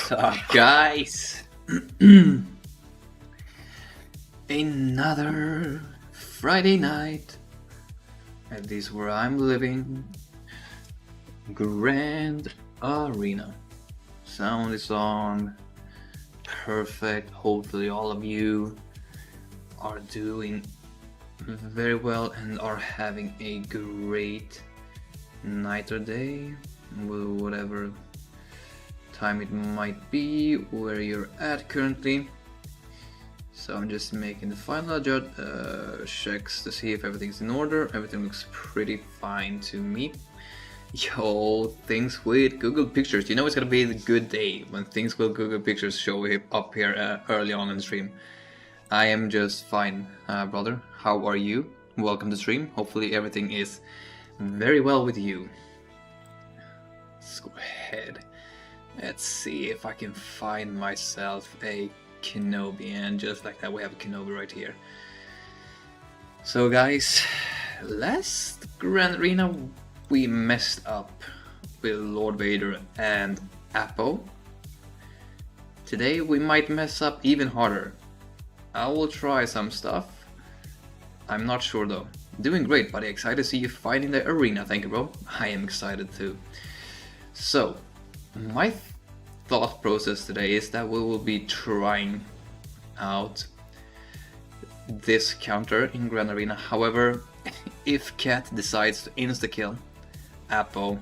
Sup, guys? Another Friday night, at least where I'm living. Grand Arena. Sound is on. Perfect. Hopefully all of you are doing very well and are having a great night or day, whatever time it might be, where you're at currently. So I'm just making the final checks to see if everything's in order. Everything looks pretty fine to me. Yo, things with Google Pictures. You know it's gonna be a good day when things with Google Pictures show up here early on in the stream. I am just fine, brother. How are you? Welcome to stream. Hopefully everything is very well with you. Let's go ahead. Let's see if I can find myself a Kenobi, and just like that we have a Kenobi right here. So guys, last Grand Arena we messed up with Lord Vader and Appo. Today we might mess up even harder. I will try some stuff. I'm not sure though. Doing great, buddy. Excited to see you fighting the arena. Thank you, bro. I am excited too. So, my thought process today is that we will be trying out this counter in Grand Arena. However, if Cat decides to insta-kill Appo,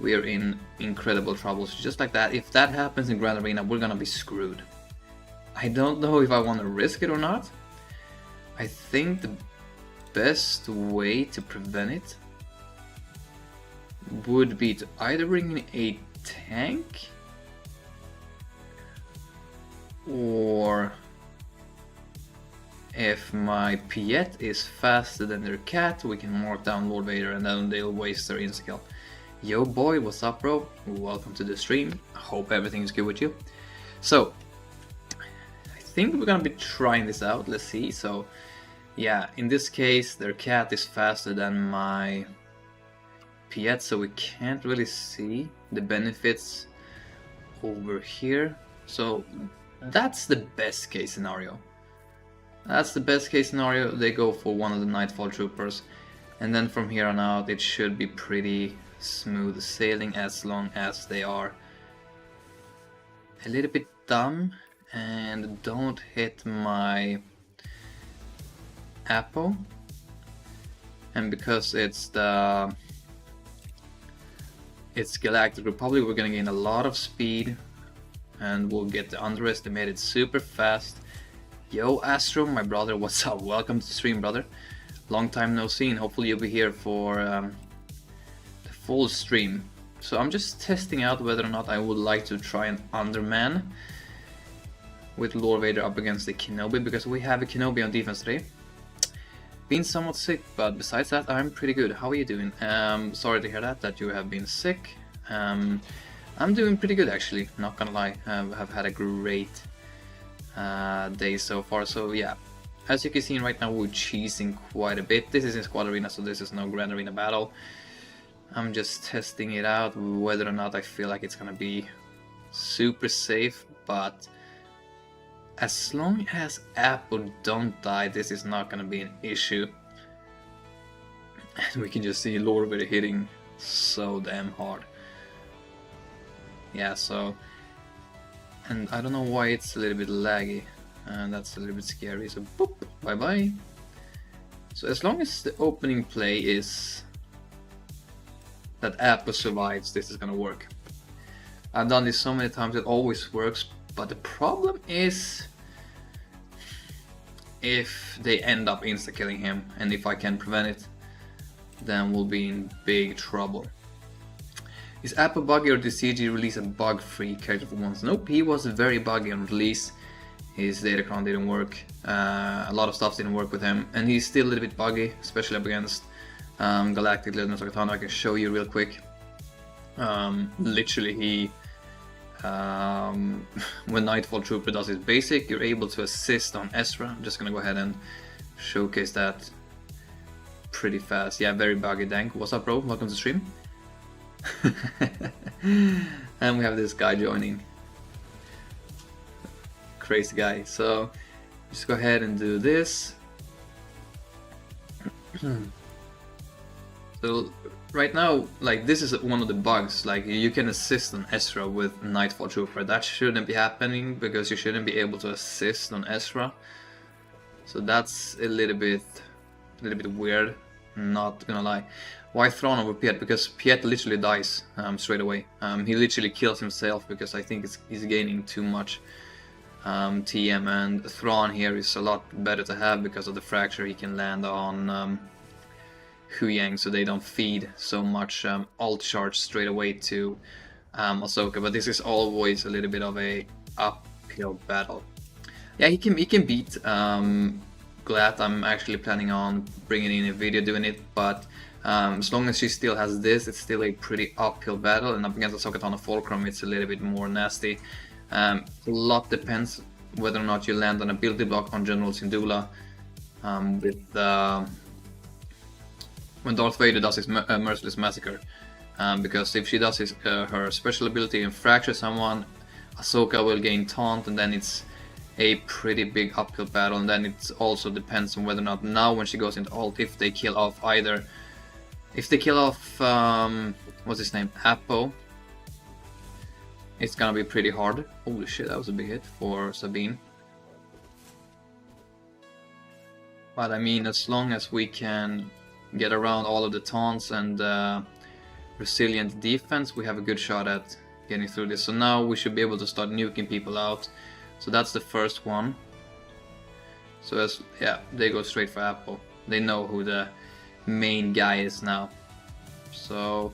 we are in incredible trouble. So just like that, if that happens in Grand Arena, we're gonna be screwed. I don't know if I want to risk it or not. I think the best way to prevent it would be to either bring in a tank, or if my Piett is faster than their cat, we can mark down Lord Vader and then they'll waste their insta-kill. Yo boy, what's up bro? Welcome to the stream. I hope everything is good with you. So, I think we're gonna be trying this out, let's see. So, yeah, in this case their cat is faster than my Piett, so we can't really see the benefits over here. So that's the best case scenario. That's the best case scenario. They go for one of the Nightfall troopers, and then from here on out it should be pretty smooth sailing, as long as they are a little bit dumb and don't hit my Appo. And because it's Galactic Republic, we're gonna gain a lot of speed and we'll get the underestimated super fast. Yo Astro, my brother, what's up? Welcome to the stream, brother. Long time no seen. Hopefully you'll be here for the full stream. So I'm just testing out whether or not I would like to try an underman with Lord Vader up against the Kenobi, because we have a Kenobi on defense today. Been somewhat sick, but besides that I'm pretty good. How are you doing? Sorry to hear that you have been sick. I'm doing pretty good actually, not gonna lie. Have had a great day so far. So yeah, as you can see right now we're cheesing quite a bit. This is in Squad Arena, so this is no Grand Arena battle. I'm just testing it out whether or not I feel like it's gonna be super safe, but as long as Appo don't die, this is not gonna be an issue. And we can just see Lord Vader hitting so damn hard. Yeah, so, and I don't know why it's a little bit laggy, and that's a little bit scary. So boop, bye bye. So as long as the opening play is that Appo survives, this is gonna work. I've done this so many times, it always works. But the problem is if they end up insta-killing him, and if I can prevent it, then we'll be in big trouble. Is Appo buggy, or did CG release a bug-free character for once? Nope, he was very buggy on release. His datacron didn't work, a lot of stuff didn't work with him, and he's still a little bit buggy, especially up against Galactic Legends of Katana. I can show you real quick. Literally he when Nightfall Trooper does his basic, you're able to assist on Ezra. I'm just gonna go ahead and showcase that pretty fast. Yeah, very buggy dank. What's up bro? Welcome to stream. And we have this guy joining. crazy guy. So just go ahead and do this. So right now, like, this is one of the bugs, like you can assist on Ezra with Nightfall Trooper. That shouldn't be happening because you shouldn't be able to assist on Ezra. So that's a little bit weird, not gonna lie. Why Thrawn over Piett? Because Piett literally dies straight away. He literally kills himself because I think he's gaining too much TM, and Thrawn here is a lot better to have because of the fracture. He can land on Huyang, so they don't feed so much alt charge straight away to Ahsoka. But this is always a little bit of a uphill battle. Yeah, he can beat Glad. I'm actually planning on bringing in a video doing it, but as long as she still has this, it's still a pretty uphill battle, and up against Ahsoka Tano Fulcrum, it's a little bit more nasty. A lot depends whether or not you land on ability block on General Syndulla with when Darth Vader does his Merciless Massacre, because if she does her special ability and fracture someone, Ahsoka will gain taunt, and then it's a pretty big uphill battle. And then it also depends on whether or not now when she goes into alt, if they kill off what's his name, Appo, it's gonna be pretty hard. Holy shit, that was a big hit for Sabine. But I mean, as long as we can get around all of the taunts and resilient defense, we have a good shot at getting through this. So now we should be able to start nuking people out. So that's the first one. So yeah, they go straight for Apple. They know who the main guy is now. So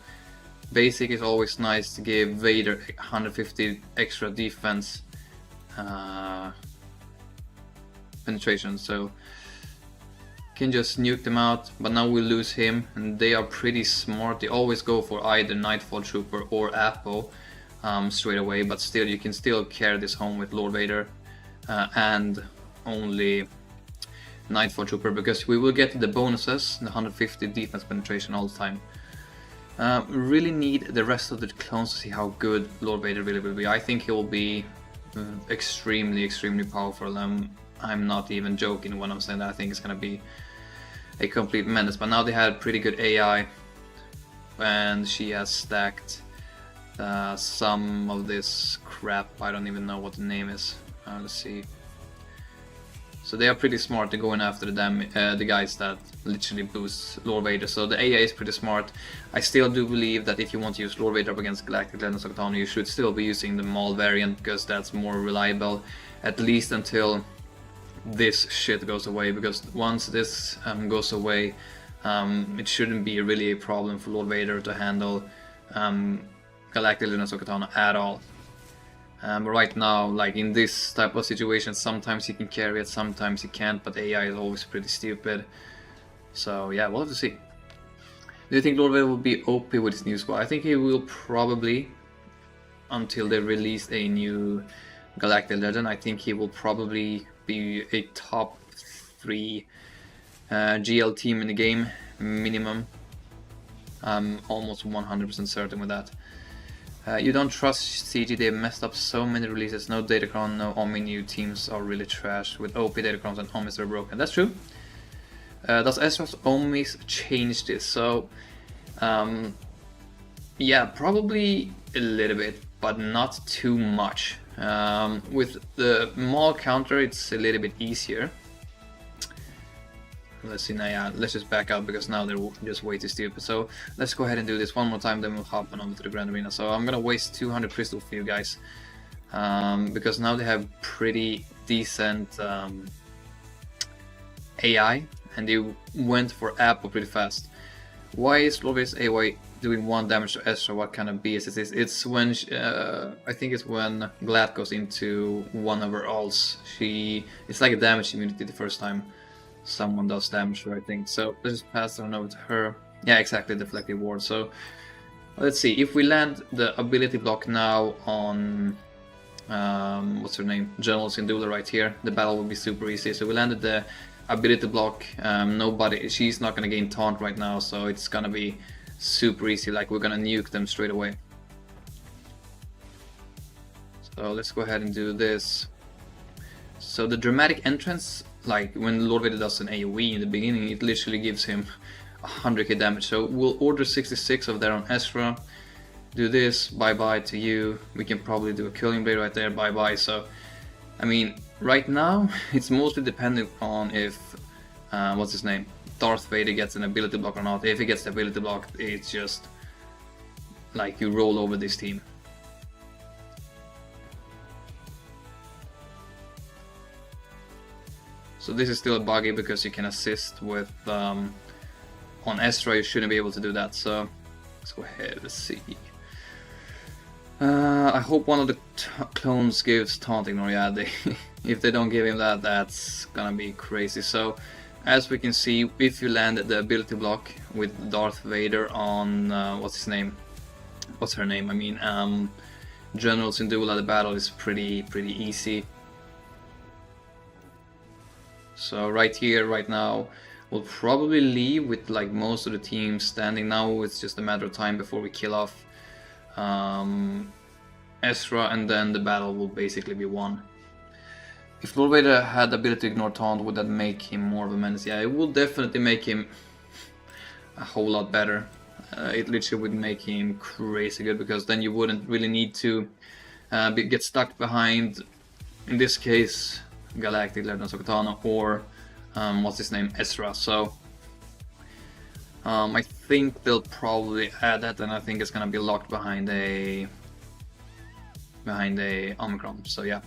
basic is always nice to give Vader 150 extra defense penetration. So can just nuke them out, but now we lose him, and they are pretty smart. They always go for either Nightfall Trooper or Appo straight away, but still you can still carry this home with Lord Vader and only Nightfall Trooper, because we will get the bonuses, the 150 defense penetration all the time. Really need the rest of the clones to see how good Lord Vader really will be. I think he will be extremely powerful. I'm not even joking when I'm saying that. I think it's gonna be a complete menace. But now they had pretty good AI, and she has stacked some of this crap. I don't even know what the name is. Let's see. So they are pretty smart. They're going after the guys that literally boost Lord Vader. So the AI is pretty smart. I still do believe that if you want to use Lord Vader up against Galactic Legends of Katana, you should still be using the Maul variant, because that's more reliable, at least until this shit goes away. Because once this goes away, it shouldn't be really a problem for Lord Vader to handle Galactic Legends of Katana at all. But right now, like in this type of situation, sometimes he can carry it, sometimes he can't, but AI is always pretty stupid. So yeah, we'll have to see. Do you think Lord Vader will be OP with his new squad? I think he will probably, until they release a new Galactic Legend. I think he will probably be a top 3 GL team in the game, minimum. I'm almost 100% certain with that. You don't trust CG, they messed up so many releases, no Datacron, no Omi new teams are really trash, with OP Datacrons and Omis are broken. That's true. Does Ezra's Omis change this? So, yeah, probably a little bit, but not too much. With the Maul counter, it's a little bit easier. Let's see now, yeah, let's just back out because now they're just way too stupid. So let's go ahead and do this one more time, then we'll hop on over to the Grand Arena. So I'm gonna waste 200 crystal for you guys, because now they have pretty decent AI, and they went for Appo pretty fast. Why is Lord Vader's AI doing 1 damage to Ezra? What kind of BS is this? It's when I think it's when Glad goes into one of her ults. It's like a damage immunity the first time someone does damage to her, I think. So let's just pass on over to her. Yeah, exactly, deflective ward. So let's see, if we land the ability block now on what's her name, General Syndulla right here, the battle will be super easy. So we landed the ability block, she's not gonna gain taunt right now, so it's gonna be super easy, like we're gonna nuke them straight away. So let's go ahead and do this. So the dramatic entrance, like when Lord Vader does an AoE in the beginning, it literally gives him 100k damage. So we'll order 66 of that on Ezra, do this, bye bye to you, we can probably do a killing blade right there, bye bye. So I mean, right now it's mostly dependent on if what's his name, Darth Vader gets an ability block or not. If he gets the ability block, it's just like you roll over this team. So this is still buggy because you can assist with on Ezra, you shouldn't be able to do that. So let's go ahead, let's see. I hope one of the clones gives taunting, or yeah, if they don't give him that, that's gonna be crazy. So as we can see, if you land the ability block with Darth Vader on what's his name? What's her name? I mean, General Syndulla, the battle is pretty easy. So right here, right now, we'll probably leave with like most of the team standing. Now it's just a matter of time before we kill off Ezra, and then the battle will basically be won. If Lord Vader had the ability to ignore taunt, would that make him more of a menace? Yeah, it will definitely make him a whole lot better. It literally would make him crazy good, because then you wouldn't really need to get stuck behind, in this case, Galactic Legends of Katana, or what's his name, Ezra. So I think they'll probably add that, and I think it's gonna be locked behind a Omicron. So yeah,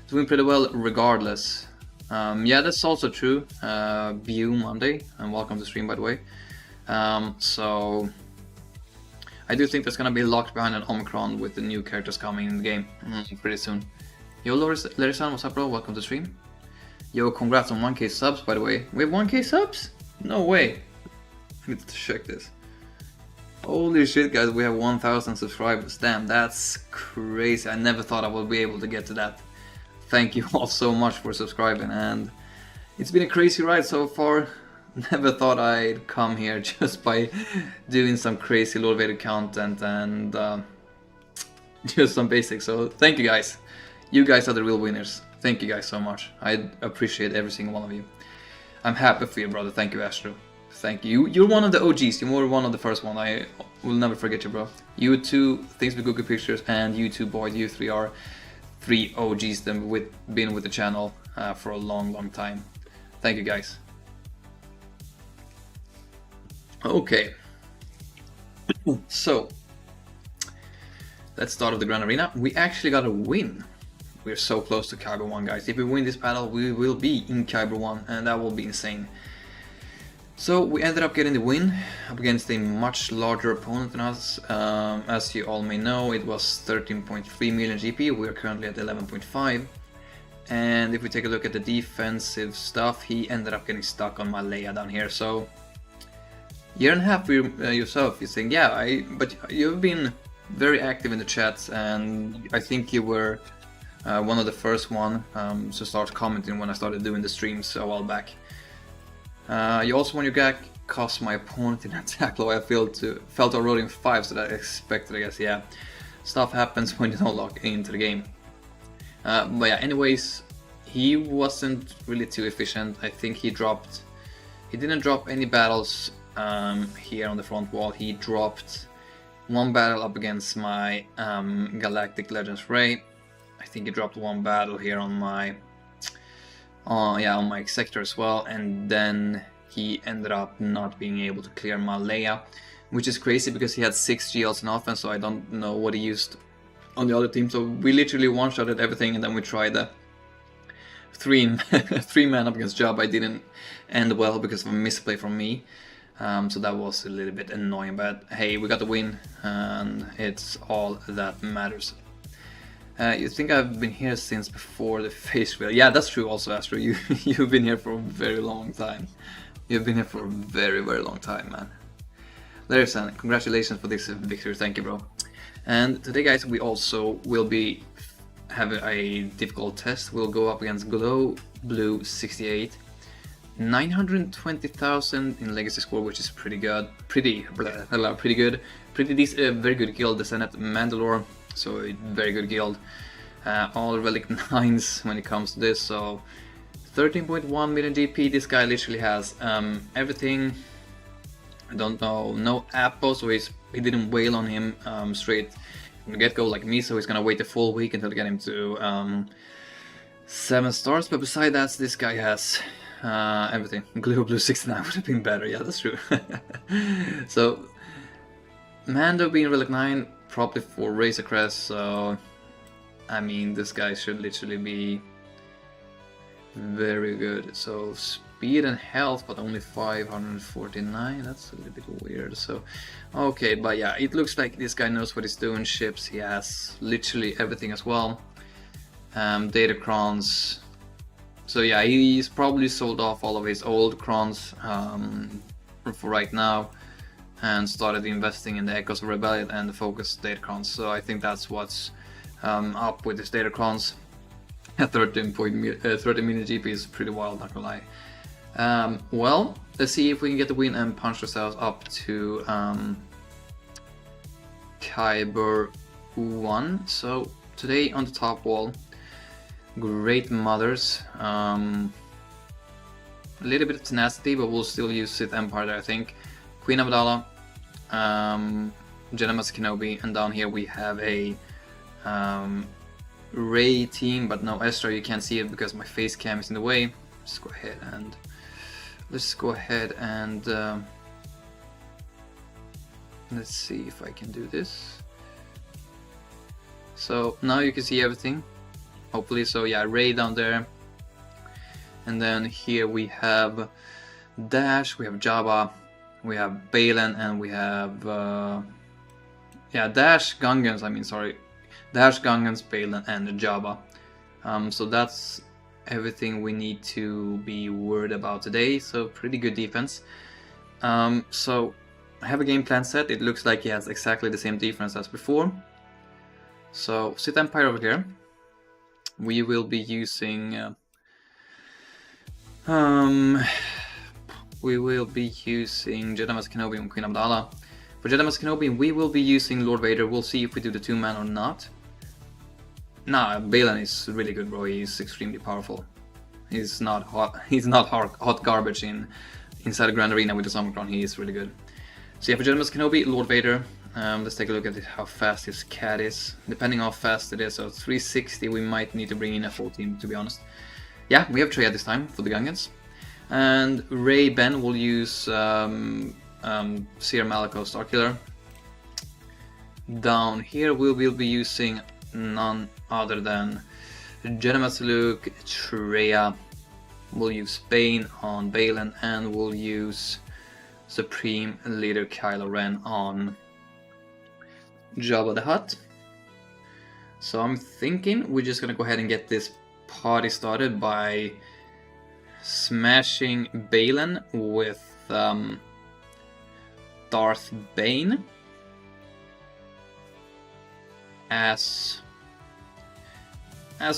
it's doing pretty well regardless. Yeah, that's also true. Bu Monday, and welcome to stream, by the way. So I do think that's gonna be locked behind an Omicron with the new characters coming in the game pretty soon. Yo, Larry-san, what's up, bro? Welcome to stream. Yo, congrats on 1k subs, by the way. We have 1k subs? No way. I need to check this. Holy shit, guys, we have 1000 subscribers. Damn, that's crazy. I never thought I would be able to get to that. Thank you all so much for subscribing, and it's been a crazy ride so far. Never thought I'd come here just by doing some crazy Lord Vader content and just some basics. So thank you guys. You guys are the real winners. Thank you guys so much. I appreciate every single one of you. I'm happy for you, brother. Thank you, Astro. Thank you. You're one of the OGs. You were one of the first one. I will never forget you, bro. You two, Things with Google Pictures, and you two, Boyd, you three are 3 OGs that have been with the channel for a long time. Thank you, guys. Okay. So, let's start with the Grand Arena. We actually got a win. We're so close to Kyber 1, guys. If we win this battle, we will be in Kyber 1, and that will be insane. So we ended up getting the win up against a much larger opponent than us. As you all may know, it was 13.3 million GP. We are currently at 11.5. And if we take a look at the defensive stuff, he ended up getting stuck on my Leia down here. So, year and a half for yourself, you're saying, yeah, but you've been very active in the chats, and I think you were one of the first one to start commenting when I started doing the streams a while back. You also, when your gag cost my opponent in attack low, I felt a rolling 5, so that I expected, I guess. Yeah, stuff happens when you don't lock into the game. But yeah, anyways, he wasn't really too efficient. I think he didn't drop any battles here on the front wall. He dropped one battle up against my Galactic Legends Rey. I think he dropped one battle here on my on my sector as well, and then he ended up not being able to clear my Leia, which is crazy because he had 6 GLs in offense, so I don't know what he used on the other team. So we literally one-shotted everything, and then we tried the 3-man up against Jabba. I didn't end well because of a misplay from me, so that was a little bit annoying, but hey, we got the win, and it's all that matters. You think I've been here since before the face reveal? Yeah, that's true also, Astro. You've been here for a very long time. You've been here for a very long time, man. Larry-san, congratulations for this victory. Thank you, bro. And today, guys, we also will be having a difficult test. We'll go up against Glow Blue 68. 920,000 in legacy score, which is pretty good. Pretty good. Very good guild. Descendant Mandalore, so a very good guild. all relic 9s when it comes to this, so 13.1 million GP. This guy literally has everything. I don't know, no Appo, so he didn't wail on him straight from the get-go like me, so he's gonna wait a full week until I get him to 7 stars. But beside that, this guy has everything. Glue Blue 69 would have been better, yeah, that's true. So Mando being relic 9, probably for Razor Crest, so I mean this guy should literally be very good. So speed and health, but only 549, that's a little bit weird. So okay, but yeah, it looks like this guy knows what he's doing. Ships, he has literally everything as well. Datacrons, so yeah, he's probably sold off all of his old crons for right now and started investing in the Echoes of Rebellion and the focused Datacrons. So I think that's what's up with his Datacrons. At 30 million GP is pretty wild, not gonna lie. Well, let's see if we can get the win and punch ourselves up to Kyber 1. So today on the top wall, Great Mothers, a little bit of tenacity, but we'll still use Sith Empire there, I think. Queen Amidala, Jedi Master Kenobi, and down here we have a Rey team, but no Estra. You can't see it because my face cam is in the way. Let's go ahead and let's see if I can do this. So now you can see everything, hopefully. So yeah, Rey down there, and then here we have Dash, we have Jabba, we have Baylan, and we have Dash, Gungans, Dash, Gungans, Baylan, and Jabba. So that's everything we need to be worried about today. So pretty good defense. So I have a game plan set. It looks like he has exactly the same defense as before. So Sith Empire over here. We will be using Jedi Master Kenobi and Queen Amidala. For Jedi Master Kenobi, we will be using Lord Vader. We'll see if we do the 2-man or not. Nah, Baylan is really good, bro. He's extremely powerful. He's not hot. He's not hot garbage inside the Grand Arena with the Omicron. He is really good. So yeah, for Jedi Master Kenobi, Lord Vader. Let's take a look at how fast his cat is. Depending on how fast it is, so 360, we might need to bring in a full team, to be honest. Yeah, we have Trey at this time for the Gungans. And Rey Ben will use Seer Malaco Starkiller. Down here we will be using none other than Jedi Master Luke, Treya. We'll use Bane on Baylan, and we'll use Supreme Leader Kylo Ren on Jabba the Hutt. So I'm thinking we're just gonna go ahead and get this party started by smashing Baylan with Darth Bane. As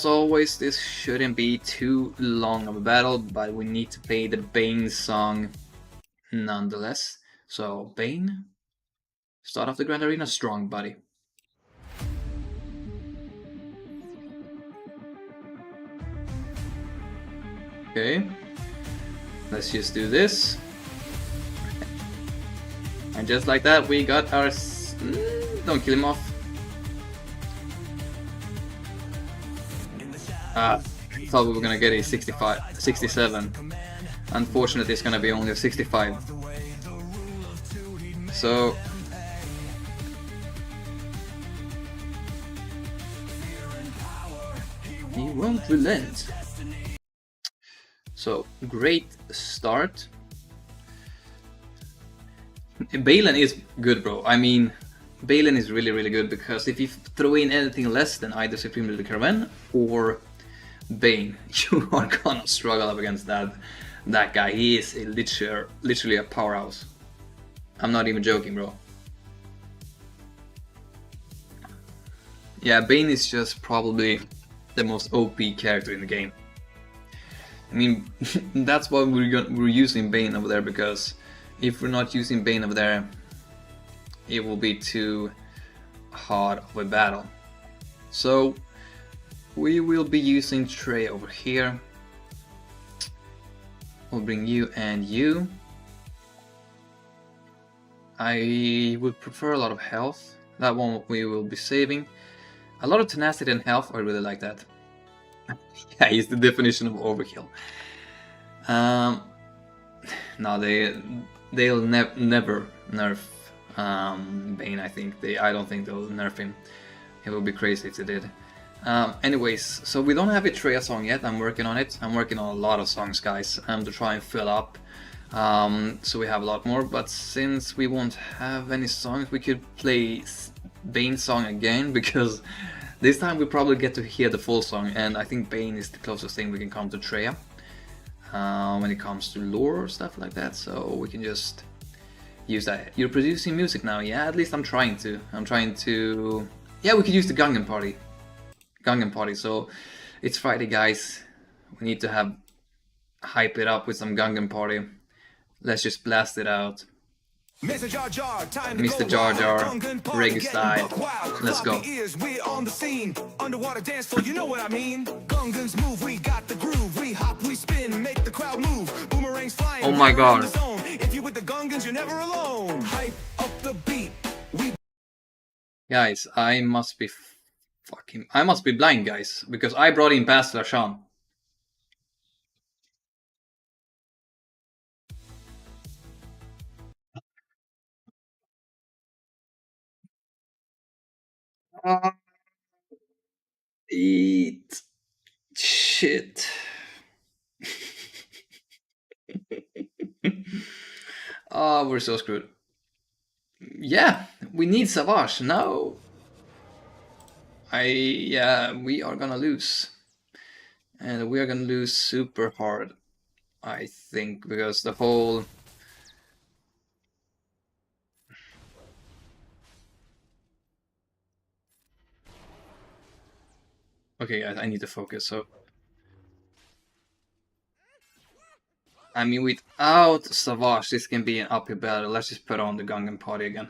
always, this shouldn't be too long of a battle, but we need to play the Bane song nonetheless. So Bane, start off the Grand Arena strong, buddy. Okay, let's just do this. And just like that, we got our... don't kill him off. Thought we were gonna get a 67. Unfortunately, it's gonna be only a 65. So... he won't relent. So, great start. Baylan is good, bro. I mean, Baylan is really, really good, because if you throw in anything less than either Supreme Leader Kylo Ren or Bane, you are gonna struggle up against that guy. He is literally a powerhouse. I'm not even joking, bro. Yeah, Bane is just probably the most OP character in the game. I mean, that's why we're using Bane over there, because if we're not using Bane over there, it will be too hard of a battle. So we will be using Trey over here. We'll bring you and you. I would prefer a lot of health. That one we will be saving. A lot of tenacity and health, I really like that. Yeah, it's the definition of overkill. No, they'll never nerf Bane. I think I don't think they'll nerf him. It would be crazy if they did. Anyways, so we don't have a Trey song yet. I'm working on it. I'm working on a lot of songs, guys, to try and fill up. So we have a lot more. But since we won't have any songs, we could play Bane's song again, because this time we probably get to hear the full song, and I think Bane is the closest thing we can come to Trey when it comes to lore or stuff like that. So we can just use that. You're producing music now, yeah? At least I'm trying to. Yeah, we could use the Gungan party. So it's Friday, guys. We need to hype it up with some Gungan party. Let's just blast it out. Mr. Jar Jar, reggae style. Let's go. We're on the scene. Underwater dance floor, you know what I mean. Gungans move, we got the groove. We hop, we spin, make the crowd move. Boomerangs flying. Oh my god. If you with the Gungans, you're never alone. Hype up the beat. Guys, I must be blind, guys, because I brought in Pastor Sean. Eat shit. Oh, we're so screwed. Yeah, we need Savage. No. Yeah, we are gonna lose. And we are gonna lose super hard, I think, because the whole... Okay, guys, I need to focus, so... I mean, without Savage, this can be an uphill battle. Let's just put on the Gungan party again.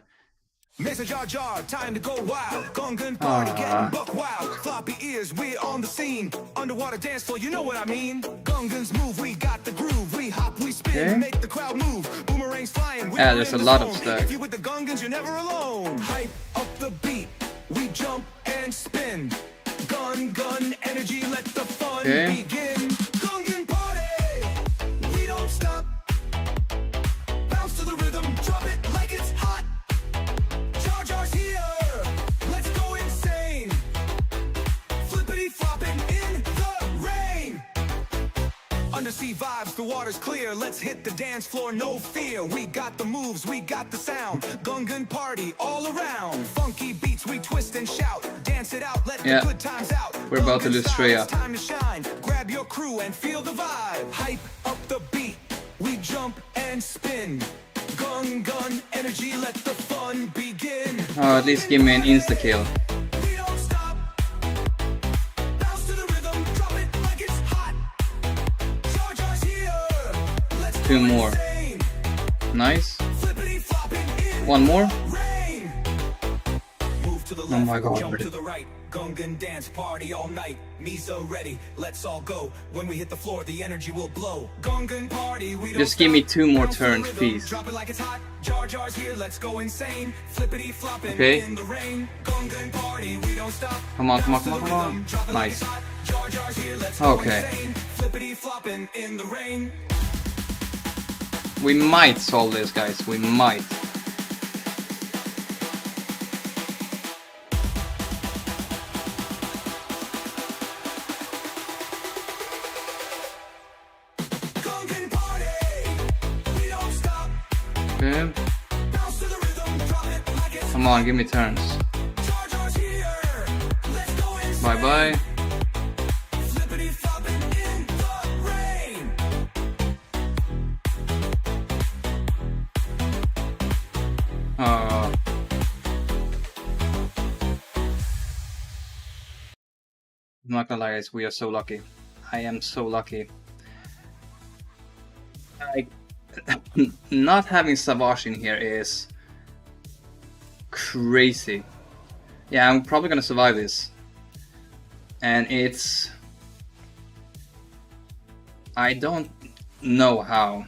Mr. Jar Jar, time to go wild. Gungan party getting buck wild. Floppy ears, we're on the scene. Underwater dance floor, you know what I mean. Gungans move, we got the groove. We hop, we spin, make the crowd move. Boomerangs flying. Yeah, there's a lot of stuff. If you with the Gungans, you're never alone. Hype up the beat, we jump and spin. Gun energy, let the fun begin. Gungan party, we don't stop. Bounce to the rhythm, drop it like it's hot. Jar Jar's here, let's go insane. Flippity flopping in the rain. Undersea vibes, the water's clear. Let's hit the dance floor, no fear. We got the moves, we got the sound. Gungan party all around. Funky beats, we twist and shout. Dance it out, let the good times out. We're about to lose Shreya. Time to shine. Grab your crew and feel the vibe. Hype up the beat, we jump and spin. Gun energy, let the fun begin. Oh, at least give me an insta kill. We don't stop. Bounce to the rhythm, drop it like it's hot. Jar Jar's here. Let's two more. Nice. One more. Oh my god. Jump to the right. Gungan dance party all night. Misa ready. Let's all go. When we hit the floor, the energy will blow. Gungan party. We don't just give me 2 more turns, please. Drop it like it's hot. Jar Jar's here. Let's go insane. Flippity flopping in the rain. Gungan party. We don't stop. Come on. Nice. Jar Jar's here. Let's go insane. Flippity flopping in the rain. We might solve this, guys. We might. Okay. Come on, give me turns. Bye bye. I'm not gonna lie, guys, we are so lucky. I am so lucky. Not having Savage in here is crazy. Yeah, I'm probably gonna survive this. And it's... I don't know how.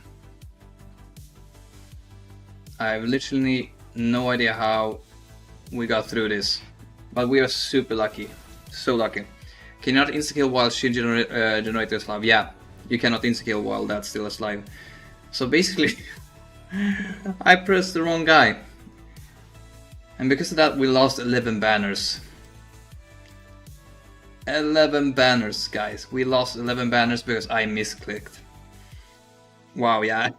I have literally no idea how we got through this. But we are super lucky. So lucky. Can you not insta-kill while shield generator is live? Yeah, you cannot insta-kill while that's still alive. So basically, I pressed the wrong guy. And because of that, we lost 11 banners. 11 banners, guys. We lost 11 banners because I misclicked. Wow, yeah.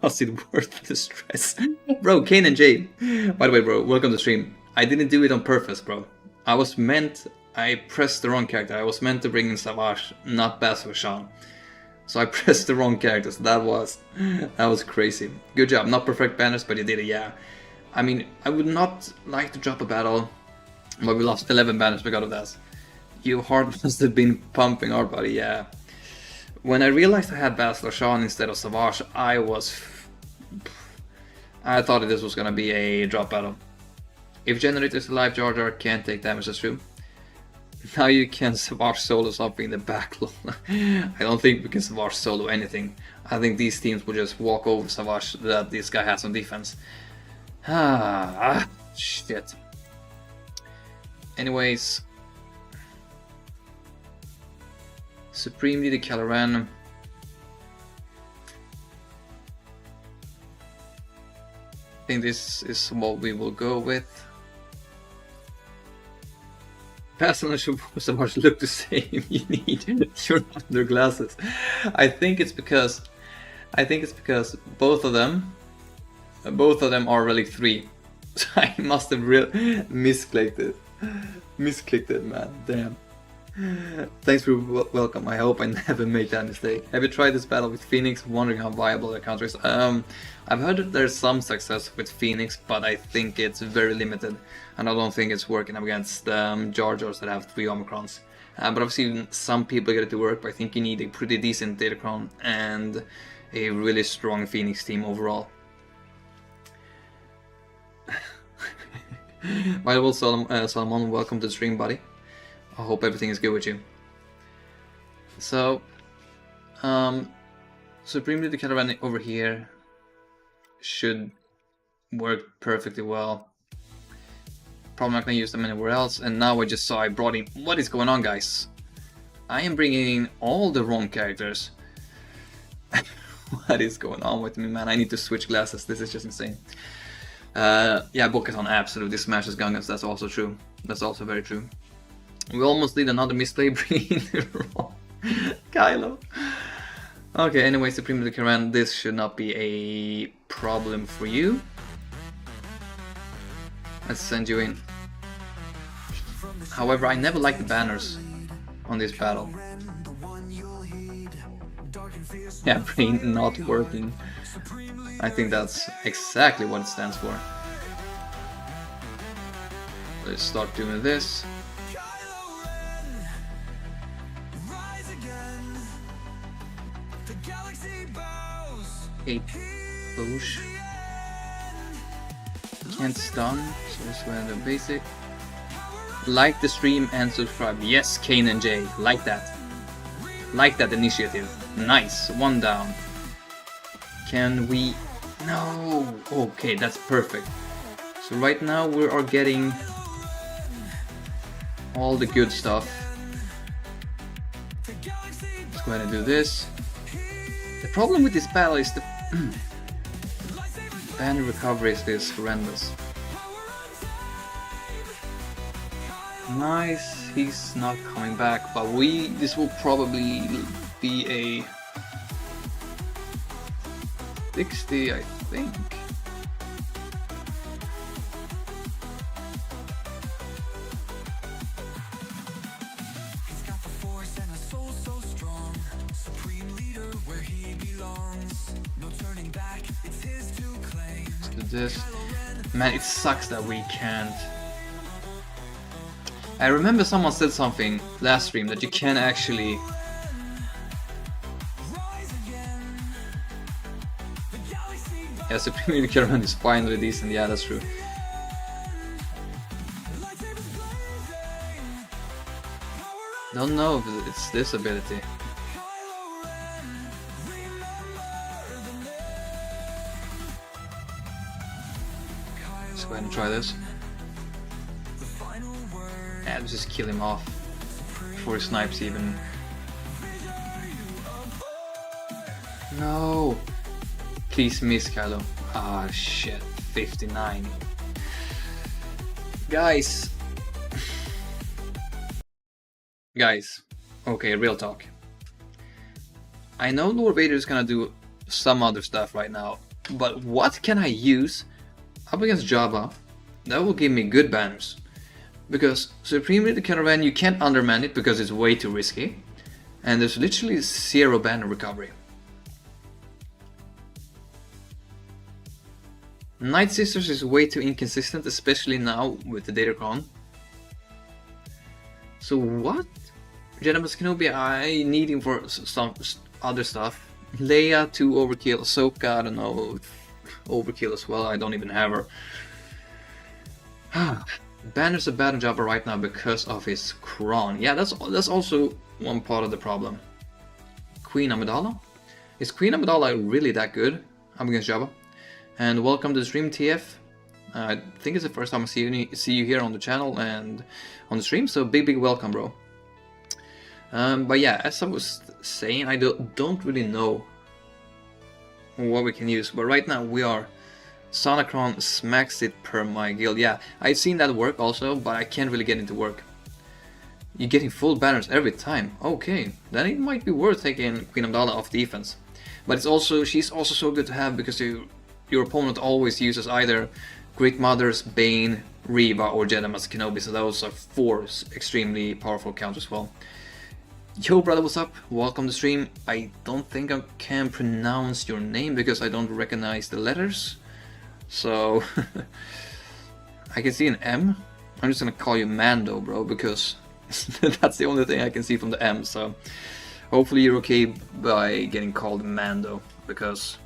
Was it worth the stress? Bro, Kane and Jay. By the way, bro, welcome to stream. I didn't do it on purpose, bro. I pressed the wrong character. I was meant to bring in Savage, not Basil Sean. So I pressed the wrong character, so that was crazy. Good job, not perfect banners, but you did it, yeah. I mean, I would not like to drop a battle, but we lost 11 banners because of that. Your heart must have been pumping hard, buddy, yeah. When I realized I had Basil Sean instead of Savage, I thought this was gonna be a drop battle. If generators alive, Jar Jar can't take damage, that's true. Now you can Savage solo something in the back. I don't think we can Savage solo anything. I think these teams will just walk over Savage that this guy has on defense. Shit. Anyways. Supreme Leader Kylo Ren. I think this is what we will go with. Basil and Savage look the same. You need your under glasses. I think it's because both of them are Relic 3. So I must have misclicked it, man. Damn. Thanks for welcome. I hope I never make that mistake. Have you tried this battle with Phoenix? Wondering how viable the counter is. I've heard that there's some success with Phoenix, but I think it's very limited, and I don't think it's working against Jar Jars that have 3 Omicrons. But I've seen some people get it to work, but I think you need a pretty decent Datacron and a really strong Phoenix team overall. By the way, Solomon, welcome to the stream, buddy. I hope everything is good with you. So, Supreme Leader Kylo Ren over here should work perfectly well. Probably not gonna use them anywhere else. And now I just saw I brought in. What is going on, guys? I am bringing in all the wrong characters. What is going on with me, man? I need to switch glasses. This is just insane. Yeah, Bo-Katan absolutely smashes Gungans. That's also true. That's also very true. We almost did another misplay bringing wrong Kylo. Okay, anyway, Supreme Leader Kylo Ren, this should not be a problem for you. Let's send you in. However, I never liked the banners on this battle. Yeah, brain not working. I think that's exactly what it stands for. Let's start doing this. Boosh. Can't stun, so let's go into basic. Like the stream and subscribe. Yes, Kane and Jay, like that. Like that initiative. Nice, 1 down. Can we... No! Okay, that's perfect. So right now we are getting all the good stuff. Let's go ahead and do this. The problem with this battle is the banner recovery is horrendous. Nice, he's not coming back, but this will probably be a 60, I think. This. Man, it sucks that we can't. I remember someone said something last stream that you can actually. Yeah, Supreme Leader Kylo Ren is finally decent. Yeah, that's true. Don't know if it's this ability. Let's go ahead and try this. Yeah, let's just kill him off before he snipes even. No! Please miss, Kylo. Ah, shit. 59. Guys. Guys. Okay, real talk. I know Lord Vader is gonna do some other stuff right now, but what can I use up against Jabba that will give me good banners? Because Supreme Leader Kylo Ren, you can't underman it because it's way too risky, and there's literally 0 banner recovery. Night Sisters is way too inconsistent, especially now with the Datacron. So what? Jedi Master Kenobi, I need him for some other stuff. Leia, 2 overkill. Ahsoka, I don't know, overkill as well, I don't even have her. Banner's a bad job right now because of his crown. Yeah, that's also one part of the problem. Queen Amidala? Is Queen Amidala really that good up against Jabba? And welcome to the stream, TF. I think it's the first time I see you here on the channel and on the stream, so big welcome, bro. But yeah, as I was saying, I don't really know what we can use, but right now we are Sonacron smacks it per my guild. Yeah, I've seen that work also, but I can't really get into work. You're getting full banners every time. Okay, then it might be worth taking Queen Amidala off defense. But she's also so good to have because your opponent always uses either Great Mothers, Bane, Reva, or Jedi Master Kenobi, so those are 4 extremely powerful counters as well. Yo brother, what's up? Welcome to stream. I don't think I can pronounce your name because I don't recognize the letters. So I can see an M. I'm just gonna call you Mando, bro, because that's the only thing I can see from the M. So hopefully you're okay by getting called Mando, because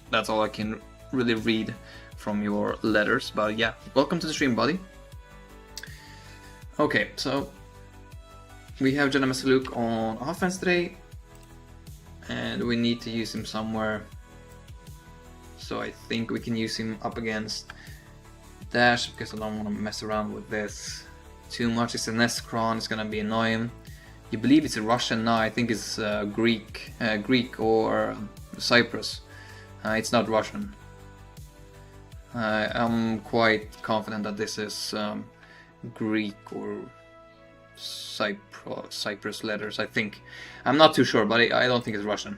that's all I can really read from your letters. But yeah, welcome to the stream, buddy. Okay, so we have Jedi Master Luke on offense today, and we need to use him somewhere. So I think we can use him up against Dash, because I don't want to mess around with this too much. It's a Nescron, it's gonna be annoying. You believe it's a Russian? No, I think it's Greek or Cyprus. It's not Russian. I'm quite confident that this is Greek or Cyprus letters, I think. I'm not too sure, but I don't think it's Russian.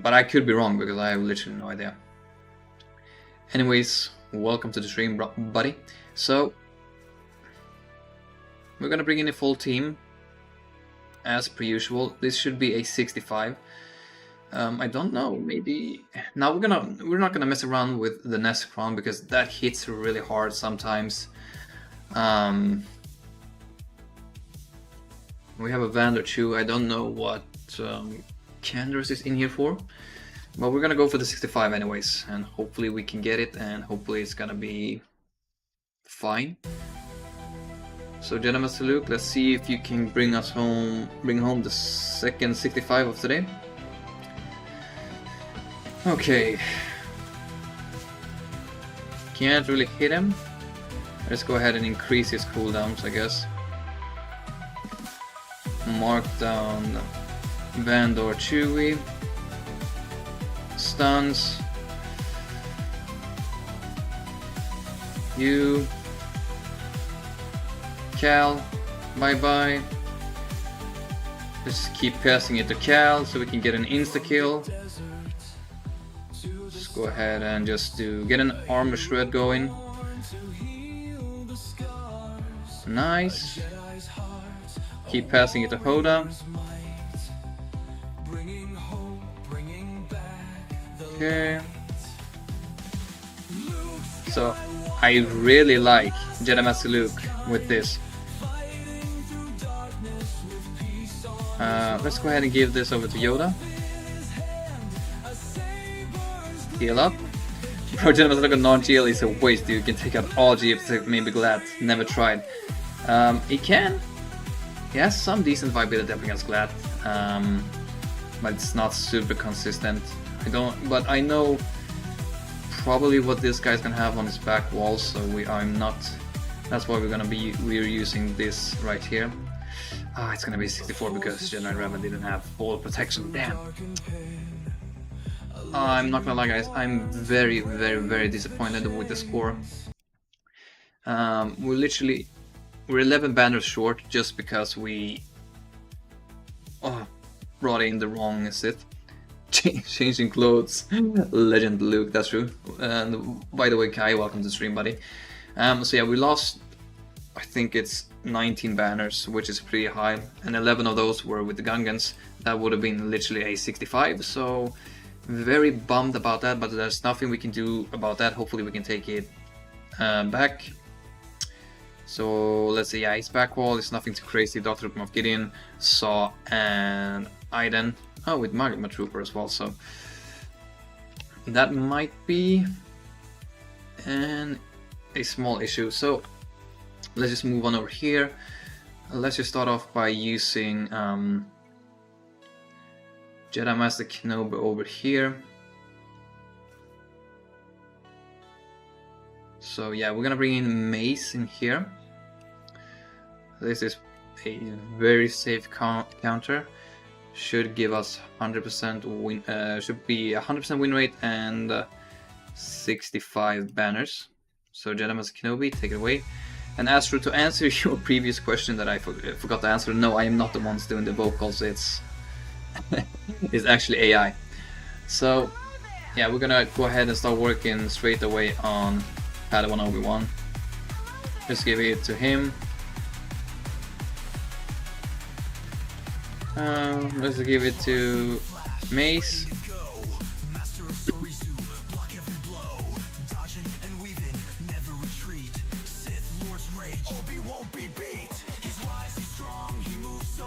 But I could be wrong because I have literally no idea. Anyways, welcome to the stream, buddy. So we're gonna bring in a full team as per usual. This should be a 65. I don't know, maybe now we're not gonna mess around with the Nescron because that hits really hard sometimes. We have a Vader too. I don't know what Candace is in here for, but we're gonna go for the 65 anyways, and hopefully we can get it, and hopefully it's gonna be fine. So Jedi Master Luke, let's see if you can bring home the second 65 of today. Okay, can't really hit him. Let's go ahead and increase his cooldowns, I guess. Mark down Vandor Chewie. Stuns. You. Cal. Bye bye. Let's keep passing it to Cal so we can get an insta kill. Let's go ahead and just get an armor shred going. Nice. Keep passing it to Hoda. Okay. So I really like Jedi Master Luke with this. Let's go ahead and give this over to Yoda. Heal up. Bro, Jedi Master Luke on non-GL is a waste, dude. You can take out all GFs, maybe glad. Never tried. He can. He has some decent viability up against Glad, but it's not super consistent. But I know probably what this guy's gonna have on his back wall, so I'm not. That's why we're using this right here. It's gonna be 64 because Jedi Revan didn't have full protection. Damn. I'm not gonna lie, guys. I'm very, very, very disappointed with the score. We're 11 banners short just because we brought in the wrong Sith. Changing clothes. Legend Luke, that's true. And by the way, Kai, welcome to the stream, buddy. So yeah, we lost, I think it's 19 banners, which is pretty high, and 11 of those were with the Gungans. That would have been literally a 65, so very bummed about that, but there's nothing we can do about that. Hopefully we can take it back. So let's see, yeah, his back wall is nothing too crazy. Dr. Moff Gideon, Saw, and Iden. Oh, with Magma Trooper as well, so that might be a small issue. So let's just move on over here. Let's just start off by using Jedi Master Kenobi over here. So yeah, we're gonna bring in Mace in here. This is a very safe counter. Should give us 100% win. Should be 100% win rate and 65 banners. So Jedi Master Kenobi, take it away. And Astro, to answer your previous question that I forgot to answer, no, I am not the ones doing the vocals. It's it's actually AI. So yeah, we're gonna go ahead and start working straight away on Padawan Obi-Wan. Just give it to him. Let's give it to Mace.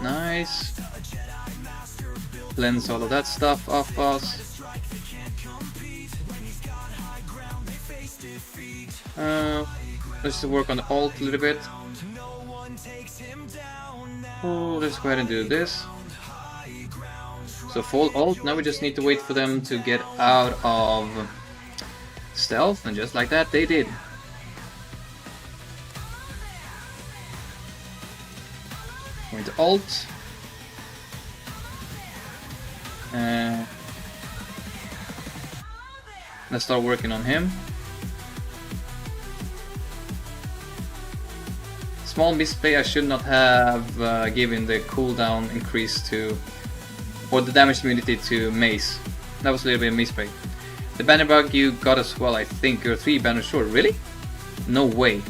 Nice. Cleanse all of that stuff off us. Let's just work on the ult a little bit. Oh, let's go ahead and do this. So full ult, now we just need to wait for them to get out of stealth, and just like that, they did. Going to ult. Let's start working on him. Small misplay, I should not have given the cooldown increase to, or the damage immunity to Mace. That was a little bit of misplay. The banner bug you got as well, I think you're 3 banners short. Really? No way.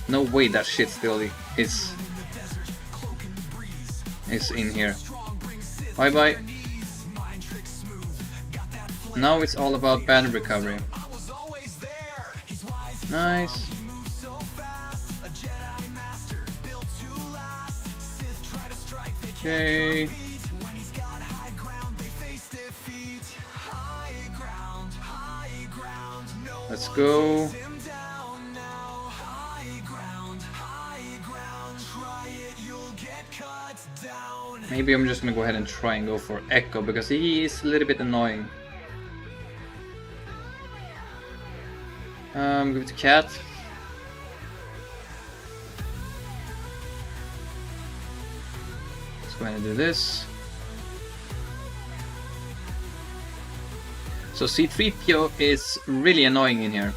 No way that shit still is in here. Bye bye. Now it's all about banner recovery. Nice. Okay. Let's go. Maybe I'm just gonna go ahead and try and go for Echo because he is a little bit annoying. Give it to Cat. Let's go ahead and do this. So C-3PO is really annoying in here.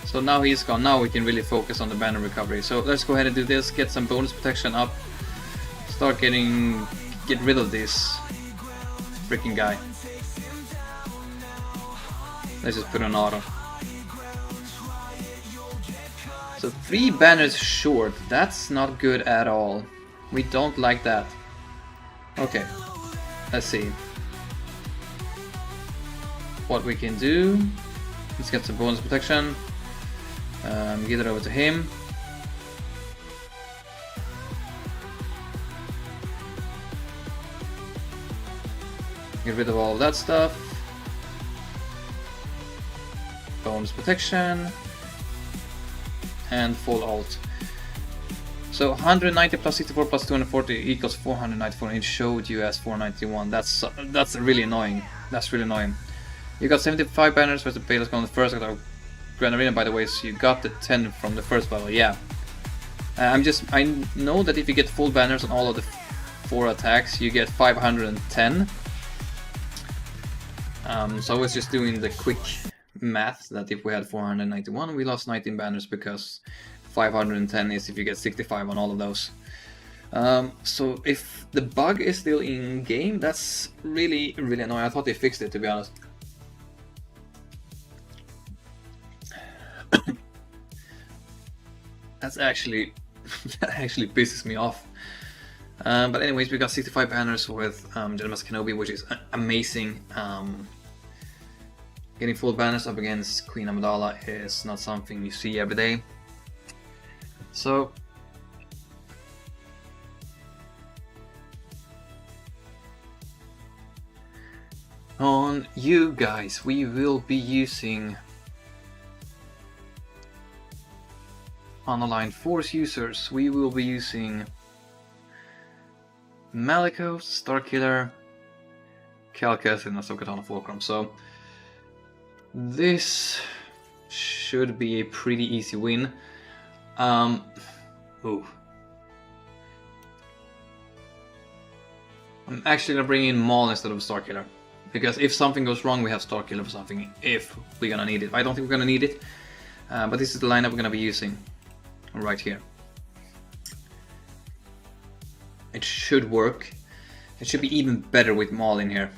So now he's gone. Now we can really focus on the banner recovery. So let's go ahead and do this. Get some bonus protection up. Start get rid of this freaking guy. Let's just put on auto. So 3 banners short. That's not good at all. We don't like that. Okay. Let's see what we can do. Let's get some bonus protection. Give it over to him. Get rid of all of that stuff. Bonus protection. and full alt. So 190 plus 64 plus 240 equals 494, and it showed you as 491. That's really annoying. That's really annoying. You got 75 banners with the Bayless going first. I got Grand Arena, by the way, so you got the 10 from the first battle. Yeah. I know that if you get full banners on all of the 4 attacks, you get 510. So I was just doing the quick math that if we had 491, we lost 19 banners, because 510 is if you get 65 on all of those. So if the bug is still in game, that's really annoying. I thought they fixed it, to be honest. That actually pisses me off. But anyways, we got 65 banners with Jedi Master Kenobi, which is amazing. Getting full banners up against Queen Amidala is not something you see every day. So on you guys, we will be using on the line Force users. We will be using Maliko, Starkiller, Calcus, and Ahsoka Fulcrum. So this should be a pretty easy win. Ooh. I'm actually gonna bring in Maul instead of Starkiller, because if something goes wrong, we have Starkiller for something, if we're gonna need it. I don't think we're gonna need it, but this is the lineup we're gonna be using right here. It should work. It should be even better with Maul in here.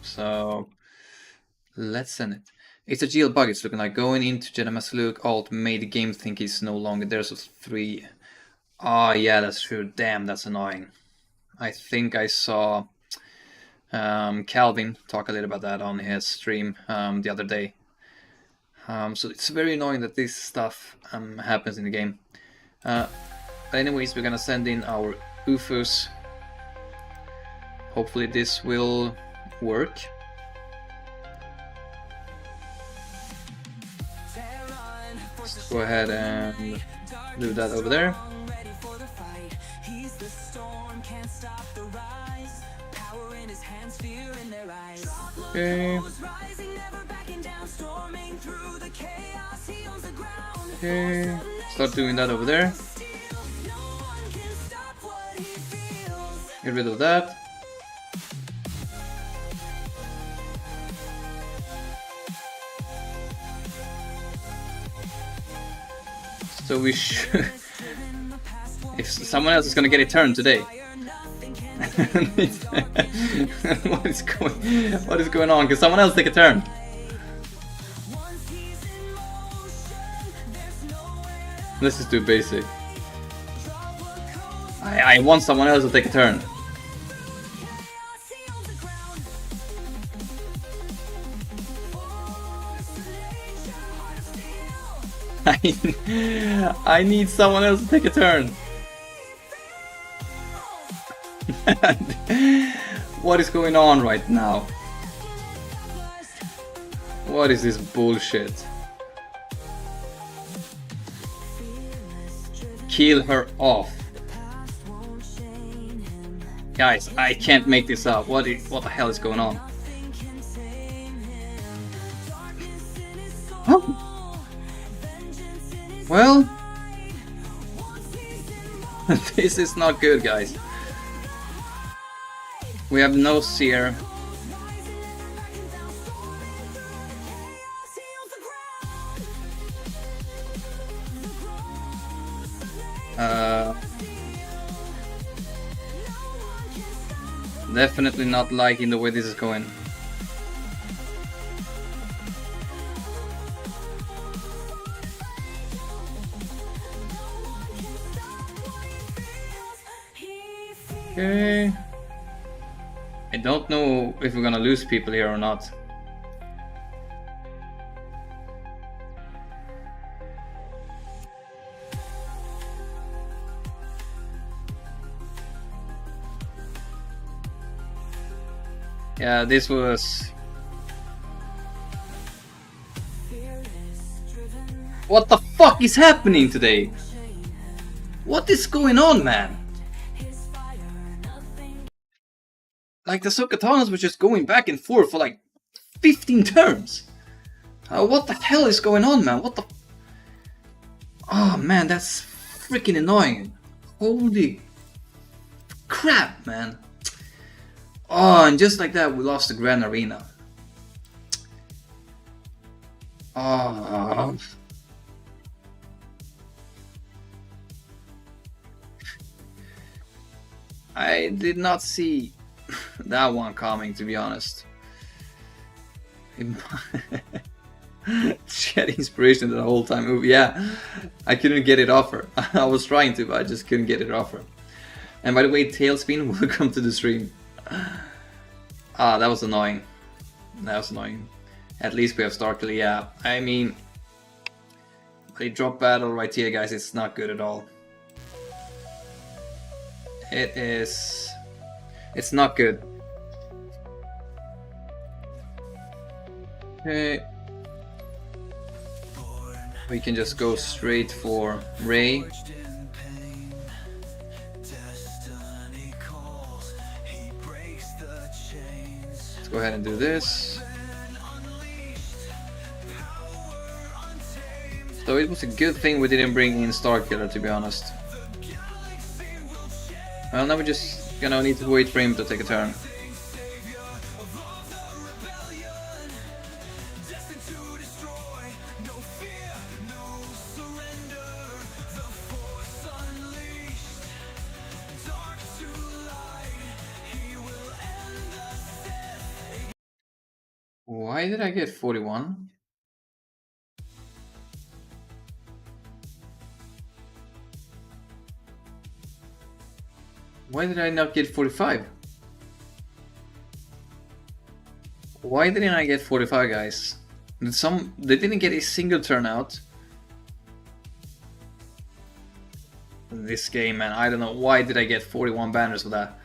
So let's send it. It's a GL bug, it's looking like. Going into Jedi Master Luke alt made the game think he's no longer there, so 3. Oh yeah, that's true. Damn, that's annoying. I think I saw Calvin talk a little about that on his stream the other day. So it's very annoying that this stuff happens in the game. But anyways, we're gonna send in our UFOs. Hopefully this will work. Let's go ahead and do that over there. Okay. Okay. Start doing that over there. Get rid of that. So we should... if someone else is gonna get a turn today. What is going on? Can someone else take a turn? This is too basic. I want someone else to take a turn. I need someone else to take a turn. What is going on right now? What is this bullshit? Kill her off. Guys, I can't make this up. What the hell is going on? Oh. Well, this is not good, guys. We have no seer. Definitely not liking the way this is going. Okay. I don't know if we're gonna lose people here or not. Yeah, this was... What the fuck is happening today? What is going on, man? Like, the Sokatanas were just going back and forth for like 15 turns. What the hell is going on, man? What the... Oh man, that's freaking annoying. Holy crap, man. Oh, and just like that, we lost the Grand Arena. Oh. I did not see that one coming, to be honest. She had inspiration the whole time. Yeah, I couldn't get it off her. I was trying to, but I just couldn't get it off her. And by the way, Tailspin, welcome to the stream. Ah, that was annoying. That was annoying. At least we have Starkiller, yeah. I mean, they drop battle right here, guys. It's not good at all. It is... It's not good. Okay. We can just go straight for Rey. Let's go ahead and do this. So it was a good thing we didn't bring in Starkiller, to be honest. Well, now we're just gonna need to wait for him to take a turn. Why did I get 41? Why did I not get 45? Why didn't I get 45, guys? They didn't get a single turnout. This game, man, I don't know. Why did I get 41 banners for that?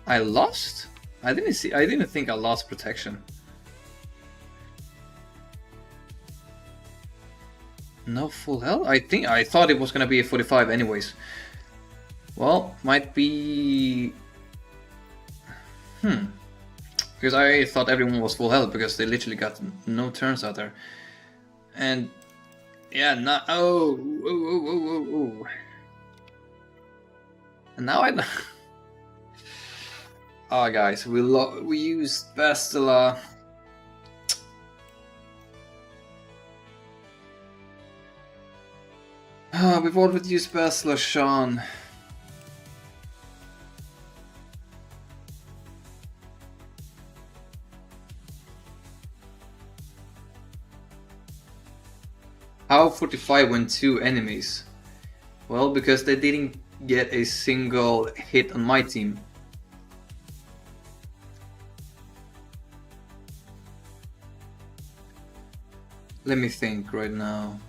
I lost? I didn't think I lost protection. No full health? I thought it was gonna be a 45 anyways. Well, might be... Because I thought everyone was full health because they literally got no turns out there. And... yeah, not... Oh. And now I know... Oh, guys, we used Bastila. We've already used Bastila, Sean. How 45 when 2 enemies? Well, because they didn't get a single hit on my team. Let me think right now.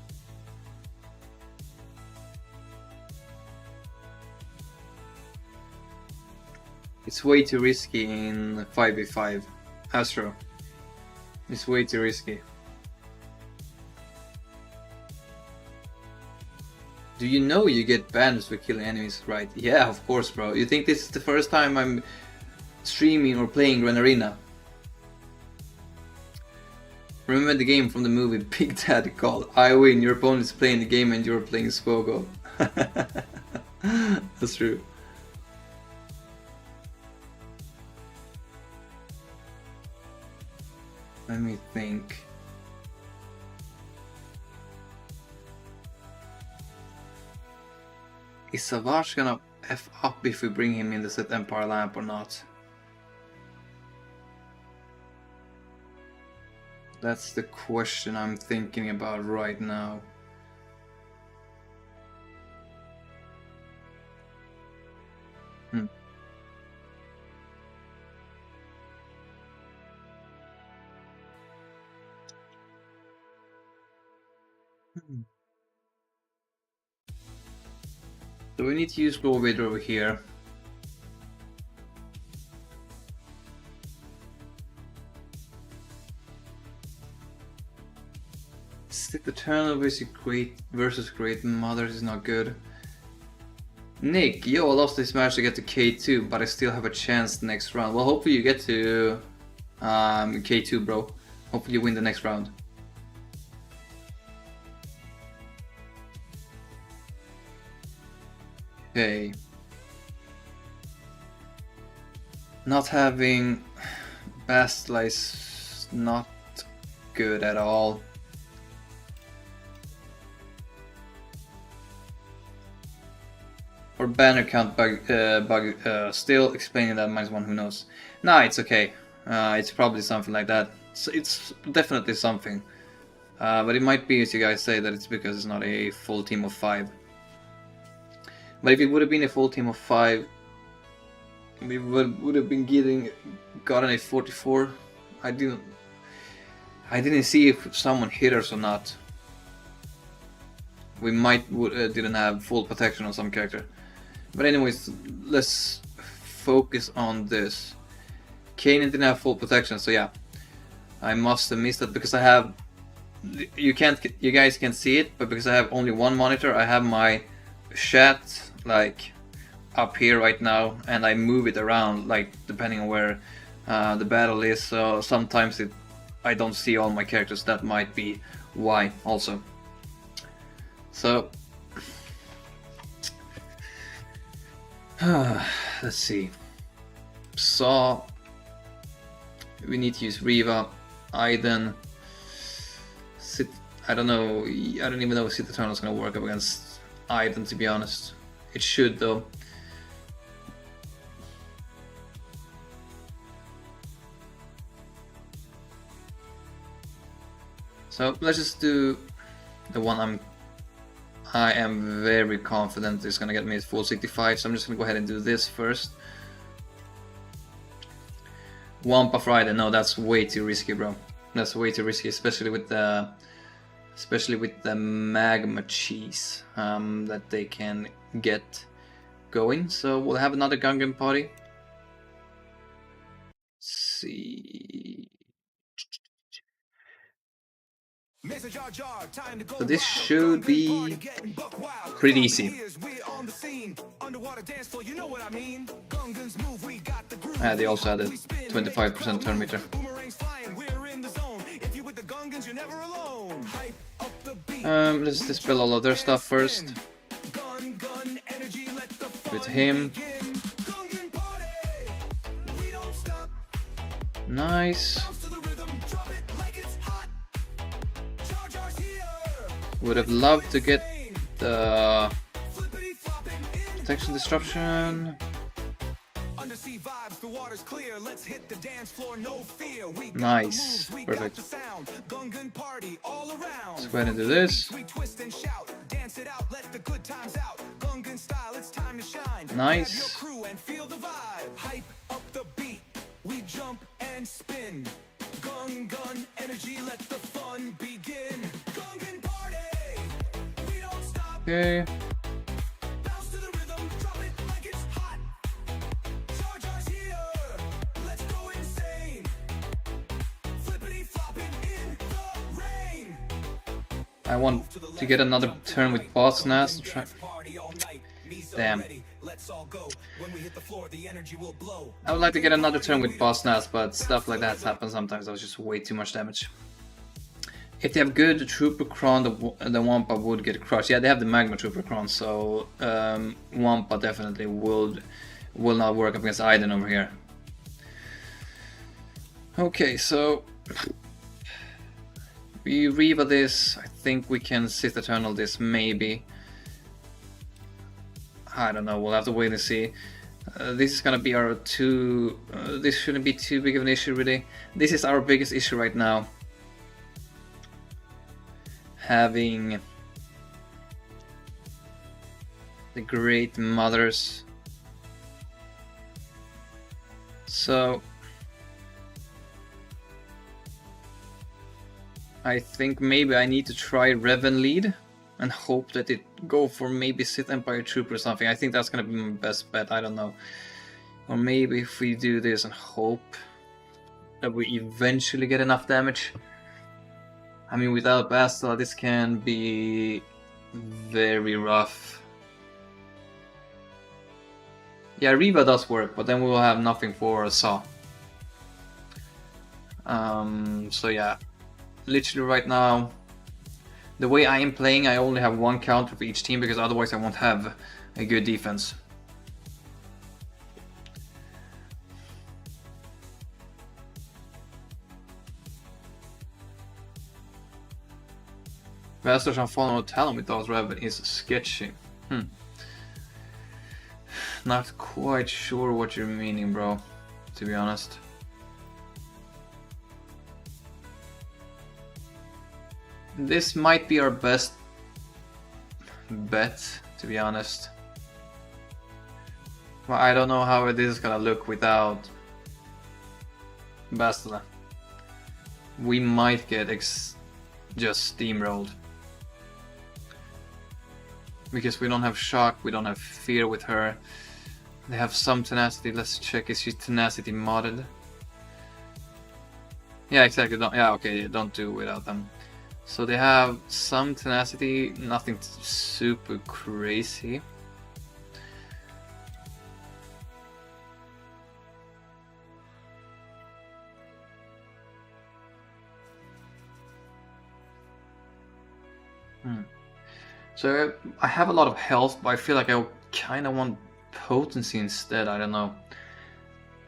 It's way too risky in 5v5. Astro. It's way too risky. Do you know you get banners for killing enemies, right? Yeah, of course, bro. You think this is the first time I'm streaming or playing Grand Arena? Remember the game from the movie Big Daddy called I win, your opponent's playing the game and you're playing SWGoH. That's true. Let me think. Is Savage gonna F up if we bring him in the set Empire Lamp or not? That's the question I'm thinking about right now. So we need to use Vader over here. Eternal versus Great Mothers is not good. Nick, yo, I lost this match to get to K2, but I still have a chance next round. Well, hopefully you get to K2, bro. Hopefully you win the next round. Okay. Not having Bastila is not good at all. Or banner count bug, still explaining that -1, who knows. Nah, it's okay. It's probably something like that. So it's definitely something. But it might be, as you guys say, that it's because it's not a full team of 5. But if it would have been a full team of 5, we would have been gotten a 44. I didn't see if someone hit us or not. We didn't have full protection on some character. But anyways, let's focus on this. Kanan didn't have full protection, so yeah, I must have missed that because I have. You guys can't see it, but because I have only one monitor, I have my chat like up here right now, and I move it around like depending on where the battle is. So sometimes I don't see all my characters. That might be why also. So let's see. Saw. We need to use Riva, Aiden. I don't know. I don't even know if Sith Eternal is gonna work up against Aiden, to be honest. It should though. So let's just do the one I am very confident is gonna get me at full 65. So I'm just gonna go ahead and do this first. Wampa Friday, no, that's way too risky, bro. That's way too risky, especially with the magma cheese that they can get going. So we'll have another Gungan party. Let's see. So this should be pretty easy. They also had a 25% turn meter. Let's dispel all of their stuff first. With him. Nice. Would have loved to get the protection disruption. Nice. Perfect. Let's go ahead and do this. Nice. Okay. I want to get another turn with Boss Nas. Damn. I would like to get another turn with Boss Nas, but stuff like that happens sometimes. That was just way too much damage. If they have good Trooper Kron, the Wampa would get crushed. Yeah, they have the Magma Trooper Kron, so Wampa definitely will not work up against Aiden over here. Okay, so we Riva this. I think we can Sith Eternal this, maybe. I don't know, we'll have to wait and see. This is gonna be our this shouldn't be too big of an issue, really. This is our biggest issue right now. Having the Great Mothers. So I think maybe I need to try Revan lead and hope that it go for maybe Sith Empire Trooper or something. I think that's gonna be my best bet, I don't know. Or maybe if we do this and hope that we eventually get enough damage. I mean, without Bastila, this can be very rough. Yeah, Riva does work, but then we will have nothing for Saw. So yeah, literally right now, the way I am playing, I only have one counter for each team because otherwise I won't have a good defense. Vasters and follow talent without Revan is sketchy. Not quite sure what you're meaning, bro, to be honest. This might be our best bet, to be honest. Well, I don't know how this is gonna look without Bastila. We might get just steamrolled. Because we don't have shock, we don't have fear with her. They have some tenacity. Let's check, is she tenacity modded? Yeah, exactly. Don't do without them. So they have some tenacity, nothing super crazy. So I have a lot of health, but I feel like I kind of want potency instead, I don't know.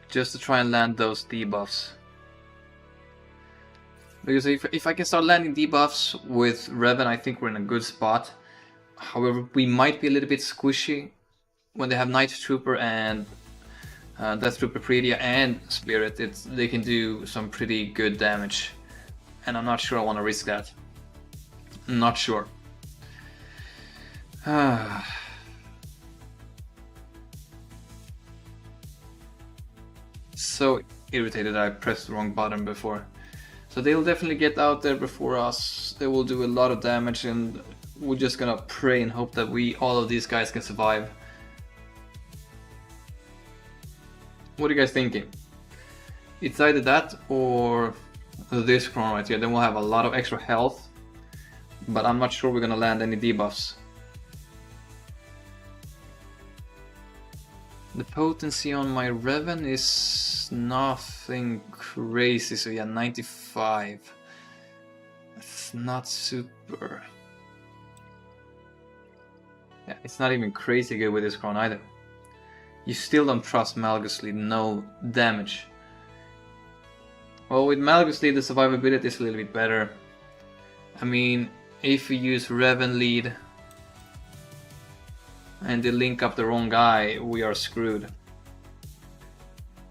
Just to try and land those debuffs. Because if I can start landing debuffs with Revan, I think we're in a good spot. However, we might be a little bit squishy when they have Night Trooper and Death Trooper Predia and Spirit. They can do some pretty good damage. And I'm not sure I want to risk that. I'm not sure. So irritated I pressed the wrong button before. So they'll definitely get out there before us. They will do a lot of damage, and we're just gonna pray and hope that all of these guys can survive. What are you guys thinking? It's either that or this Chron right here. Then we'll have a lot of extra health, but I'm not sure we're gonna land any debuffs. The potency on my Revan is nothing crazy, so yeah, 95. It's not super. Yeah, it's not even crazy good with this Chron either. You still don't trust Malgus Lead, no damage. Well, with Malgus Lead the survivability is a little bit better. I mean, if we use Revan Lead and they link up the wrong guy, we are screwed.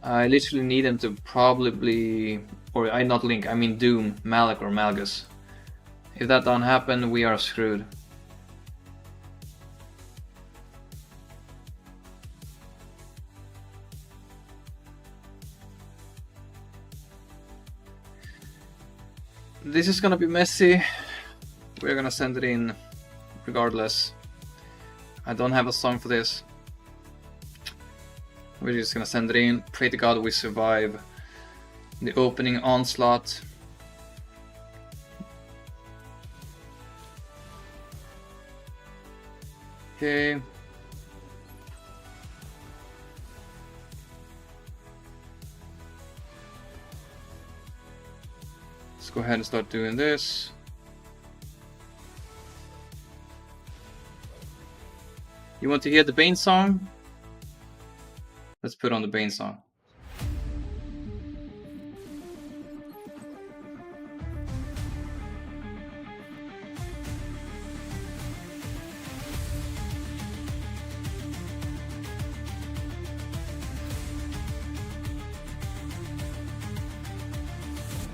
I literally need them to probably, or I not link, I mean Doom, Malak or Malgus. If that don't happen, we are screwed. This is gonna be messy. We're gonna send it in regardless. I don't have a song for this. We're just gonna send it in. Pray to God we survive the opening onslaught. Okay. Let's go ahead and start doing this. You want to hear the Bane song? Let's put on the Bane song.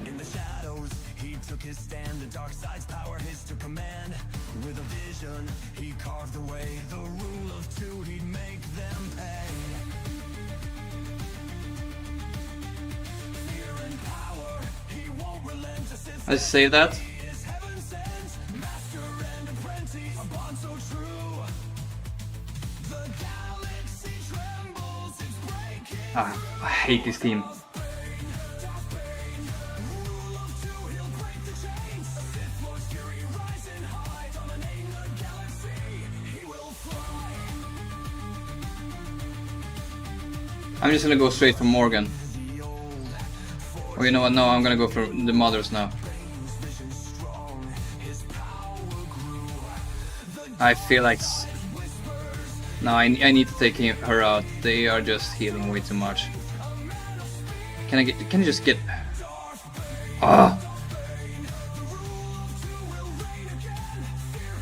In the shadows, he took his stand. The dark side's power, his to command. With a vision, he carved the way. The rule of two, he'd make them pay. Fear and power, he won't relent. I say that. He is heaven sent, master and apprentice, a bond so true. The galaxy trembles, it's breaking. I hate this team. Rule of two, he'll break the chains. I'm just gonna go straight for Morgan. Oh, you know what? No, I'm gonna go for the mothers now. I feel like... No, I need to take her out. They are just healing way too much. Can I just get... Ah!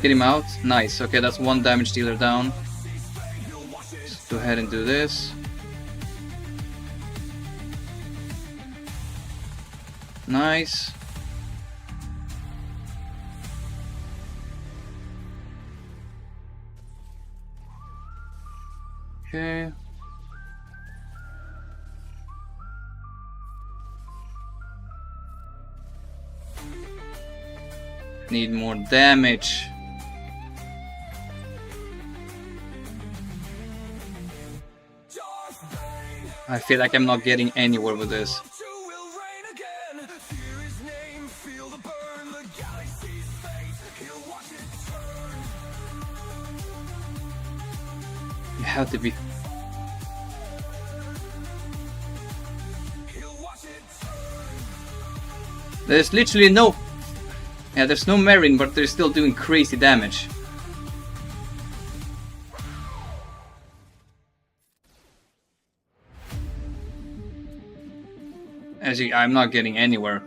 Get him out. Nice. Okay, that's one damage dealer down. Let's go ahead and do this. Nice. Okay. Need more damage. I feel like I'm not getting anywhere with this. You have to be... There's literally no... Yeah, there's no Marine, but they're still doing crazy damage. As you, I'm not getting anywhere.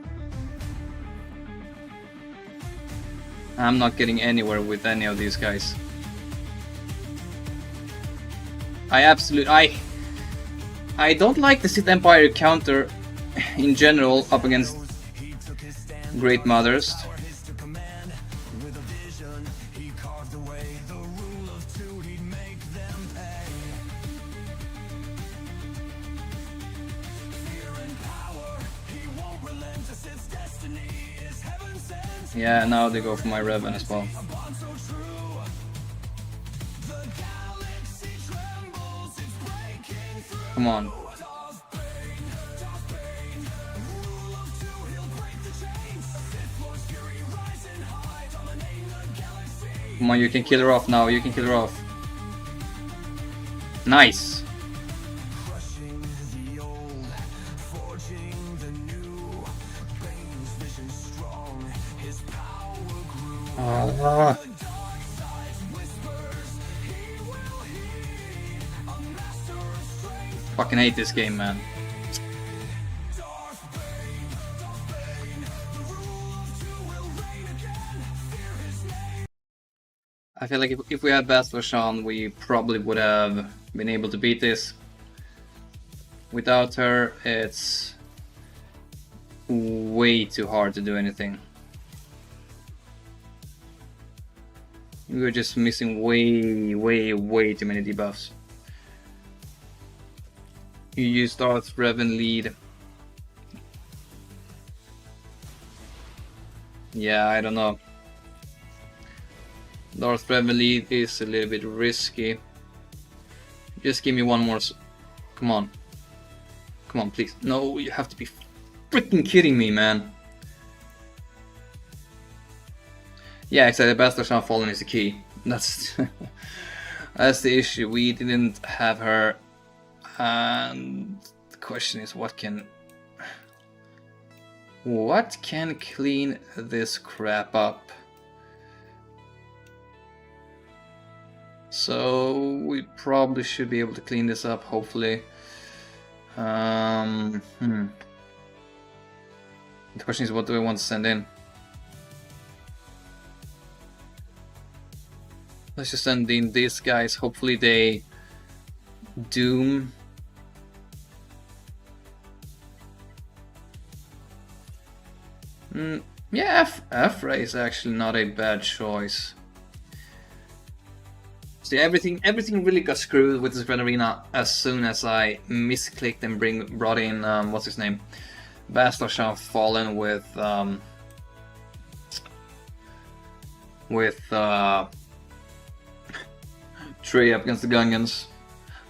I'm not getting anywhere with any of these guys. I don't like the Sith Empire counter in general up against Great Mothers. Yeah, now they go for my Revan as well. Come on. Come on, you can kill her off now, you can kill her off. Nice! Fucking hate this game, man. I feel like if we had Bastila Shan, we probably would have been able to beat this. Without her, it's way too hard to do anything. We were just missing way too many debuffs. You used Darth Revan lead. Yeah, I don't know. Darth Revan lead is a little bit risky. Just give me one more. Come on. Come on, please. No, you have to be freaking kidding me, man. Yeah, exactly. Bastila Shan Fallen is the key. That's that's the issue. We didn't have her, and the question is, what can clean this crap up? So we probably should be able to clean this up, hopefully. The question is, what do I want to send in? Let's just send in these guys. Hopefully they doom. Yeah, Afra is actually not a bad choice. See, everything really got screwed with this Red Arena as soon as I misclicked and brought in what's his name, Bastila Shan Fallen with Trey up against the Gungans.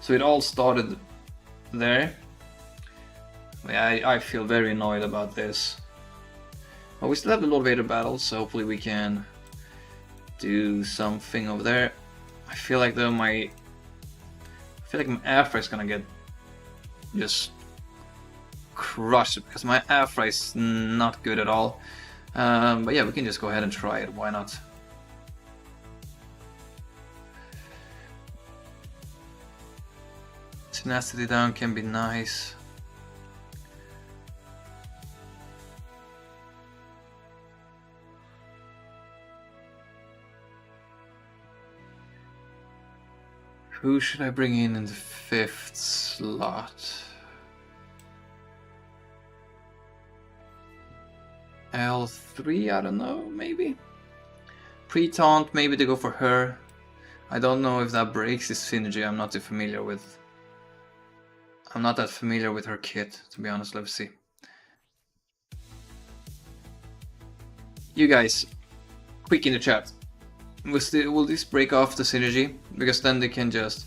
So it all started there. Yeah, I feel very annoyed about this. But we still have the Lord Vader battle, so hopefully we can do something over there. I feel like though my Afra is gonna get just crush it, because my Afra is not good at all. But yeah, we can just go ahead and try it, why not? Tenacity down can be nice. Who should I bring in the 5th slot? L3, I don't know, maybe? Pre-taunt, maybe they go for her. I don't know if that breaks this synergy, I'm not too familiar with. I'm not that familiar with her kit, to be honest. Let's see. You guys, quick in the chat. Will this break off the synergy? Because then they can just...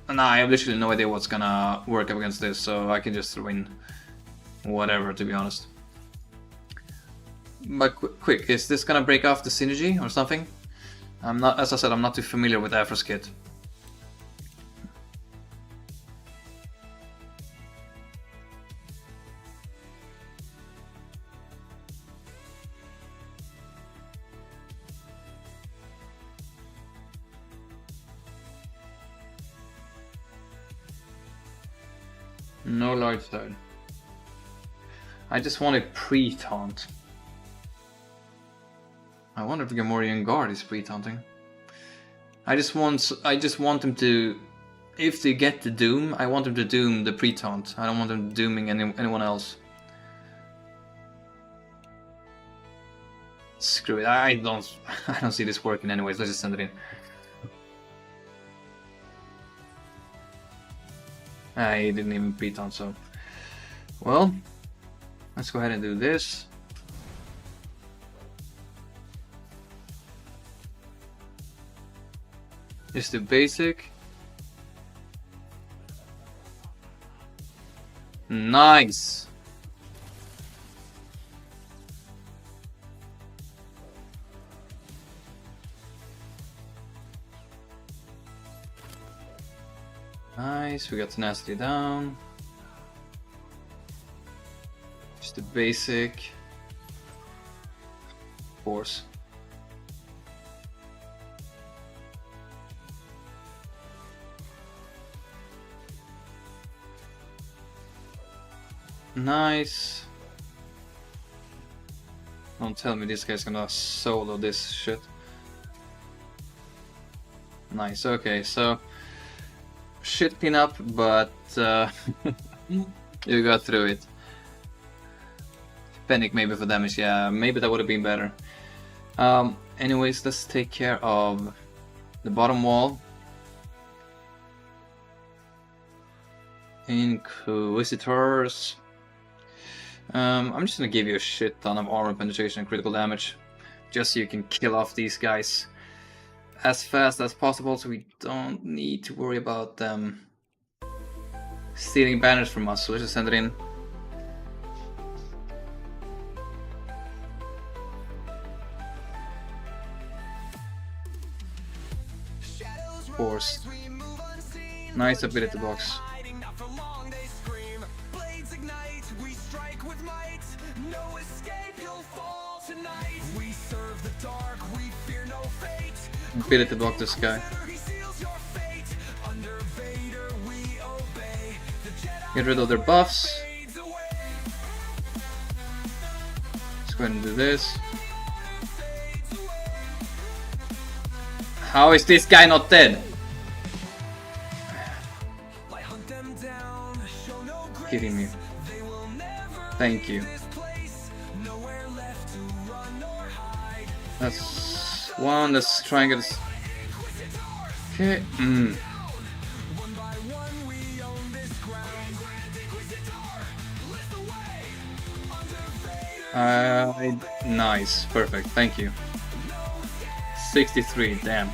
Nah, I have literally no idea what's gonna work up against this, so I can just throw in whatever, to be honest. But quick, is this gonna break off the synergy or something? I'm not, as I said, I'm not too familiar with Afra's kit. No large side. I just wanted pre-taunt. I wonder if Gamorrean Guard is pre-taunting. I just want them to, if they get the doom, I want them to doom the pre-taunt. I don't want them dooming anyone else. Screw it. I don't see this working anyways. Let's just send it in. I didn't even pre-taunt, so... Well, let's go ahead and do this. Just do basic. Nice! Nice, we got tenacity down. Just the basic force. Nice. Don't tell me this guy's gonna solo this shit. Nice, okay, so shit cleanup, but you got through it. Panic maybe for damage, yeah, maybe that would have been better. Anyways, let's take care of the bottom wall. Inquisitors. I'm just gonna give you a shit ton of armor penetration and critical damage, just so you can kill off these guys as fast as possible, so we don't need to worry about them stealing banners from us. So let's just send it in. Force. Nice ability box. Ability block this guy. Get rid of their buffs. Let's go ahead and do this. How is this guy not dead? Kidding me. Thank you. That's one. Let's try and get this. Okay. Nice. Perfect. Thank you. 63. Damn.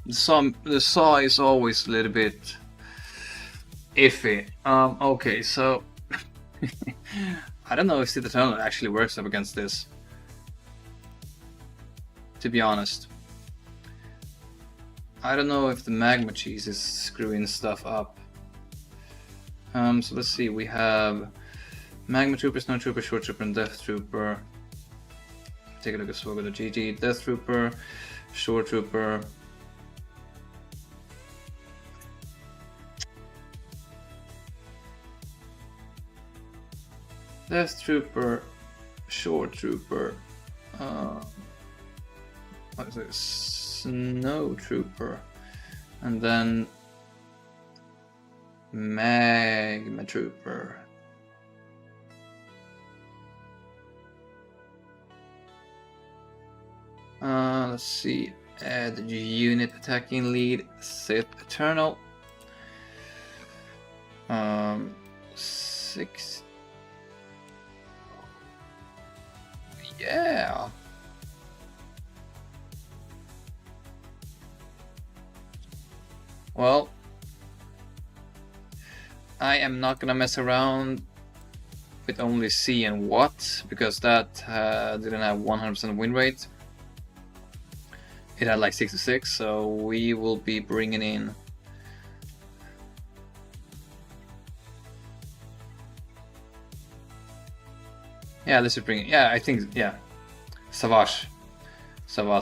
The saw is always a little bit iffy. Okay, so I don't know if the Eternal actually works up against this, to be honest. I don't know if the magma cheese is screwing stuff up. So let's see, we have Magma Trooper, Snow Trooper, Short Trooper, and Death Trooper. Take a look at SWGoH GG. Death Trooper, Short Trooper. Death Trooper, Short Trooper. What is it? Snow Trooper. And then Magma Trooper. Let's see. Add unit attacking lead. Sith Eternal. 6. Yeah. Well, I am not gonna mess around with only C and Watt because that didn't have 100% win rate. It had like 66, so we will be bringing in this is bringing. Yeah, I think Savage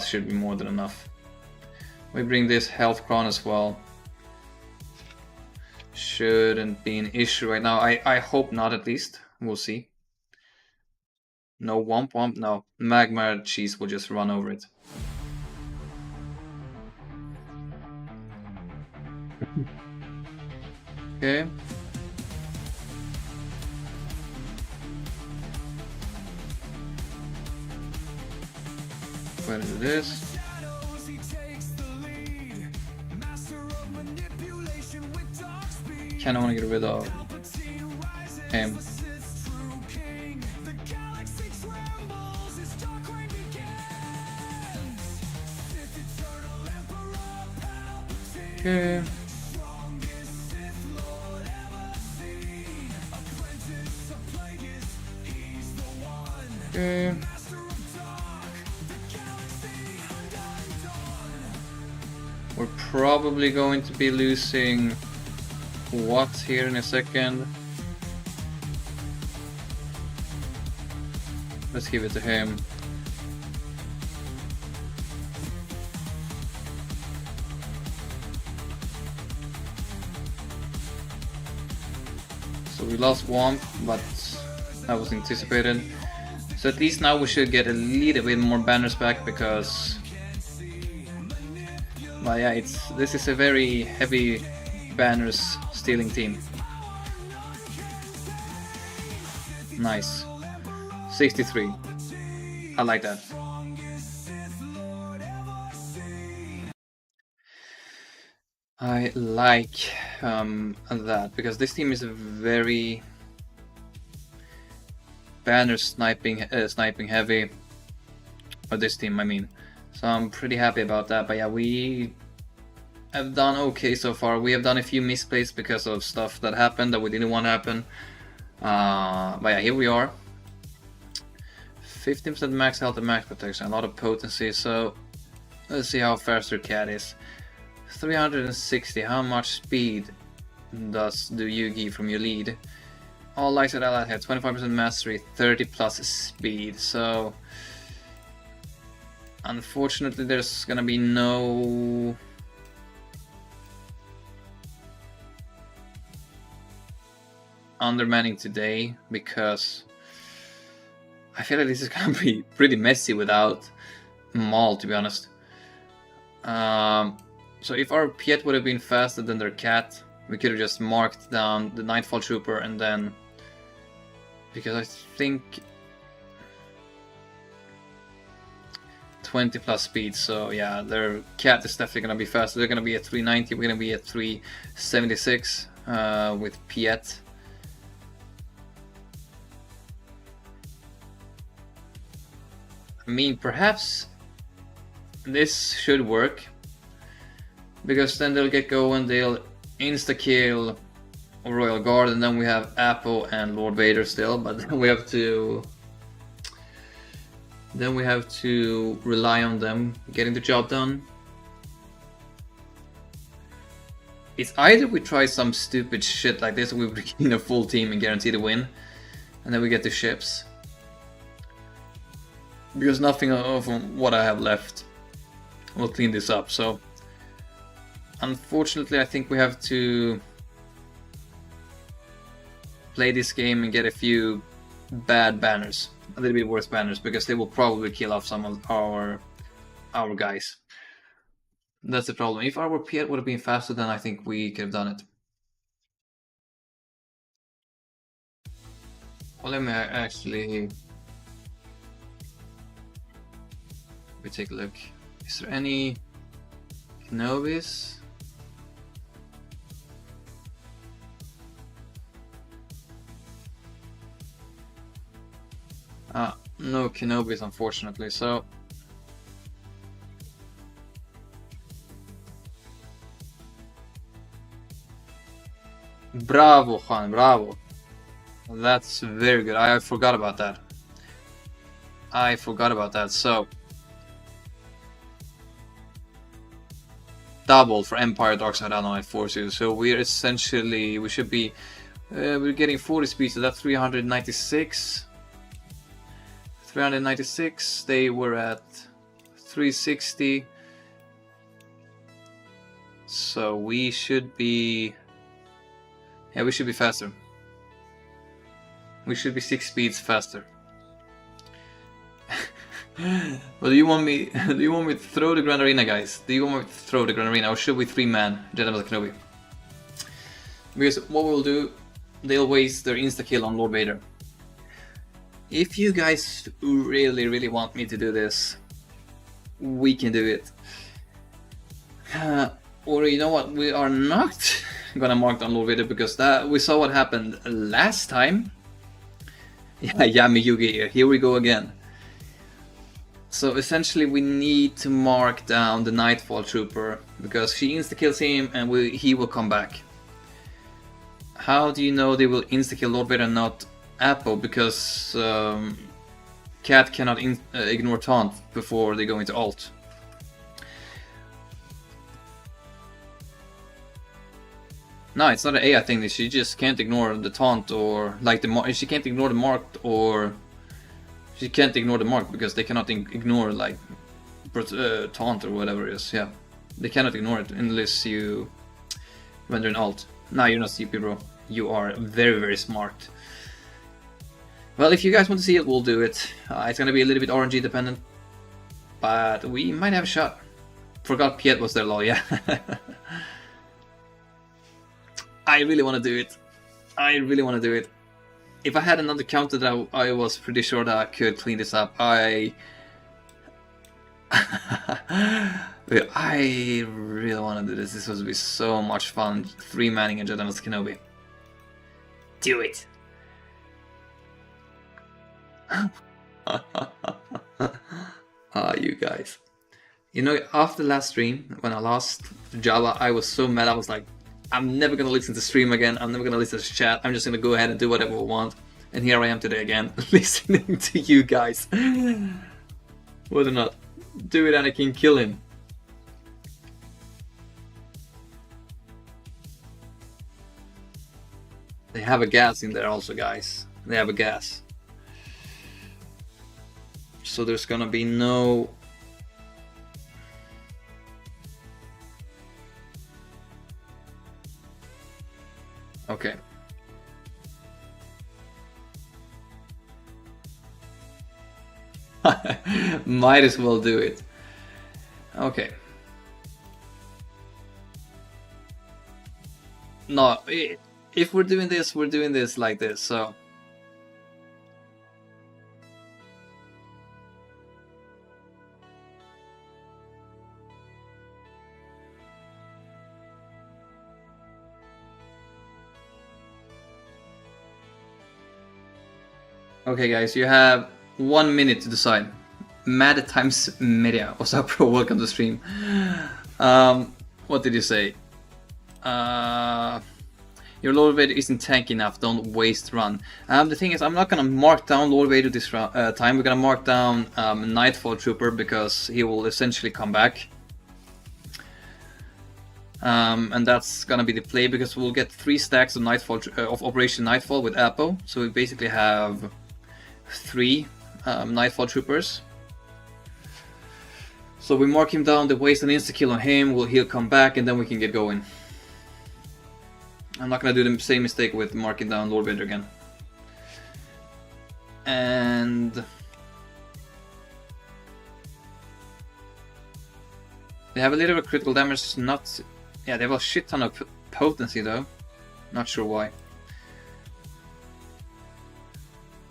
should be more than enough. We bring this health crown as well. Shouldn't be an issue right now. I hope not, at least. We'll see. No Womp Womp, no. Magma cheese will just run over it. Okay. Go ahead and do this. Kinda wanna get rid of him. Okay. Okay. We're probably going to be losing Watt here in a second. Let's give it to him. So we lost Womp, but that was anticipated. So at least now we should get a little bit more banners back because, well, yeah, this is a very heavy banners stealing team. Nice. 63. I like that. I like that because this team is very banner sniping heavy. Or this team, I mean. So I'm pretty happy about that. But yeah, we have done okay so far. We have done a few misplays because of stuff that happened that we didn't want to happen. But yeah, here we are. 15% max health and max protection, a lot of potency. So let's see how fast your cat is. 360. How much speed do you give from your lead? All lights at allied have 25% mastery, 30 plus speed. So unfortunately, there's gonna be no undermanning today because I feel like this is gonna be pretty messy without Maul, to be honest. So if our Piett would have been faster than their cat, we could have just marked down the Nightfall Trooper and then, because I think 20 plus speed, so yeah, their cat is definitely gonna be faster. They're gonna be at 390, we're gonna be at 376 with Piett. I mean, perhaps this should work, because then they'll get going, they'll insta-kill Royal Guard, and then we have Appo and Lord Vader still, but then we have to rely on them getting the job done. It's either we try some stupid shit like this, we bring a full team and guarantee the win, and then we get the ships. Because nothing of what I have left will clean this up, so unfortunately I think we have to play this game and get a few bad banners, a little bit worse banners, because they will probably kill off some of our guys. That's the problem. If our Piett would have been faster, then I think we could have done it. Well, let me actually take a look. Is there any Kenobis? No Kenobis, unfortunately, so bravo, Juan, bravo. That's very good. I forgot about that. So double for Empire Dark Side Unknown Forces. So we're essentially, we should be we're getting 40 speed, so that's 396. 396. They were at 360. So we should be, yeah, we should be faster. We should be 6 speeds faster. Well, do you want me to throw the Grand Arena, guys? Do you want me to throw the Grand Arena, or should we 3-man Jedi Master Kenobi? Because what we'll do, they'll waste their insta-kill on Lord Vader. If you guys really want me to do this, we can do it. Or you know what, we are not gonna mark down Lord Vader, because that we saw what happened last time. Yeah, Miyugi, here we go again. So essentially we need to mark down the Nightfall Trooper, because she insta-kills him and he will come back. How do you know they will insta-kill Lord Vader and not Appo? Because Cat cannot ignore taunt before they go into ult. No, it's not an AI thing. She just can't ignore the taunt, or like she can't ignore the marked, or she can't ignore the mark, because they cannot ignore like taunt or whatever it is. Yeah, they cannot ignore it unless you render an ult. Nah, you're not stupid, bro. You are very smart. Well, if you guys want to see it, we'll do it. It's gonna be a little bit RNG dependent, but we might have a shot. Forgot Piett was there, lol. Yeah. I really want to do it. If I had another counter that I was pretty sure that I could clean this up, I really want to do this. This would be so much fun, 3-manning a Jedi Master Kenobi. Do it. You guys. You know, after the last stream, when I lost Java, I was so mad. I was like, I'm never gonna listen to stream again, I'm never gonna listen to chat, I'm just gonna go ahead and do whatever I want. And here I am today again, listening to you guys. Whether or not, do it, Anakin, kill him. They have a gas in there also, guys. They have a gas. So there's gonna be no... Okay. Might as well do it. Okay. No, if we're doing this like this, so... Okay guys, you have 1 minute to decide. Mad times media. What's up, bro? Welcome to the stream. What did you say? Your Lord Vader isn't tanky enough, don't waste run. The thing is, I'm not gonna mark down Lord Vader this time. We're gonna mark down Nightfall Trooper, because he will essentially come back. And that's gonna be the play because we'll get 3 stacks of Nightfall of Operation Nightfall with Appo. So we basically have 3 Nightfall troopers. So we mark him down, they waste an insta-kill on him, he'll come back, and then we can get going. I'm not gonna do the same mistake with marking down Lord Vader again. And they have a little bit of critical damage, not... Yeah, they have a shit ton of potency though. Not sure why.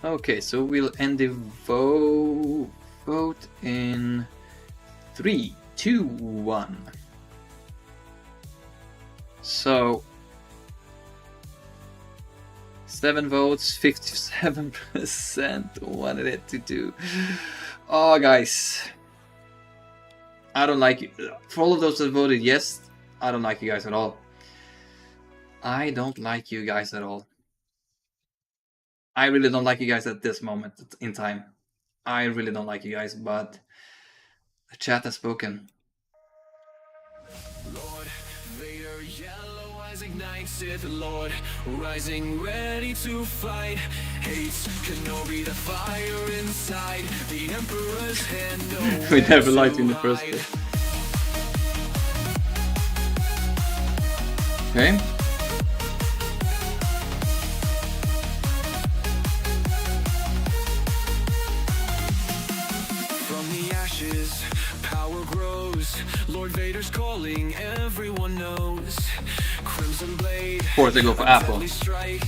Okay, so we'll end the vote in 3, 2, 1. So 7 votes, 57%. What did it to do? Oh, guys, I don't like you. For all of those that voted yes, I don't like you guys at all. I don't like you guys at all. I really don't like you guys at this moment in time. I really don't like you guys, but the chat has spoken. Lord Vader, yellow eyes ignite, Sith Lord, rising ready to fight. Hates Kenobi, the fire inside. The Emperor's hand. We never liked you in the first place. Okay. From the ashes, power grows. Lord Vader's calling, everyone knows. Crimson blade. Of course, they go for Appo.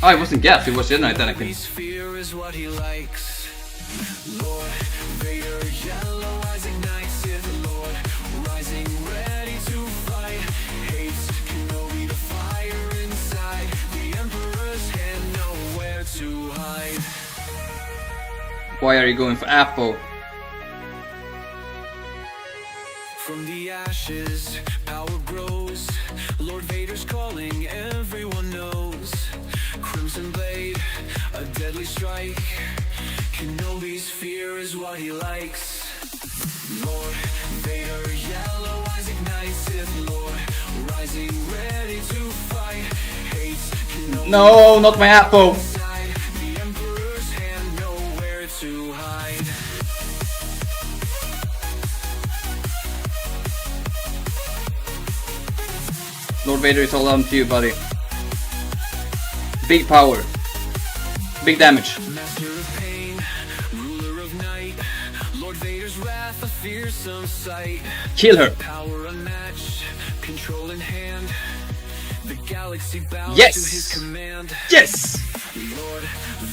Oh, it wasn't Gas, it was Jedi technically. Fear is what he likes. Lord Vader, yellow eyes ignite, Sith Lord, rising ready to fight. Hates Kenobi, the fire inside. The Emperor's hand, nowhere to hide. Why are you going for Appo? From the ashes, power grows. Lord Vader's calling, everyone knows. Crimson blade, a deadly strike. Kenobi's fear is what he likes. Lord Vader, yellow eyes ignite, Sith Lord, rising ready to fight. Hates Kenobi. No, not my Appo. The Emperor's hand, nowhere to hide. Lord Vader is all down to you, buddy. Big power. Big damage. Master of pain, ruler of night. Lord Vader's wrath, a fearsome sight. Kill her. Power unmatched, control in hand. The galaxy bows Yes. to his command. Yes! Lord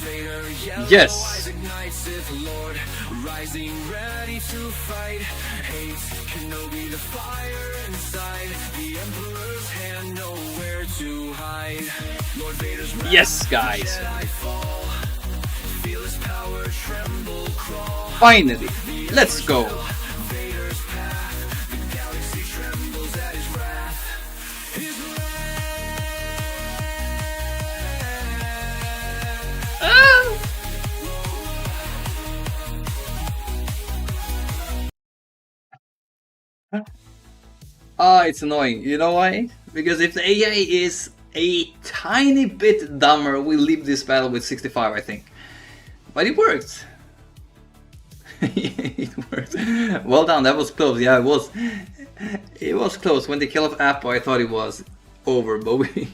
Vader, yellow Yes. eyes ignite, Sith Lord, rising ready to fight. Hates Kenobi, the fire inside. The Emperor's hand, nowhere to hide. Lord Vader's wrath, Yes, guys. Jedi fall. Feel his power tremble, crawl. Finally. Let's go. Vader's path, the galaxy trembles at his wrath. His It's annoying. You know why? Because if the AI is a tiny bit dumber, we'll leave this battle with 65, I think. But it worked. It worked. Well done, that was close. Yeah, it was. It was close. When they killed off Appo, I thought it was over, but we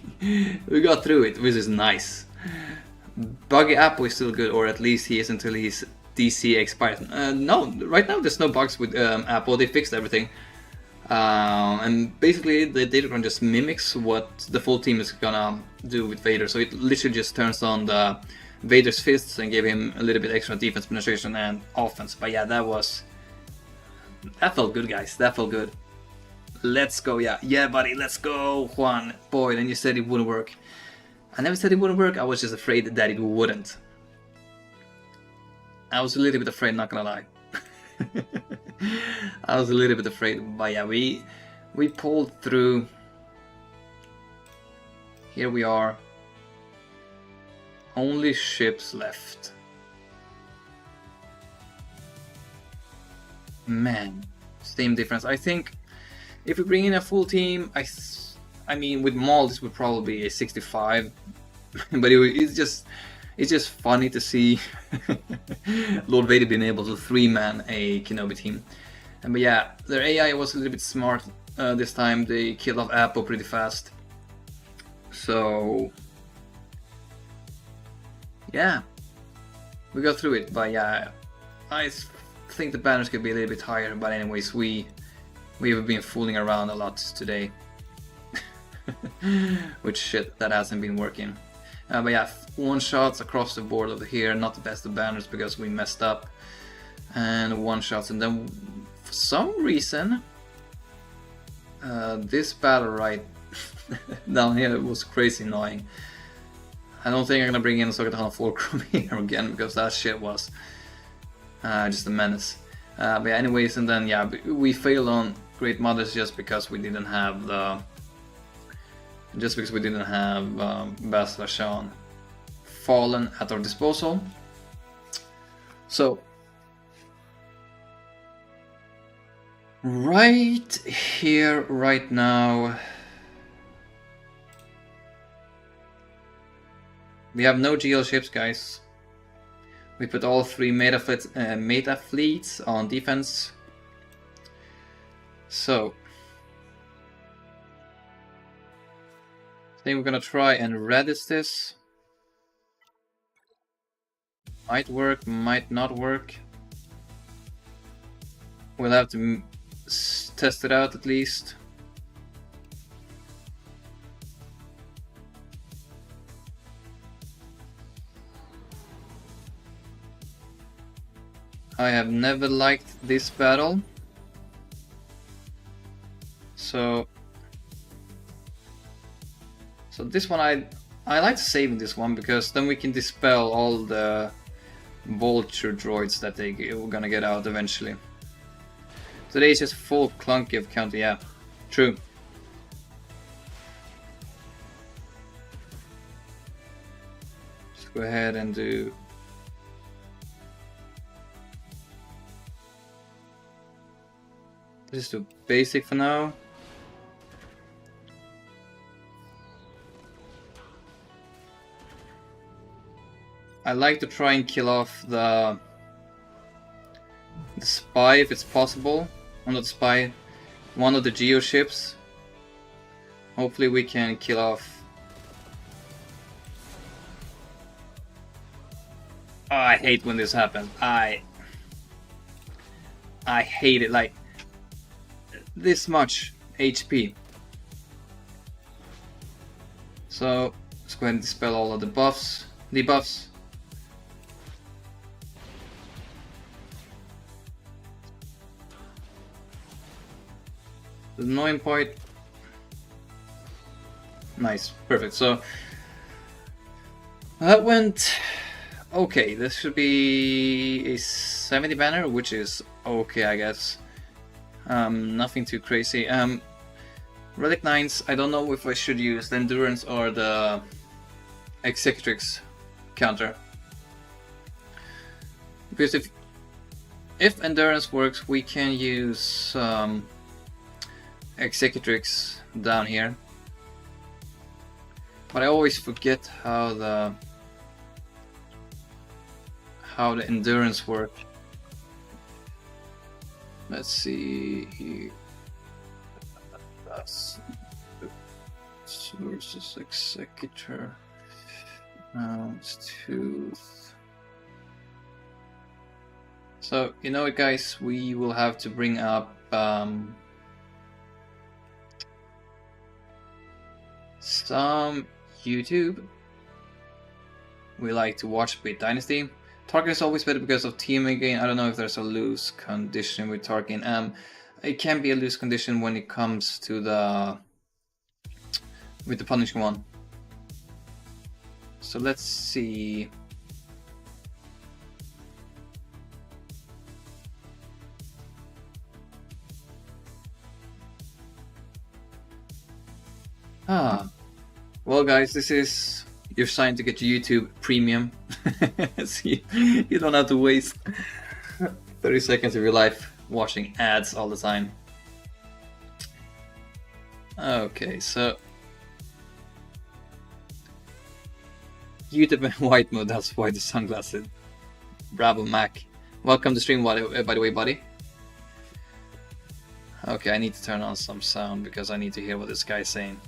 got through it, which is nice. Buggy Appo is still good, or at least he is until his DC expires. No, right now there's no bugs with Appo. They fixed everything. And basically the Datacron just mimics what the full team is gonna do with Vader, so it literally just turns on the Vader's fists and gave him a little bit extra defense, penetration and offense. But yeah, that felt good, guys. That felt good. Let's go. Yeah buddy, let's go, Juan. Boy, then you said it wouldn't work. I never said it wouldn't work, I was just afraid that it wouldn't. I was a little bit afraid, not gonna lie. I was a little bit afraid, but yeah, we pulled through. Here we are. Only ships left. Man, same difference. I think if we bring in a full team, I mean, with Maul, this would probably be a 65, but it's just funny to see Lord Vader being able to 3-man a Kenobi team. But yeah, their AI was a little bit smart this time. They killed off Appo pretty fast. So yeah, we got through it. But yeah, I think the banners could be a little bit higher. But anyways, we have been fooling around a lot today. Which shit, that hasn't been working. But yeah, 1-shots across the board over here. Not the best of banners because we messed up. And 1-shots, and then for some reason this battle right down here was crazy annoying. I don't think I'm gonna bring in Ahsoka Fulcrum here again because that shit was just a menace. But yeah, anyways, and then yeah, we failed on Great Mothers just because we didn't have Bas Lashan Fallen at our disposal. So right here, right now, we have no GL ships, guys. We put all 3 meta fleets on defense. So I think we're gonna try and Redis this. Might work, might not work. We'll have to test it out at least. I have never liked this battle. So this one I like saving this one because then we can dispel all the vulture droids that we're gonna get out eventually. Today is just full clunky of counter, yeah, true. Just go ahead and do just do basic for now. I like to try and kill off the spy if it's possible. Well, not the spy, one of the Geo ships. Hopefully we can kill off. Oh, I hate when this happens. I hate it. Like this much HP. So let's go ahead and dispel all of the debuffs. The annoying point. Nice, perfect. So that went okay. This should be a 70 banner, which is okay, I guess. Nothing too crazy. Relic 9s, I don't know if I should use the Endurance or the Executrix counter. Because if Endurance works, we can use Executrix down here. But I always forget how the Endurance works. Let's see here. That's versus Executor. It's Tooth. So you know what, guys, we will have to bring up some YouTube. We like to watch Piett Dynasty. Tarkin is always better because of teaming again. I don't know if there's a loose condition with Tarkin. It can be a loose condition when it comes to with the punishing one. So let's see. Well, guys, this is your sign to get your YouTube Premium. So you don't have to waste 30 seconds of your life watching ads all the time. Okay, so YouTube in white mode, that's why the sunglasses. Bravo, Mac. Welcome to stream, by the way, buddy. Okay, I need to turn on some sound because I need to hear what this guy's saying.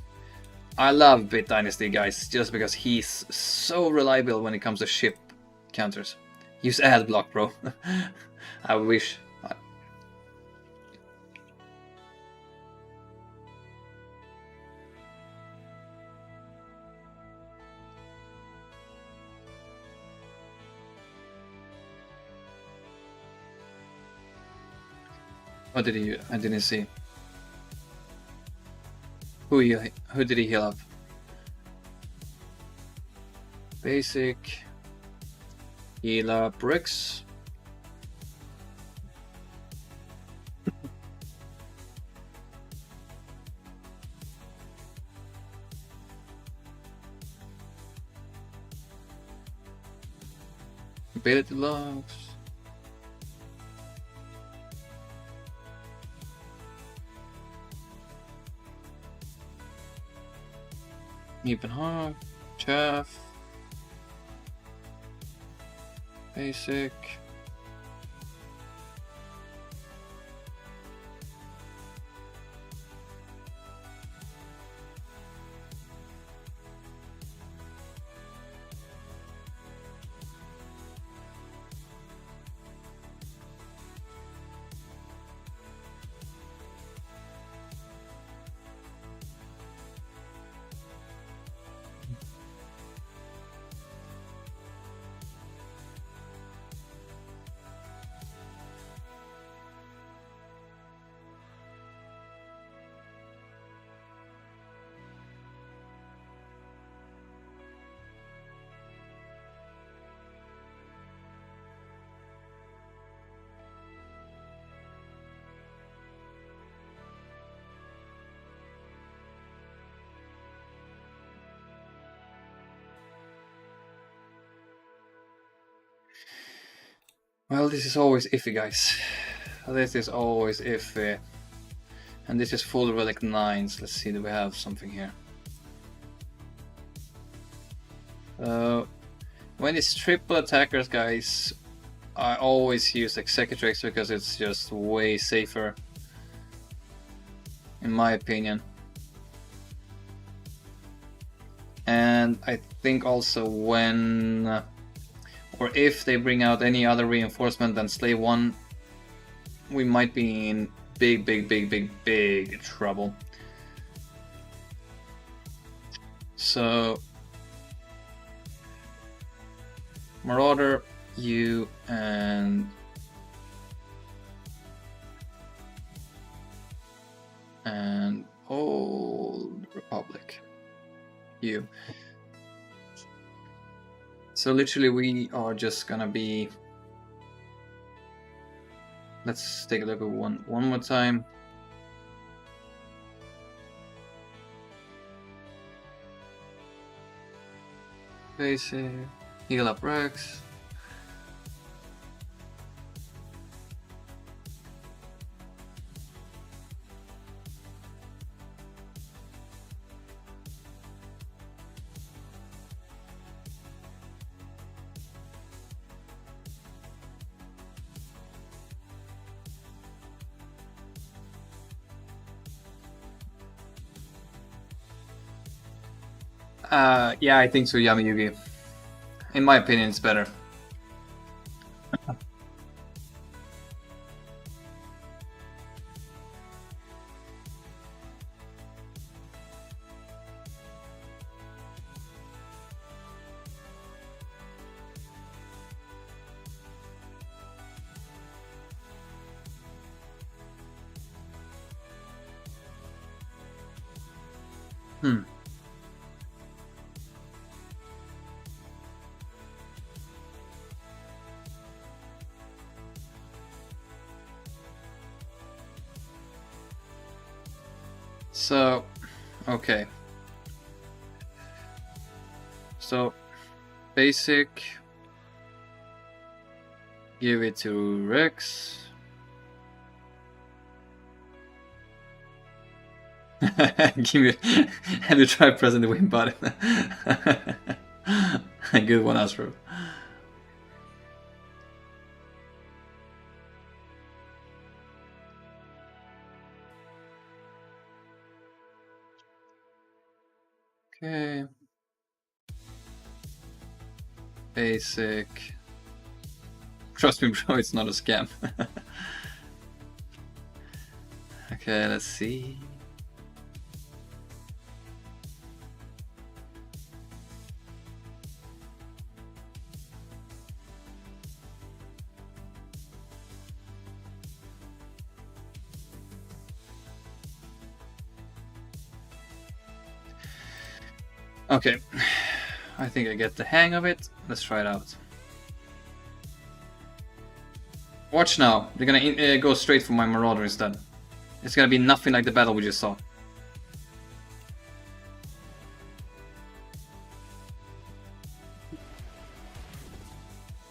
I love Bit Dynasty, guys, just because he's so reliable when it comes to ship counters. Use ad block, bro. I wish. What did he? I didn't see. Who did he heal up? Basic. Heal up bricks. Ability logs. Meep and Hog, Chaff, Basic. Well, this is always iffy, guys. This is always iffy. And this is full relic 9s. Let's see, do we have something here? When it's triple attackers, guys, I always use Executrix because it's just way safer, in my opinion. And I think also when, or if they bring out any other reinforcement than Slave 1, we might be in big trouble. So, Marauder, you, and Old Republic, you. So literally we are just gonna be, let's take a look at one more time. Basic, heal up Rex. Yeah, I think so, Yami Yugi. In my opinion, it's better. So, okay. So, basic. Give it to Rex. Give me. Have you tried pressing the win button? Good one, Astro. Okay. Basic. Trust me, bro, it's not a scam. Okay, let's see. Okay, I think I get the hang of it. Let's try it out. Watch now, they're gonna go straight for my Marauder instead. It's gonna be nothing like the battle we just saw.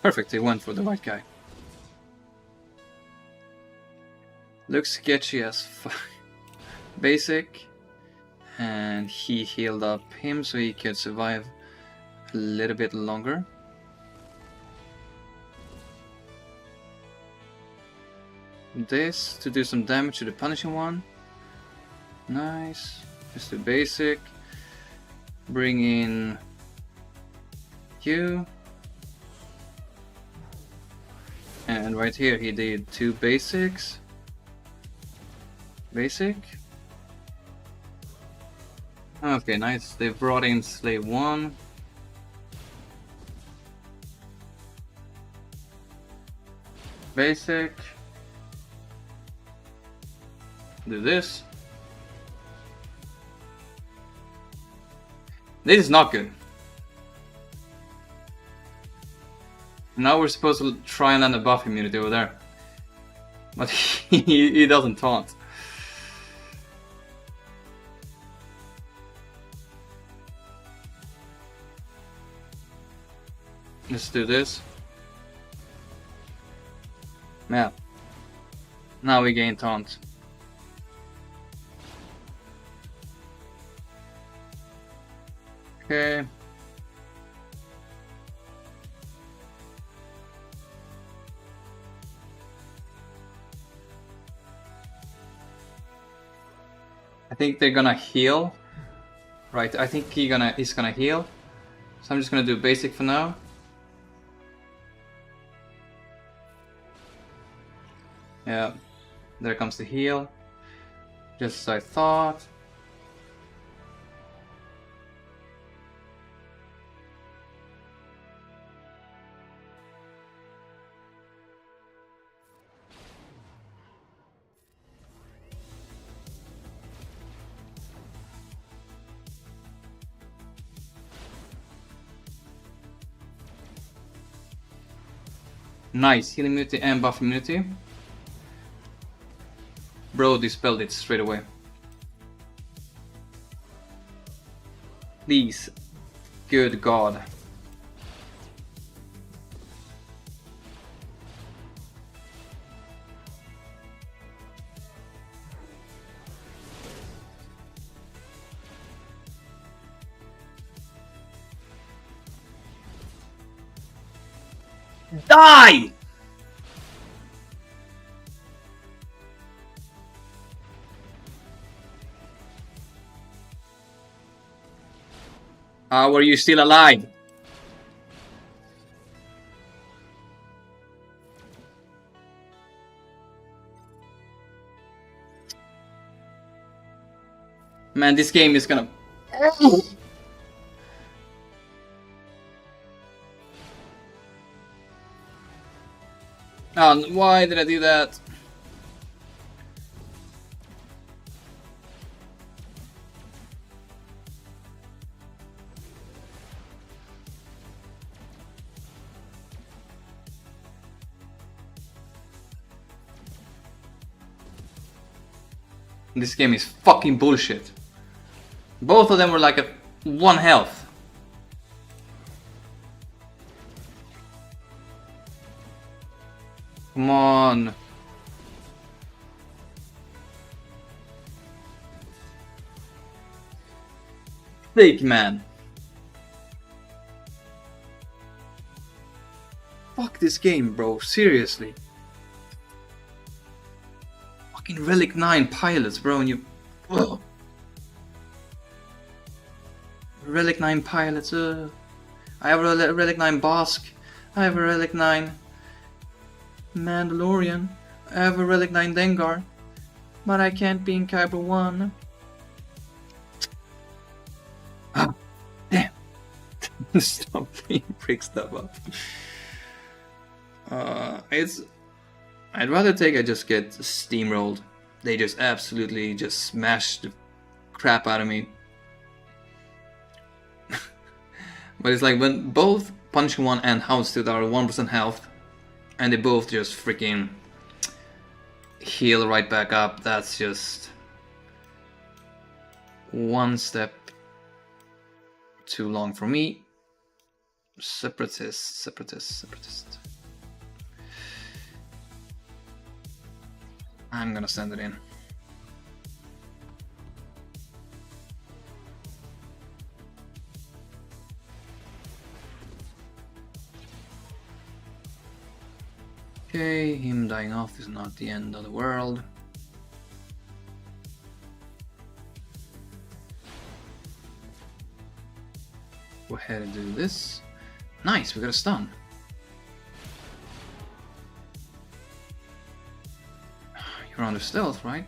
Perfect, they went for the right guy. Looks sketchy as fuck. Basic. And he healed up him so he could survive a little bit longer. This to do some damage to the punishing one. Nice. Just do basic. Bring in you. And right here he did 2 basics. Basic. Okay, nice. They brought in Slave 1. Basic. Do this. This is not good. Now we're supposed to try and land a buff immunity over there. But he doesn't taunt. Let's do this. Yeah. Now we gain taunt. Okay. I think they're gonna heal. Right, I think he's gonna heal. So I'm just gonna do basic for now. Yeah, there comes the heal. Just as I thought. Nice, healing immunity and buff immunity. Bro dispelled it straight away. Please, good God. Die! How are you still alive? Man, this game is gonna... Oh, why did I do that? This game is fucking bullshit. Both of them were like at 1 health. Come on. Fake man. this game, bro. Seriously. Fucking Relic 9 pilots, bro, and you... Ugh. Relic 9 pilots, I have a Relic 9 Bosk. I have a Relic 9 Mandalorian. I have a Relic 9 Dengar. But I can't be in Kyber 1. Ah, damn. Stop being prick stuff up. I'd rather I just get steamrolled. They just absolutely just smash the crap out of me. But it's like when both Punching One and Houndstooth are 1% health, and they both just freaking heal right back up. That's just one step too long for me. Separatist. I'm gonna send it in. Okay, him dying off is not the end of the world. Go ahead and do this. Nice, we got a stun. You're under stealth, right?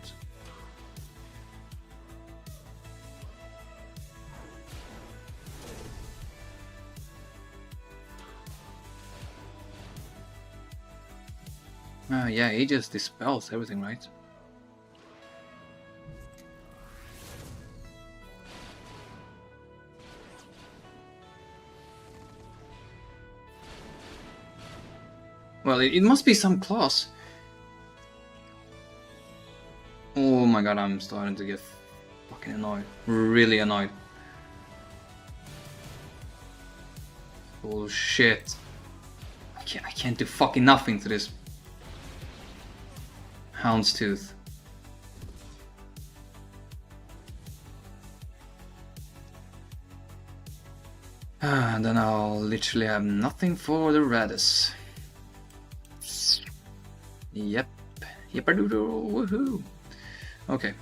Yeah, he just dispels everything, right? Well, it must be some class. Oh my god, I'm starting to get fucking annoyed. Really annoyed. Bullshit. I can't do fucking nothing to this Houndstooth. And then I'll literally have nothing for the Radis. Yep. Yep-a-doo-doo, woohoo. Okay.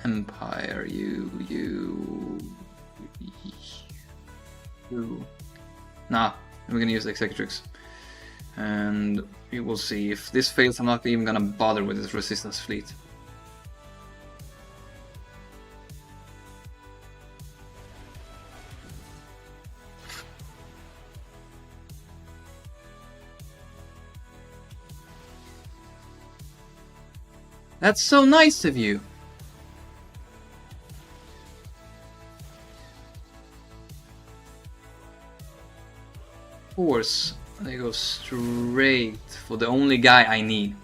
Empire, you. Nah, we're gonna use Executrix. And we will see. If this fails, I'm not even gonna bother with this resistance fleet. That's so nice of you. Force. They go straight for the only guy I need.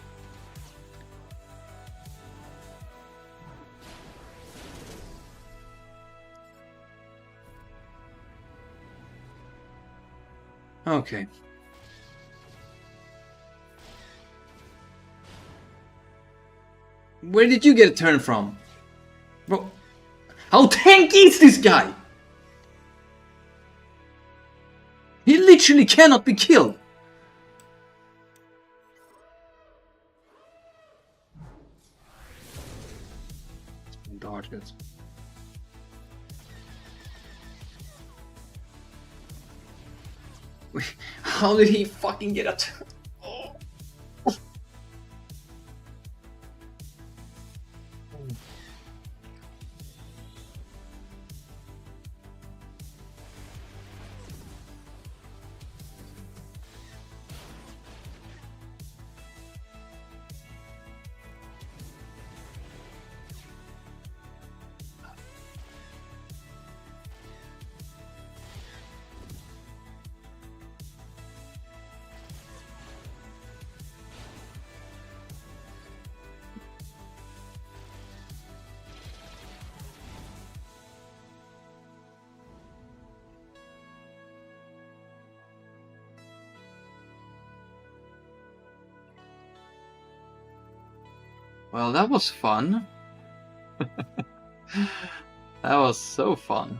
Okay. Where did you get a turn from? Bro, how tanky is this guy? He literally cannot be killed. Dodge it. Wait, how did he fucking get a turn? Oh. Well, that was fun. That was so fun.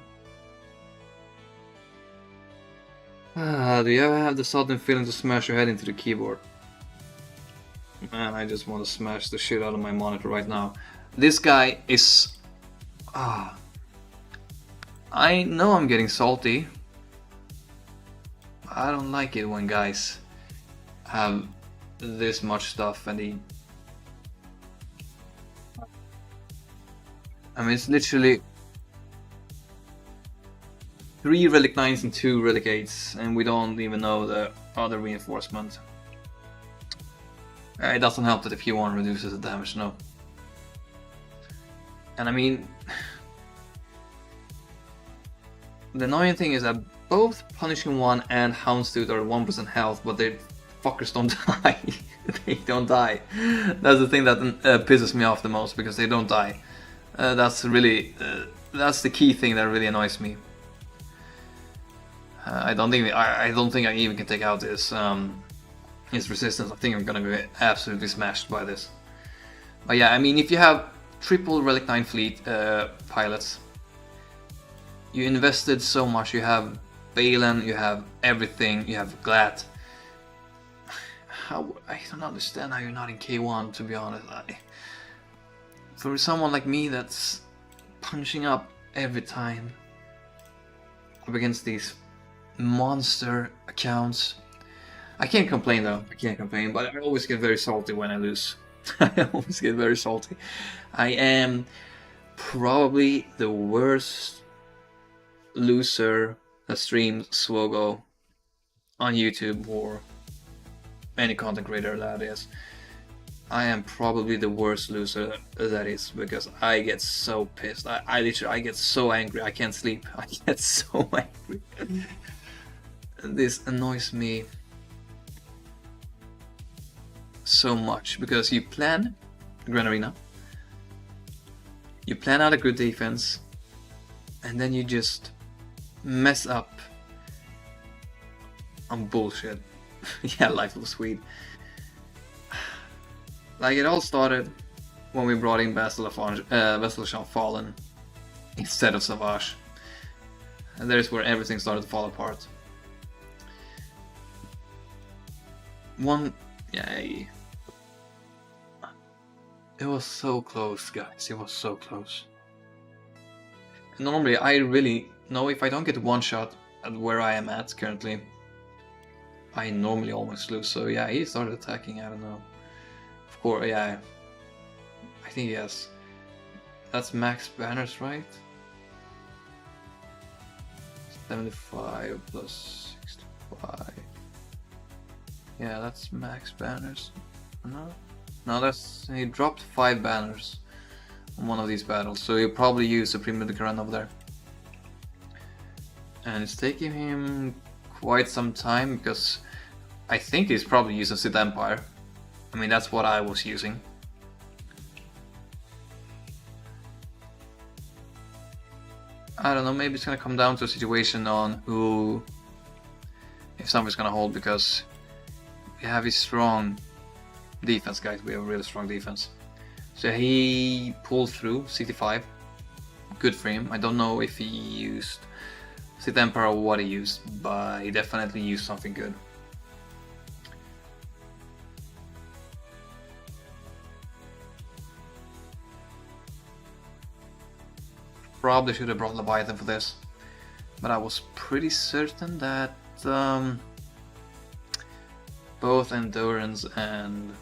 Do you ever have the sudden feeling to smash your head into the keyboard? Man, I just want to smash the shit out of my monitor right now. This guy is... I know I'm getting salty. I don't like it when guys have this much stuff and he... I mean, it's literally 3 Relic 9s and 2 Relic 8s, and we don't even know the other reinforcement. It doesn't help that if you want reduces the damage, no. And I mean, the annoying thing is that both Punishing One and Houndstooth are 1% health, but they fuckers don't die. They don't die. That's the thing that pisses me off the most, because they don't die. That's really, that's the key thing that really annoys me. I don't think I even can take out his resistance. I think I'm gonna get absolutely smashed by this. But yeah, I mean, if you have triple Relic 9 fleet pilots, you invested so much. You have Balen, you have everything, you have Glatt. I don't understand how you're not in K1, to be honest. For someone like me that's punching up every time up against these monster accounts, I can't complain though. I can't complain, but I always get very salty when I lose. I always get very salty. I am probably the worst loser that streams SWGoH on YouTube or any content creator that is. I am probably the worst loser that is, because I get so pissed. I literally get so angry. I can't sleep. I get so angry. This annoys me so much, because you plan Grand Arena, you plan out a good defense, and then you just mess up on bullshit. Yeah, life was sweet. Like, it all started when we brought in Vassal Fallen instead of Savage, and there's where everything started to fall apart. Yay. It was so close, guys. It was so close. And normally, I really know if I don't get one shot at where I am at currently, I normally almost lose. So yeah, he started attacking. I don't know. Of course, yeah. I think yes. That's max banners, right? 75 plus 65. Yeah, that's max banners. No, that's, he dropped 5 banners on one of these battles, so he'll probably use Supreme Leader Ren over there. And it's taking him quite some time, because I think he's probably using Sith Empire. I mean, that's what I was using. I don't know, maybe it's gonna come down to a situation on if somebody's gonna hold, because we have a strong defense, guys. We have a really strong defense. So he pulled through 65. Good for him. I don't know if he used Sith Empire or what he used, but he definitely used something good. Probably should have brought Leviathan for this, but I was pretty certain that both Endurance and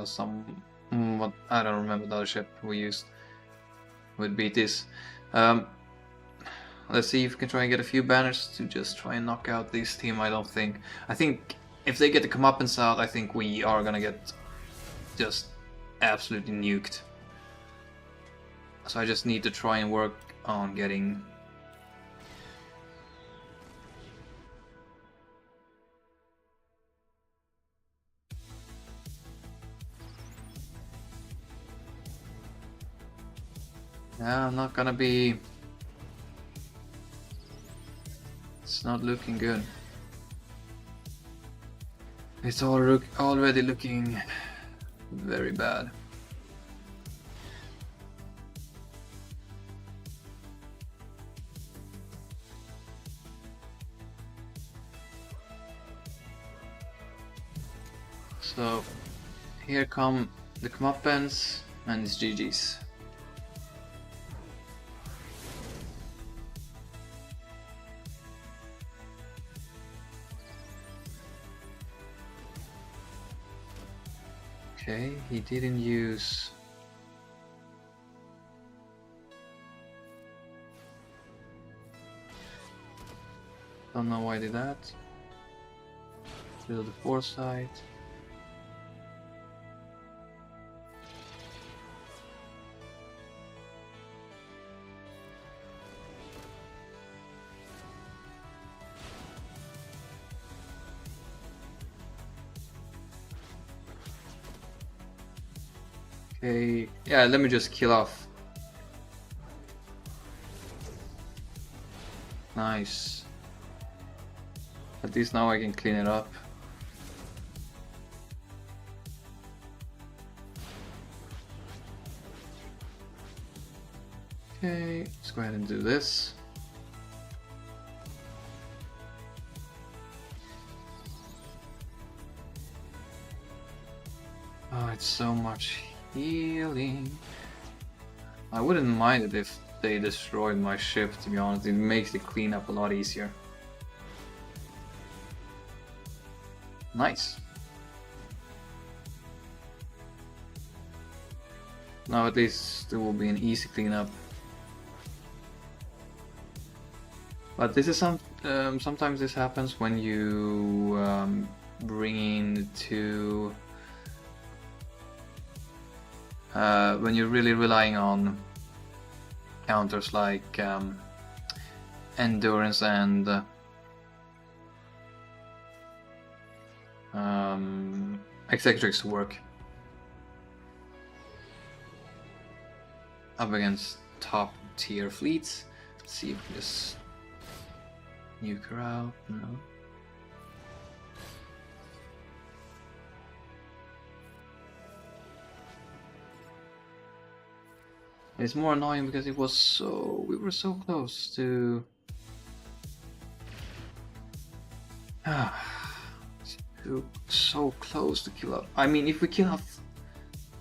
some what I don't remember the other ship we used would beat this. Let's see if we can try and get a few banners to just try and knock out this team. I think if they get to come up and south, I think we are gonna get just absolutely nuked. So I just need to try and work on getting I'm not gonna be. It's not looking good. It's already looking very bad. So here come the comeuppance and it's GG's. Okay, he didn't use... Don't know why I did that. Build the foresight. Okay, yeah, let me just kill off. Nice. At least now I can clean it up. Okay, let's go ahead and do this. Oh, it's so much healing. I wouldn't mind it if they destroyed my ship, to be honest. It makes the cleanup a lot easier. Nice. Now at least there will be an easy cleanup. But this is sometimes this happens when you bring in two. When you're really relying on counters like endurance and executrix to work up against top tier fleets. Let's see if we just nuke her out. No. It's more annoying because we were so close to so close to kill off. I mean, if we kill off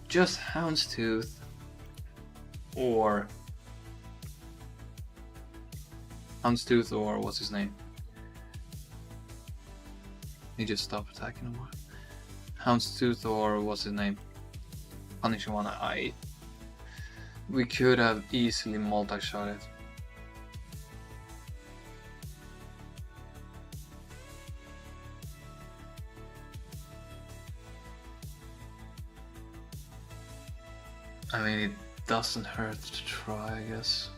just Houndstooth or what's his name? He just stopped attacking him. Houndstooth or what's his name? Punishing one. We could have easily multi-shot it. I mean, it doesn't hurt to try, I guess.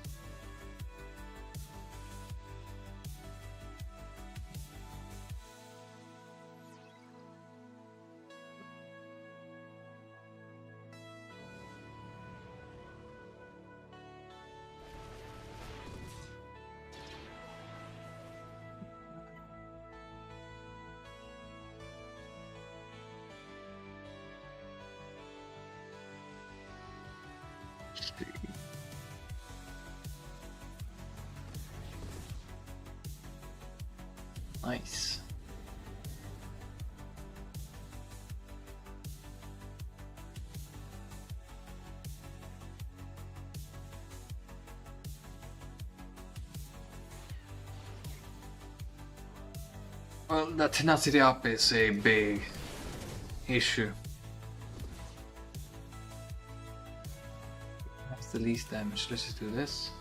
Nice. Well, that tenacity up is a big issue. That's the least damage. Let's just do this.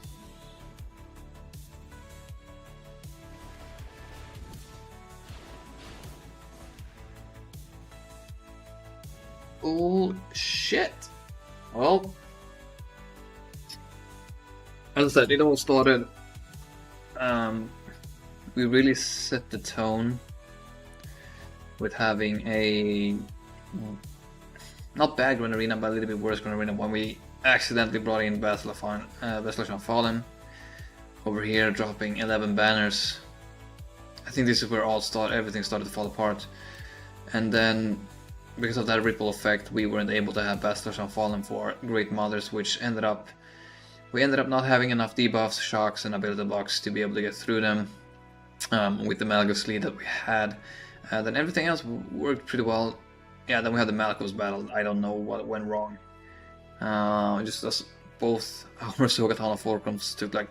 Bullshit. Well, as I said, it all started. We really set the tone with having a not bad Grand Arena, but a little bit worse Grand Arena when we accidentally brought in Bastillation Fallen over here, dropping 11 banners. I think this is where everything started to fall apart, and then because of that ripple effect, we weren't able to have Bastillation Fallen for Great Mothers, which we ended up not having enough debuffs, shocks, and ability blocks to be able to get through them. With the Malgus lead that we had, then everything else worked pretty well. yeah, then we had the Malakos battle. I don't know what went wrong. Just as both our Ahsoka Fulcrums took like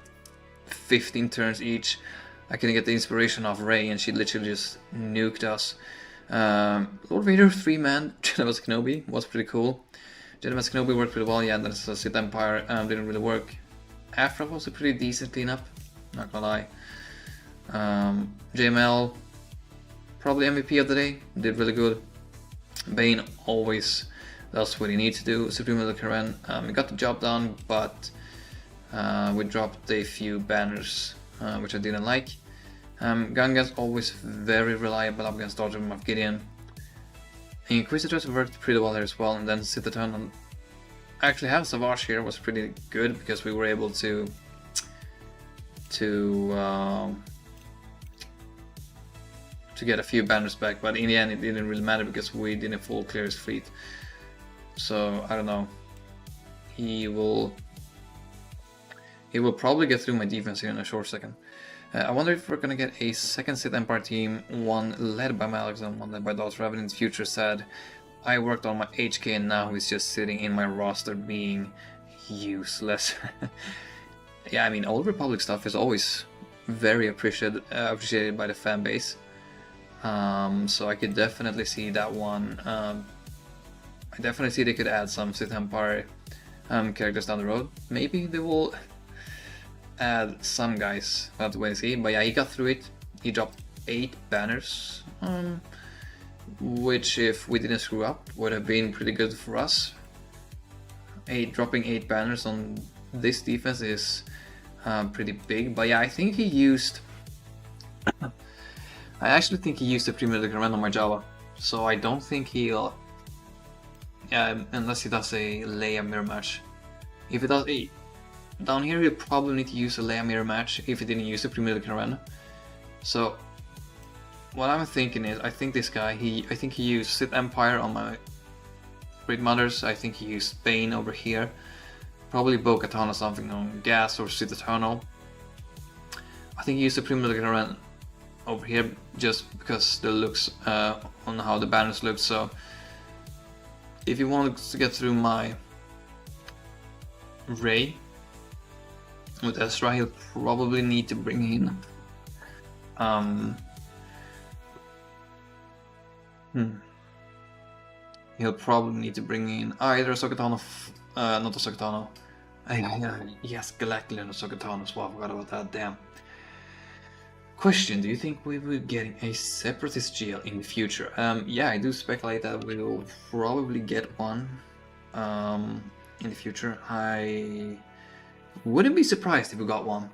15 turns each. I couldn't get the inspiration off Rey, and she literally just nuked us. Lord Vader 3-man Jedi Master Kenobi was pretty cool. Jedi Master Kenobi worked pretty well, yeah, then Sith Empire didn't really work. Afra was a pretty decent cleanup, not gonna lie. JML, probably MVP of the day, did really good. Bane always does what he needs to do. Supreme Leader Kylo Ren, we got the job done, but we dropped a few banners, which I didn't like. Gungans always very reliable up against Darth Vader of Gideon. Inquisitors worked pretty well here as well, and then Sith Eternal. Actually, have Savage here was pretty good because we were able to get a few banners back, but in the end it didn't really matter because we didn't full clear his fleet. So I don't know. He will probably get through my defense here in a short second. I wonder if we're gonna get a second Sith Empire team, one led by Malakos and one led by Darth Revan in the future. Said I worked on my HK and now he's just sitting in my roster being useless. Yeah, I mean, Old Republic stuff is always very appreciated by the fan base. So I could definitely see that one. I definitely see they could add some Sith Empire characters down the road. Maybe they will add some guys. We'll have to wait and see. But yeah, he got through it. He dropped 8 banners, which, if we didn't screw up, would have been pretty good for us. Dropping 8 banners on this defense is pretty big. But yeah, I think he used. I actually think he used the Premier League Ren on my Java, so I don't think he'll. Yeah, unless he does a Leia mirror match. If he does down here, he'll probably need to use a Leia mirror match if he didn't use the Premier League Ren. So what I'm thinking is, I think this guy, I think he used Sith Empire on my Great Mothers. I think he used Bane over here. Probably Bo-Katan or something on Gas or Sith Eternal. I think he used the Premier League Ren over here just because the looks on how the banners look. So if you want to get through my Rey with Ezra, he'll probably need to bring in he'll probably need to bring in either Ahsoka Tano, not Ahsoka Tano. Yes, Galactic and Ahsoka Tano as well. I forgot about that. Damn. Question: do you think we will be getting a Separatist GL in the future? Yeah, I do speculate that we will probably get one in the future. I wouldn't be surprised if we got one,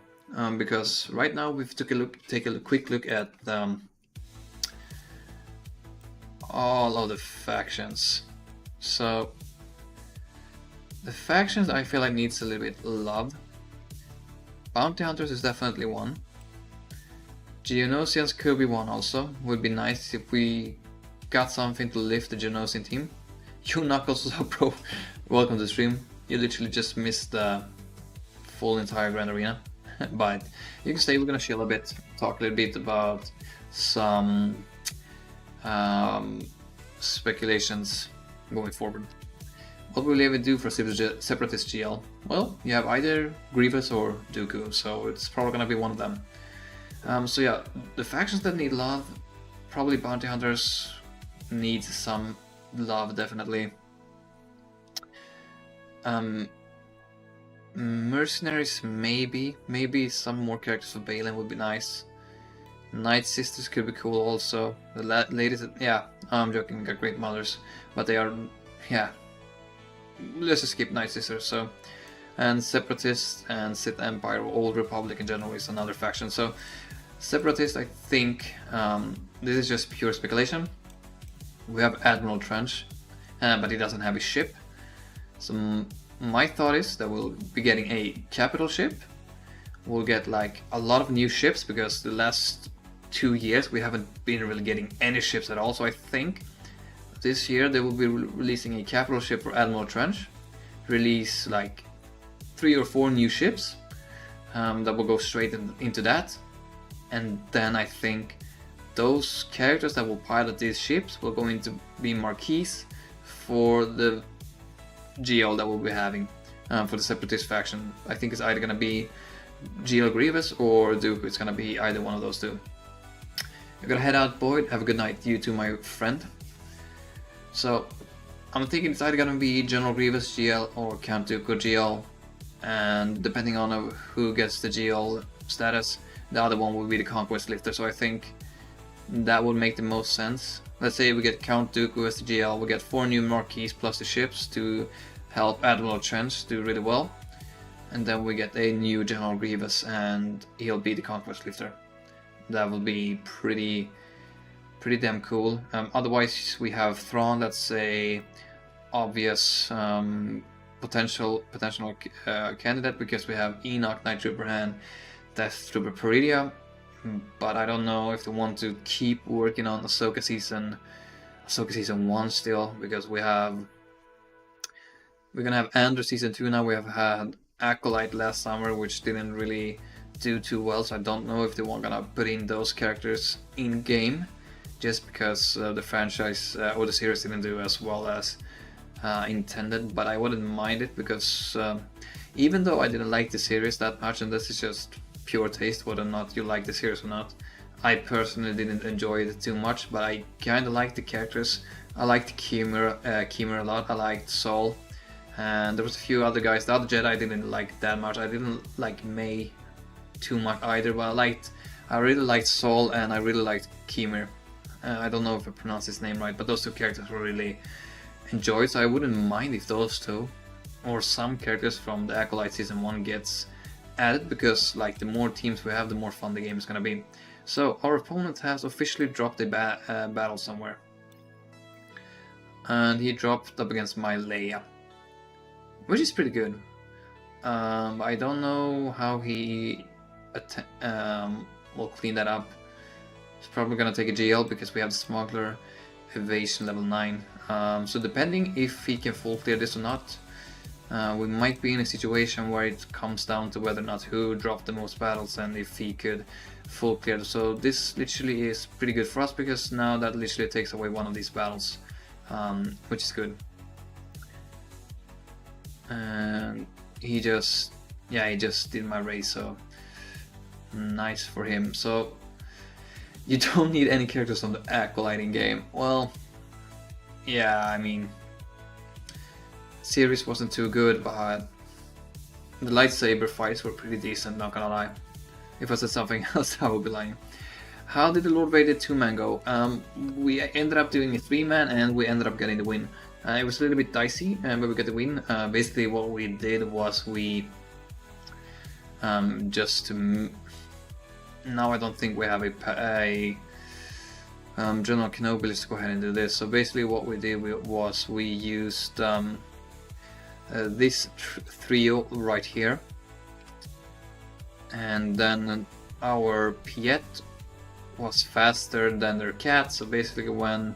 because right now we've take a quick look at all of the factions. So the factions I feel like needs a little bit love. Bounty Hunters is definitely one. Geonosians could be one also. Would be nice if we got something to lift the Geonosian team. You Knuckles so pro, welcome to the stream. You literally just missed the full entire Grand Arena. But you can stay, we're gonna chill a bit, talk a little bit about some speculations going forward. What will Levi do for Separatist GL? Well, you have either Grievous or Dooku, so it's probably gonna be one of them. So yeah, the factions that need love, probably Bounty Hunters need some love, definitely. Mercenaries, maybe some more characters for Balin would be nice. Night Sisters could be cool also. The ladies, yeah, I'm joking, got Great Mothers, but they are, yeah. Let's just skip Night Sisters. So, and Separatists and Sith Empire, or Old Republic in general, is another faction. So, Separatists, I think this is just pure speculation. We have Admiral Trench, but he doesn't have a ship. So my thought is that we'll be getting a capital ship. We'll get like a lot of new ships because the last 2 years we haven't been really getting any ships at all. So I think this year they will be releasing a capital ship for Admiral Trench. Release like 3 or 4 new ships that will go straight into that. And then I think those characters that will pilot these ships will going to be marquees for the GL that we'll be having for the Separatist faction. I think it's either gonna be GL Grievous or Dooku. It's gonna be either one of those two. I'm gonna head out, Boyd. Have a good night. You too, my friend. So, I'm thinking it's either gonna be General Grievous GL or Count Dooku GL, and depending on who gets the GL status, the other one will be the Conquest Lifter. So I think that would make the most sense. Let's say we get Count Dooku as the GL, we get 4 new marquees plus the ships to help Admiral Trench do really well, and then we get a new General Grievous and he'll be the Conquest Lifter. That will be pretty damn cool. Otherwise we have Thrawn, that's a obvious potential candidate, because we have Enoch, Night Trooper, and Death Trooper Peridia. But I don't know if they want to keep working on Ahsoka season 1 still, because we're gonna have Andor season 2 now. We have had Acolyte last summer, which didn't really do too well, so I don't know if they want gonna put in those characters in game, just because the franchise or the series didn't do as well as intended. But I wouldn't mind it, because even though I didn't like the series that much, and this is just pure taste whether or not you like the series or not, I personally didn't enjoy it too much, but I kind of liked the characters. I liked Kimmer a lot. I liked Saul, and there was a few other guys. The other Jedi I didn't like that much. I didn't like May too much either, but I really liked Saul, and I really liked Kimmer. I don't know if I pronounced his name right, but those two characters were really enjoyed, so I wouldn't mind if those two or some characters from the Acolyte season 1 gets added, because like the more teams we have, the more fun the game is gonna be. So our opponent has officially dropped a battle somewhere, and he dropped up against my Leia, which is pretty good. I don't know how he will clean that up. He's probably gonna take a GL because we have the Smuggler Evasion level 9. So depending if he can full clear this or not, we might be in a situation where it comes down to whether or not who dropped the most battles and if he could full clear. So this literally is pretty good for us, because now that literally takes away one of these battles, which is good. And he just did my race, so nice for him. So you don't need any characters from the Acolyte in game. Well, yeah, I mean, series wasn't too good, but the lightsaber fights were pretty decent, not gonna lie. If I said something else, I would be lying. How did the Lord Vader 2-man go? We ended up doing a 3-man, and we ended up getting the win. It was a little bit dicey, but we got the win. Basically what we did was we now I don't think we have a General Kenobi. Let's go ahead and do this. So basically what we did was we used this trio right here, and then our Piett was faster than their cat. So basically when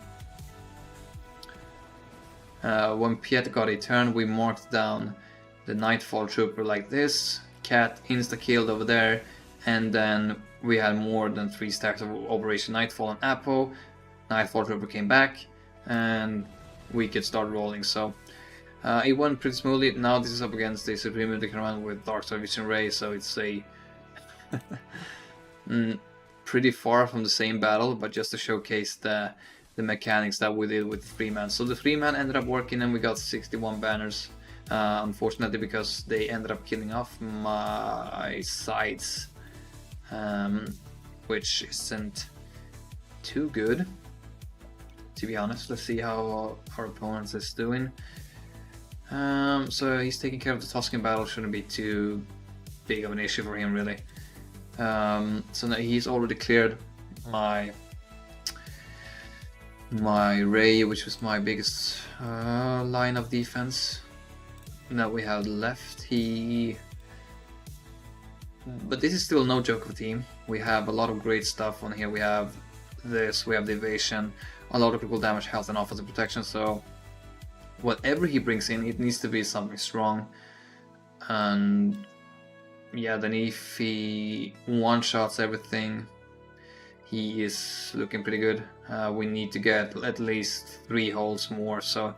Piett got a turn, we marked down the Nightfall Trooper like this, cat insta-killed over there, and then we had more than 3 stacks of Operation Nightfall and Appo. Nightfall Trooper came back, and we could start rolling. So it went pretty smoothly. Now this is up against the Supreme Command with Dark Star Vision Ray, so it's a pretty far from the same battle, but just to showcase the mechanics that we did with the 3-man. So the 3-man ended up working, and we got 61 banners. Unfortunately, because they ended up killing off my sides, which isn't too good, to be honest. Let's see how our opponent is doing. So he's taking care of the Tusken battle. Shouldn't be too big of an issue for him, really. So now he's already cleared my Ray, which was my biggest line of defense that we had left. But this is still no joke of a team. We have a lot of great stuff on here. We have this, we have the evasion, a lot of critical damage, health, and offensive protection. So whatever he brings in, it needs to be something strong. And yeah, then if he one-shots everything, he is looking pretty good. We need to get at least 3 holds more, so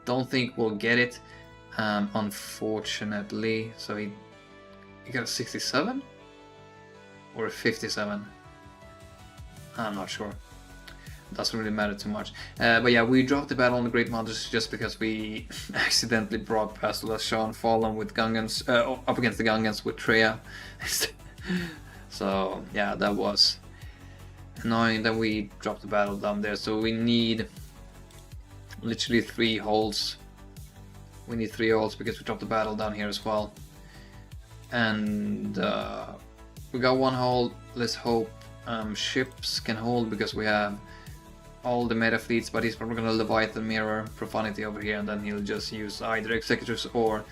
don't think we'll get it, unfortunately. So he got a 67 or a 57. I'm not sure. Doesn't really matter too much. But yeah, we dropped the battle on the Great Monsters just because we accidentally brought Bastila Sean Fallen with Gungans, up against the Gungans with Treya. So yeah, that was annoying that we dropped the battle down there. So we need literally 3 holds. We need 3 holds because we dropped the battle down here as well. And we got 1 hold. Let's hope ships can hold, because we have all the meta fleets, but he's probably gonna Leviathan Mirror Profanity over here, and then he'll just use either Executors or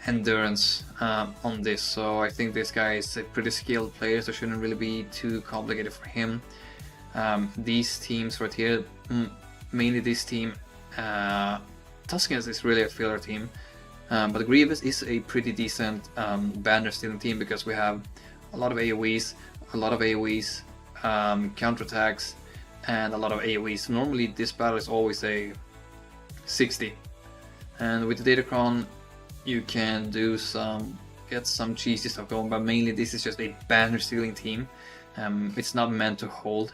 Endurance on this. So I think this guy is a pretty skilled player, so it shouldn't really be too complicated for him. These teams right here, mainly this team, Tuskens is really a filler team, but Grievous is a pretty decent banner stealing team, because we have a lot of AoEs, counterattacks, and a lot of AoEs. Normally this battle is always a 60, and with the Datacron you can do get some cheesy stuff going, but mainly this is just a banner stealing team. It's not meant to hold.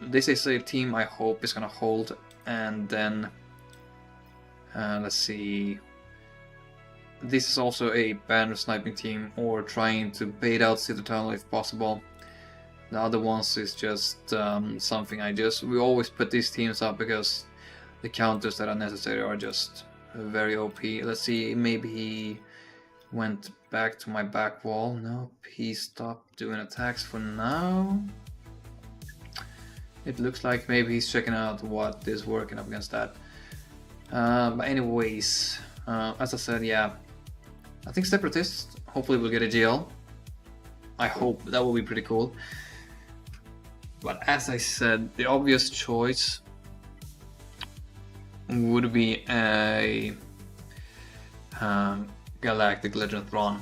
This is a team I hope is gonna hold, and then let's see. This is also a banner sniping team, or trying to bait out Citadel Tunnel if possible. The other ones is just something we always put these teams up because the counters that are necessary are just very OP. Let's see, maybe he went back to my back wall. Nope, he stopped doing attacks for now. It looks like maybe he's checking out what is working up against that. But anyways, as I said, yeah, I think Separatists hopefully will get a GL. I hope that will be pretty cool. But as I said, the obvious choice would be a Galactic Legend Thrawn.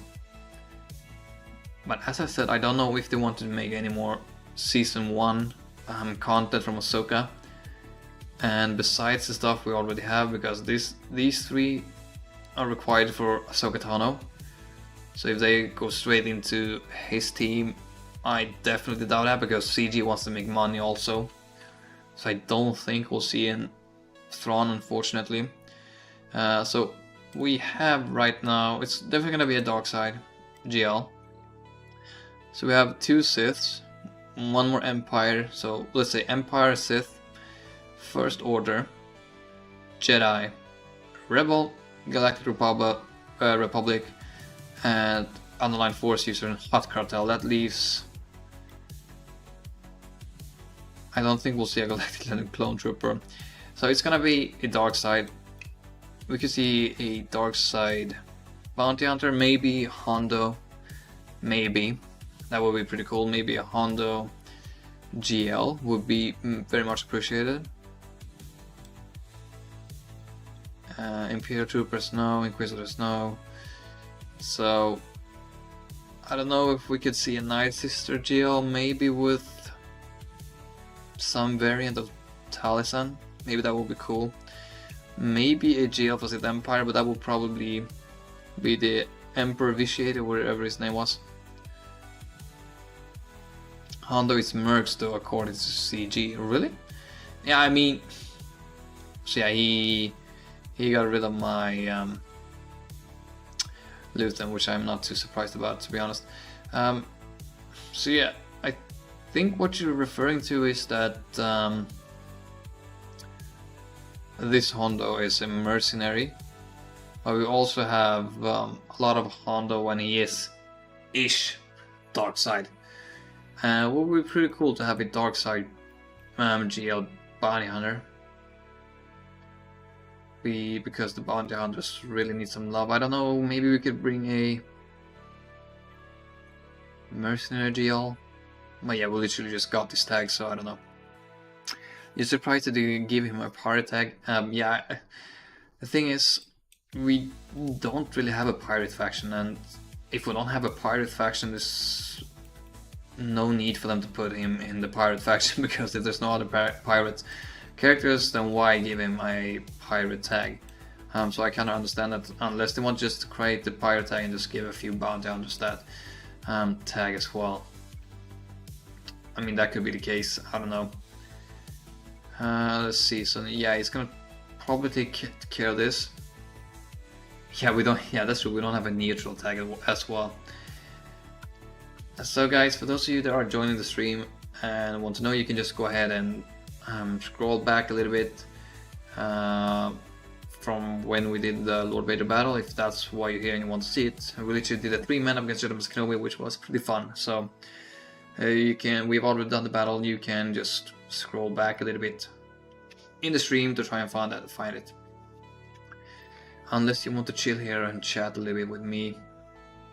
But as I said, I don't know if they want to make any more Season 1 content from Ahsoka. And besides the stuff we already have, because these 3 are required for Ahsoka Tano. So if they go straight into his team, I definitely doubt that, because CG wants to make money also. So I don't think we'll see in Thrawn, unfortunately. So we have right now, it's definitely gonna be a dark side GL. So we have 2 Siths, 1 more Empire. So let's say Empire, Sith, First Order, Jedi, Rebel, Galactic Republic, and Underline Force User and Hot Cartel. That leaves... I don't think we'll see a Galactic Legend Clone Trooper. So it's gonna be a dark side. We could see a dark side Bounty Hunter, maybe Hondo, maybe. That would be pretty cool. Maybe a Hondo GL would be very much appreciated. Imperial Troopers, no. Inquisitors, no. So I don't know if we could see a Night Sister GL, maybe with some variant of Talisan. Maybe that would be cool. Maybe a GL for Sith Empire, but that would probably be the Emperor Vitiator, whatever his name was. Hondo is Mercs though, according to CG. Really? Yeah, I mean... So yeah, he got rid of my Luton, which I'm not too surprised about, to be honest. So yeah, I think what you're referring to is that this Hondo is a mercenary, but we also have a lot of Hondo when he is ish dark side. It would be pretty cool to have a dark side GL bounty hunter. Because the bounty hunters really need some love. I don't know, maybe we could bring a mercenary GL. But yeah, we literally just got this tag, so I don't know. You're surprised that you give him a pirate tag? Yeah, the thing is, we don't really have a pirate faction, and if we don't have a pirate faction, this no need for them to put him in the pirate faction, because if there's no other pirate characters, then why give him a pirate tag? So I kind of understand that, unless they want just to create the pirate tag and just give a few bounty hunters that tag as well. I mean, that could be the case, I don't know. Let's see, so yeah, he's gonna probably take care of this. Yeah, we don't, yeah, that's true, we don't have a neutral tag as well. So guys, for those of you that are joining the stream and want to know, you can just go ahead and scroll back a little bit from when we did the Lord Vader battle, if that's why you're here and you want to see it. We literally did a 3-man up against Jedi Master Kenobi, which was pretty fun. So we've already done the battle, you can just scroll back a little bit in the stream to try and find it. Unless you want to chill here and chat a little bit with me.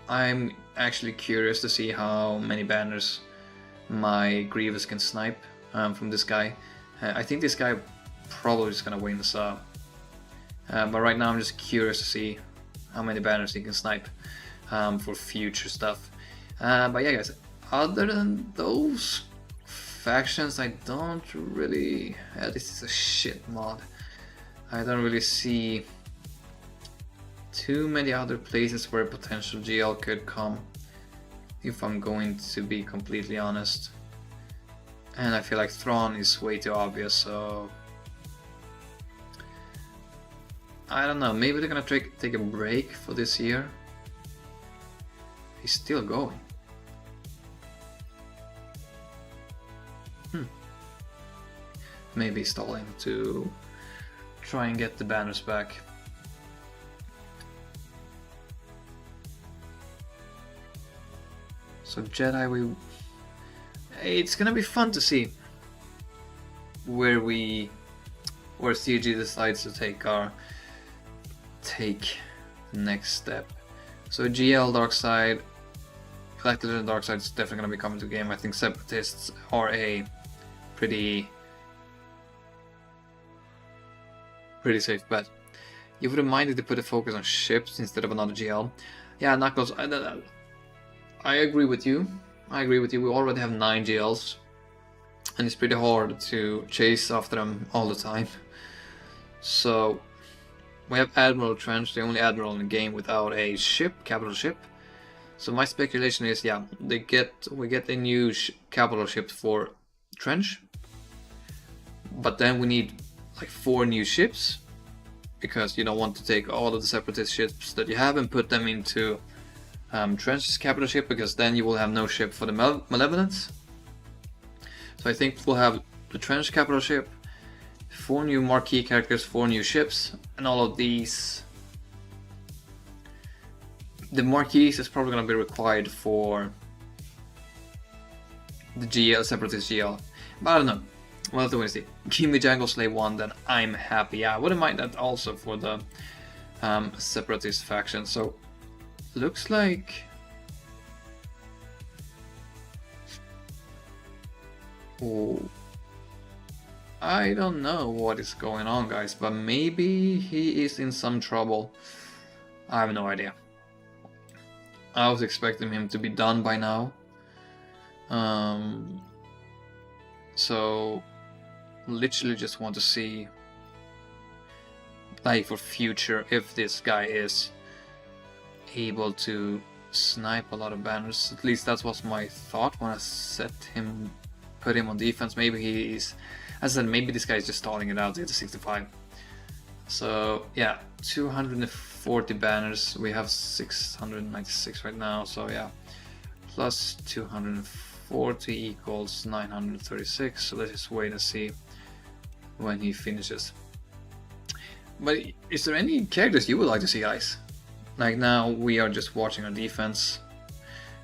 I'm actually curious to see how many banners my Grievous can snipe from this guy. I think this guy probably is gonna win this but right now I'm just curious to see how many banners he can snipe for future stuff. But yeah guys, other than those factions, I don't really... this is a shit mod. I don't really see too many other places where potential GL could come, if I'm going to be completely honest. And I feel like Thrawn is way too obvious, so I don't know, maybe they're gonna take a break for this year. He's still going. Maybe stalling to try and get the banners back. So Jedi, it's gonna be fun to see where CG decides to take the next step. So GL Dark Side, Galactic Legend Dark Side is definitely gonna be coming to the game. I think Separatists are a pretty safe bet. You wouldn't mind if they put a focus on ships instead of another GL. Yeah, Knuckles, I agree with you. We already have 9 GLs, and it's pretty hard to chase after them all the time. So we have Admiral Trench, the only admiral in the game without a ship, capital ship. So my speculation is, yeah, we get a new capital ship for Trench, but then we need like 4 new ships, because you don't want to take all of the Separatist ships that you have and put them into Trench's capital ship, because then you will have no ship for the Malevolence. So I think we'll have the Trench capital ship, 4 new marquee characters, 4 new ships, and all of these. The marquees is probably going to be required for the GL, Separatist GL, but I don't know. We'll have to wait and see. Give me Jango Slave 1, then I'm happy. Yeah, I wouldn't mind that also for the Separatist faction. So looks like... Oh, I don't know what is going on, guys, but maybe he is in some trouble. I have no idea. I was expecting him to be done by now. So literally just want to see, like, for future, if this guy is able to snipe a lot of banners. At least that was my thought when I put him on defense. Maybe he is, as I said, maybe this guy is just stalling it out at the 65. So yeah, 240 banners. We have 696 right now. So yeah, plus 240 equals 936. So let's just wait and see when he finishes. But is there any characters you would like to see, guys? Like, now we are just watching our defense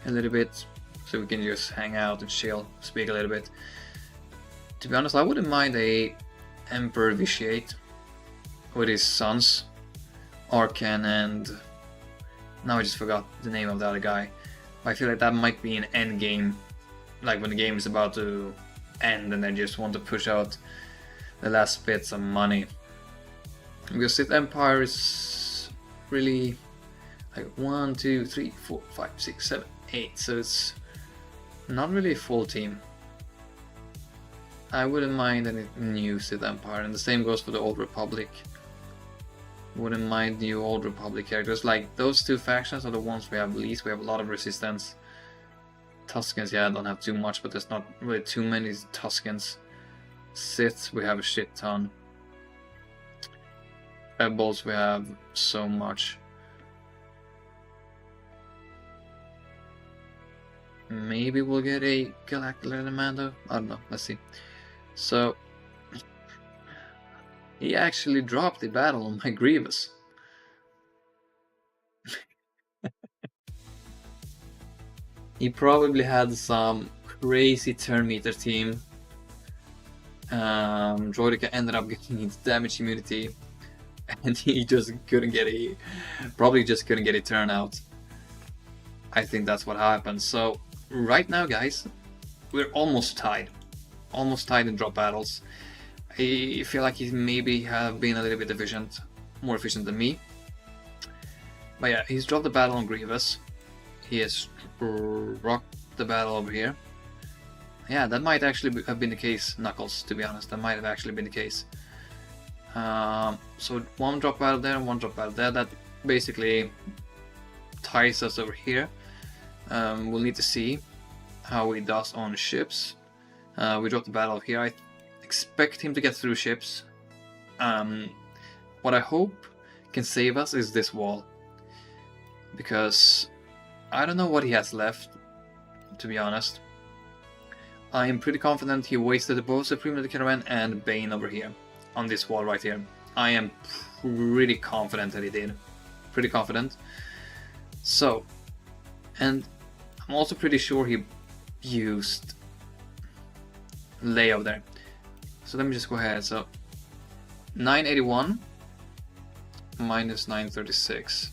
a little bit, so we can just hang out and chill, speak a little bit. To be honest, I wouldn't mind a Emperor Vitiate with his sons, Arcan, and now I just forgot the name of the other guy. But I feel like that might be an end game, like when the game is about to end and they just want to push out the last bits of money. Because Sith Empire is really like 1, 2, 3, 4, 5, 6, 7, 8. So it's Not really a full team. I wouldn't mind any new Sith Empire, and the same goes for the Old Republic. Wouldn't mind new Old Republic characters. Like, those two factions are the ones we have least. We have a lot of resistance. Tuskens, yeah, I don't have too much, but there's not really too many Tuskens. Siths, we have a shit ton. Rebels, we have so much. Maybe we'll get a Galactic Mando. I don't know. Let's see. So he actually dropped the battle on my Grievous. He probably had some crazy turn meter team. Droidica ended up getting its damage immunity, and he just couldn't get a, probably just couldn't get a turn out. I think that's what happened. So right now, guys, we're almost tied in drop battles. I feel like he maybe have been a little bit efficient, more efficient than me. But yeah, he's dropped the battle on Grievous. He has rocked the battle over here. Yeah, that might actually have been the case, Knuckles, to be honest. That might have actually been the case. So one drop battle there and one drop battle there. That basically ties us over here. We'll need to see how he does on ships. We dropped the battle over here. I expect him to get through ships. What I hope can save us is this wall. Because I don't know what he has left, to be honest. I am pretty confident he wasted both Supreme Leader Kylo Ren and Bane over here, on this wall right here. I am pretty confident that he did. Pretty confident. So, and I'm also pretty sure he used Leia there. So let me just go ahead. So 981 minus 936.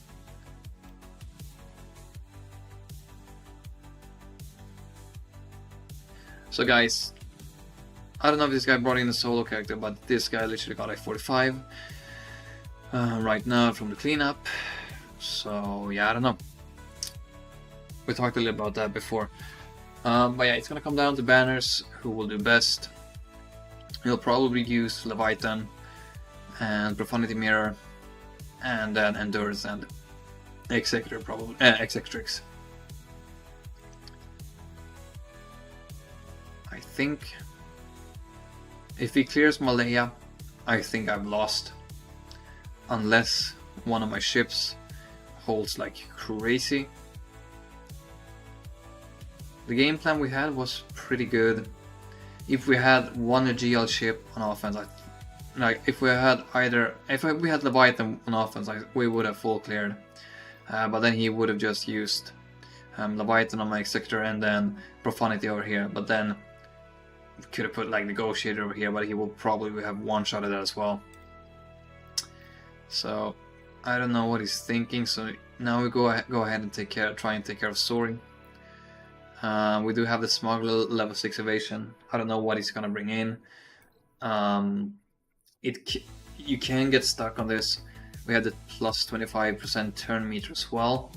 So guys, I don't know if this guy brought in a solo character, but this guy literally got a 45 right now from the cleanup. So yeah, I don't know. We talked a little about that before. But yeah, it's gonna come down to banners, who will do best. He'll probably use Leviathan and Profanity Mirror, and then Endurance and Executor, probably Executrix. I think if he clears Malaya, I think I've lost. Unless one of my ships holds like crazy. The game plan we had was pretty good. If we had one GL ship on offense, like if we had Leviathan on offense, we would have full cleared. But then he would have just used Leviathan on my Executor and then Profanity over here. But then could have put like Negotiator over here, but he will probably have one shot at that as well. So I don't know what he's thinking. So now we go ahead and try and take care of Soaring. We do have the Smuggler level 6 evasion. I don't know what he's gonna bring in. You can get stuck on this. We had the plus 25% turn meter as well.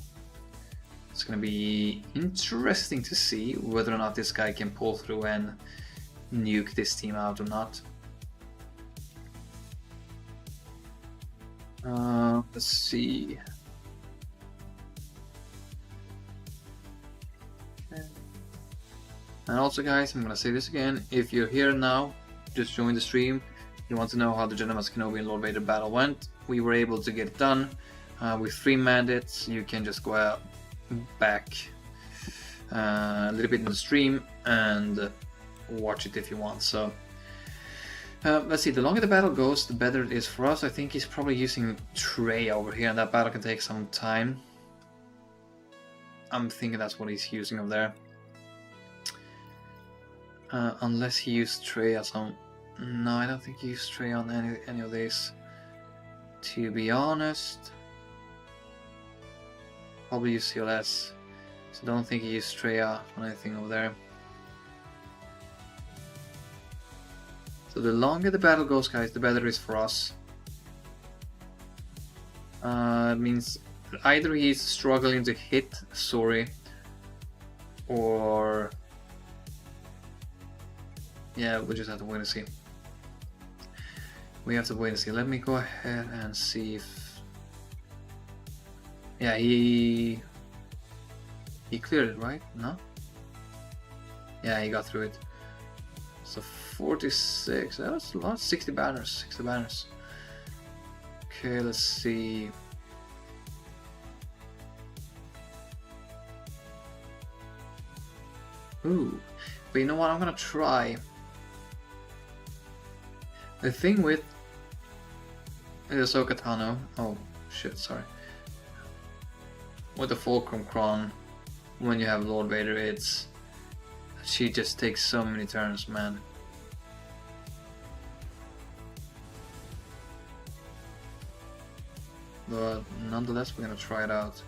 It's gonna be interesting to see whether or not this guy can pull through and nuke this team out or not. Let's see. And also, guys, I'm gonna say this again. If you're here now, just join the stream. You want to know how the Jedi Master Kenobi and Lord Vader battle went. We were able to get it done with 3 mandates. You can just go back a little bit in the stream and watch it if you want. So let's see, the longer the battle goes, the better it is for us. I think he's probably using Trey over here, and that battle can take some time. I'm thinking that's what he's using over there. Unless he used Trey on some... No, I don't think he used Trey on any of these. To be honest, probably use CLS. So don't think he used Trey on anything over there. So the longer the battle goes, guys, the better it is for us. It means either he's struggling to hit Sori, or Yeah, we just have to wait and see. We have to wait and see. Let me go ahead and see if... Yeah, he cleared it, right? No? Yeah, he got through it. So 46, that's a lot. 60 banners, 60 banners. Okay, let's see. Ooh, but you know what? I'm gonna try. The thing with Ahsoka Tano, oh shit, sorry. With the Fulcrum Crown, when you have Lord Vader, she just takes so many turns, man. But nonetheless, we're gonna try it out.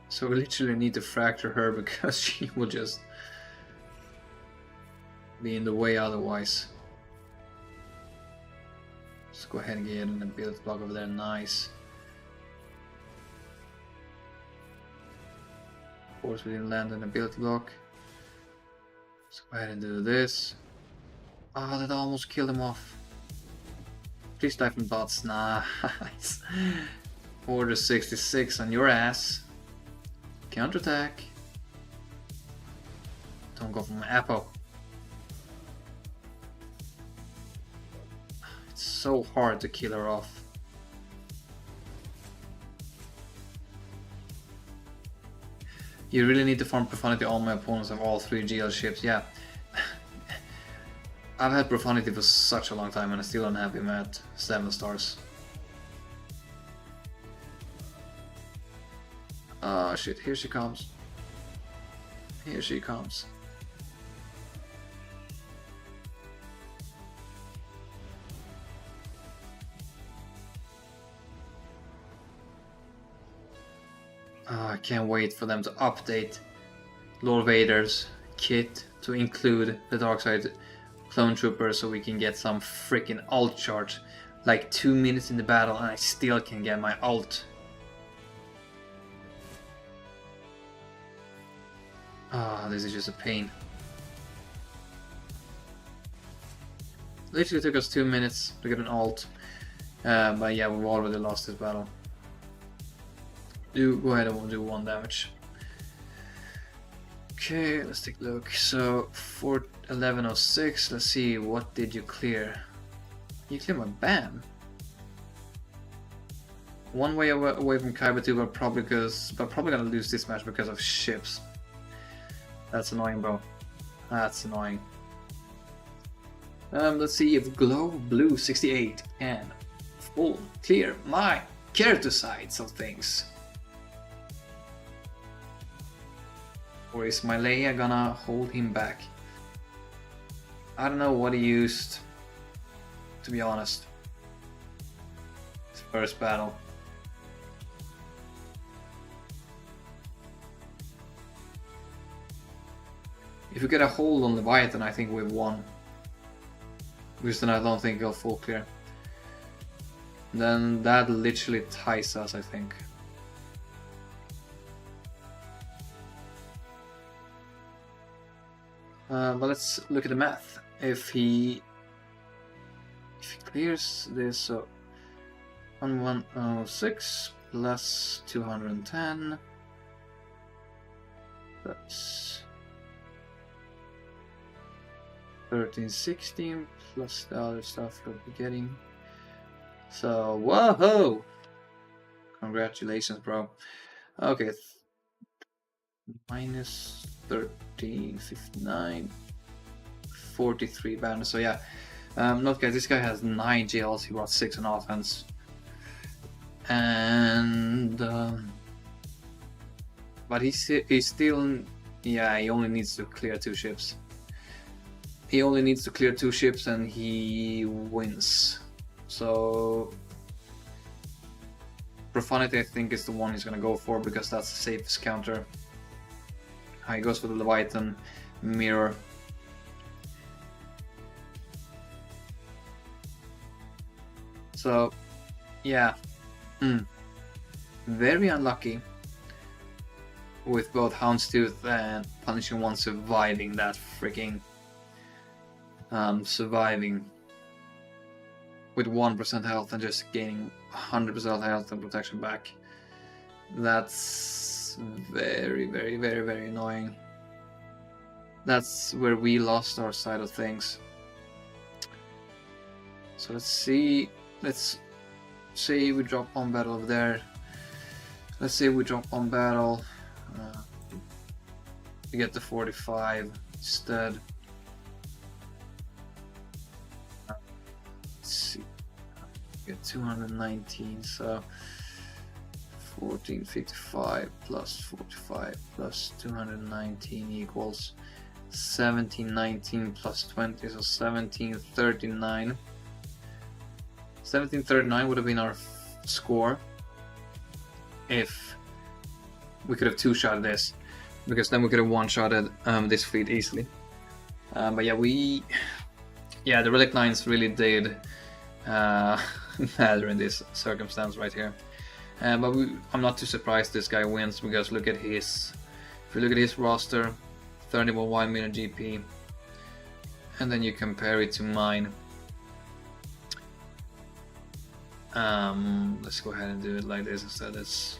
So we literally need to fracture her because she will just be in the way otherwise. Let's go ahead and get an ability block over there, nice. Of course we didn't land an ability block. Let's go ahead and do this. Ah, that almost killed him off. Please die from bots, nice. Order 66 on your ass. Counterattack. Don't go from Appo. It's so hard to kill her off. You really need to farm Profanity. All my opponents have all 3 GL ships. Yeah. I've had Profanity for such a long time and I still don't have him at 7 stars. Oh shit, here she comes. Here she comes. Oh, I can't wait for them to update Lord Vader's kit to include the Darkside Clone Trooper so we can get some freaking ult charge. Like 2 minutes in the battle and I still can get my ult. Ah, this is just a pain. Literally took us 2 minutes to get an ult, but yeah, we've already lost this battle. Go ahead and we'll do 1 damage. Okay, let's take a look. So for 1106, let's see, what did you clear? You cleared my BAM. 1 way away from Kyber 2, but probably gonna lose this match because of ships. That's annoying, bro. That's annoying. Let's see if Glow Blue 68 can full clear my character sides of things. Or is my Leia gonna hold him back? I don't know what he used, to be honest. His first battle. If we get a hold on Leviathan, I think we've won. Because then I don't think he'll full clear. Then that literally ties us, I think. But let's look at the math. If he clears this, so 1106 plus 210, that's 1316 plus the other stuff we'll be getting. So, whoa! Congratulations, bro. Okay, minus 1359, 43 banners. So yeah, note guys, this guy has 9 GLs. He brought 6 on offense, and but he's still, yeah, he only needs to clear 2 ships. He only needs to clear 2 ships and he wins. So Profanity, I think, is the one he's gonna go for because that's the safest counter. He goes for the Leviathan mirror. So yeah, very unlucky with both Houndstooth and Punishing One surviving that freaking surviving with 1% health and just gaining 100% health and protection back. That's very, very, very, very annoying. That's where we lost our side of things. So let's see we drop on battle over there. Let's say we drop on battle. We get the 45 instead. Let's see. We get 219, so 1455 plus 45 plus 219 equals 1719 plus 20, so 1739. 1739 would have been our score if we could have two-shotted this, because then we could have one-shotted this fleet easily. But yeah, the Relic 9s really did matter in this circumstance right here. But I'm not too surprised this guy wins, because look at his, if you look at his roster, 31 million GP, and then you compare it to mine. Let's go ahead and do it like this instead. It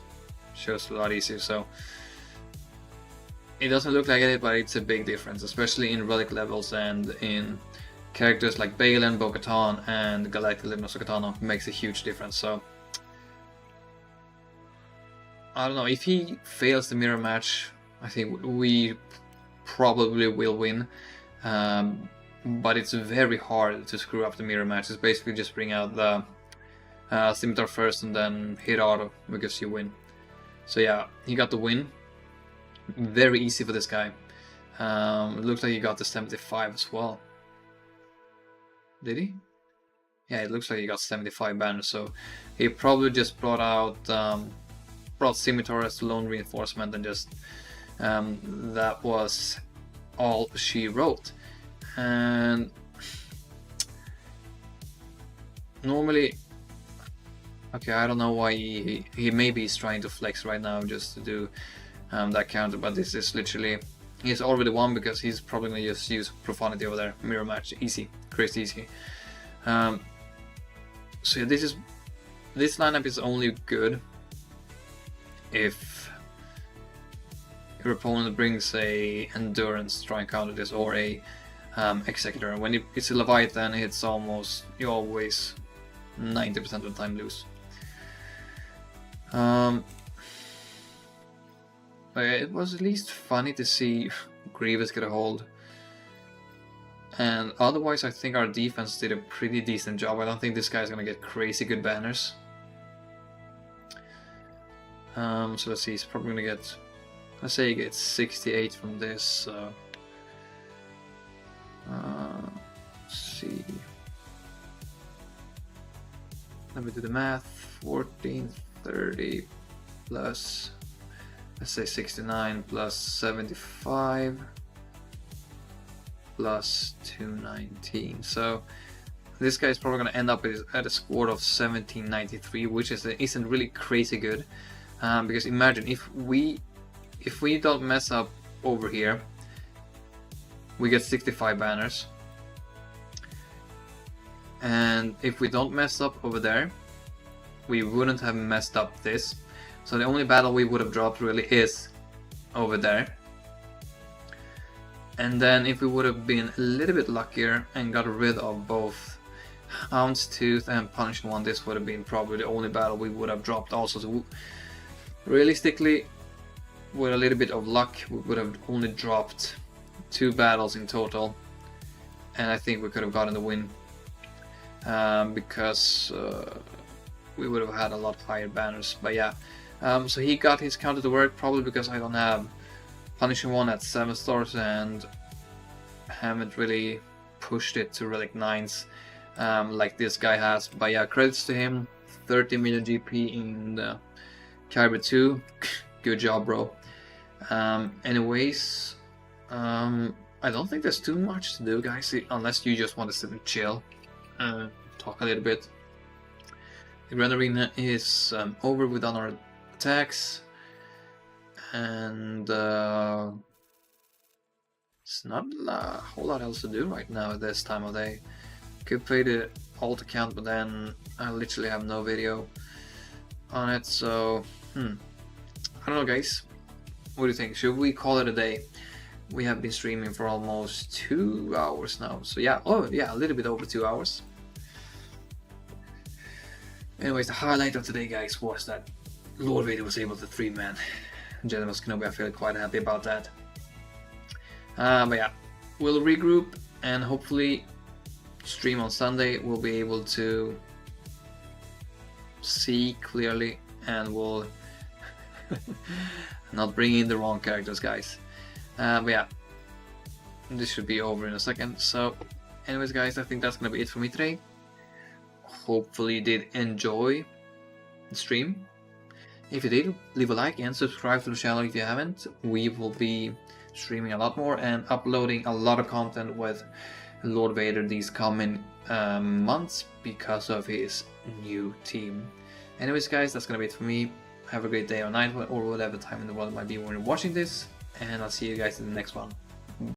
shows a lot easier. So it doesn't look like it, but it's a big difference, especially in relic levels and in characters like Balin, Bo-Katan, and Galactic Legend of Sokatano. Makes a huge difference. So I don't know, if he fails the mirror match, I think we probably will win. But it's very hard to screw up the mirror match. It's basically just bring out the scimitar first and then hit auto because you win. So yeah, he got the win. Very easy for this guy. It looks like he got the 75 as well. Did he? Yeah, it looks like he got 75 banners. So he probably just brought scimitar as lone reinforcement, and just that was all she wrote. And normally, okay, I don't know why he maybe is trying to flex right now just to do that counter, but this is literally, he's already won because he's probably gonna just use Profanity over there. Mirror match, easy, crazy easy. So yeah, this lineup is only good if your opponent brings a Endurance to try and counter this, or a Executor. When it's a Leviathan, it's almost, you always 90% of the time lose. But it was at least funny to see Grievous get a hold. And otherwise, I think our defense did a pretty decent job. I don't think this guy's gonna get crazy good banners. So let's see, he's probably gonna get, let's say he gets 68 from this, so let's see. Let me do the math. 1430 plus, let's say 69 plus 75 plus 219. So this guy is probably going to end up at a score of 1793, which isn't really crazy good. Because imagine if we don't mess up over here, we get 65 banners, and if we don't mess up over there, we wouldn't have messed up this. So the only battle we would have dropped really is over there. And then if we would have been a little bit luckier and got rid of both Houndstooth and Punishing One, this would have been probably the only battle we would have dropped also. So realistically, with a little bit of luck, we would have only dropped 2 battles in total, and I think we could have gotten the win, because we would have had a lot higher banners. But yeah, so he got his counter to work, probably because I don't have Punishing One at 7 stars and haven't really pushed it to Relic 9s like this guy has. But yeah, credits to him. 30 million GP in the Kyber 2. Good job, bro. Anyways, I don't think there's too much to do, guys, unless you just want to sit and chill and talk a little bit. The Grand Arena is over. We've done our attacks, and it's not a whole lot else to do right now at this time of day. Could play the alt account, but then I literally have no video on it, so I don't know, guys. What do you think? Should we call it a day? We have been streaming for almost 2 hours now, so yeah, oh yeah, a little bit over 2 hours. Anyways, the highlight of today, guys, was that Lord Vader was able to 3-man Jedi Master Kenobi. I feel quite happy about that. But yeah, we'll regroup and hopefully stream on Sunday. We'll be able to see clearly, and we'll not bring in the wrong characters, guys. But yeah, this should be over in a second. So anyways, guys, I think that's gonna be it for me today. Hopefully you did enjoy the stream. If you did, leave a like and subscribe to the channel if you haven't. We will be streaming a lot more and uploading a lot of content with Lord Vader these coming months because of his new team. Anyways, guys, that's gonna be it for me. Have a great day or night or whatever time in the world it might be when you're watching this, and I'll see you guys in the next one.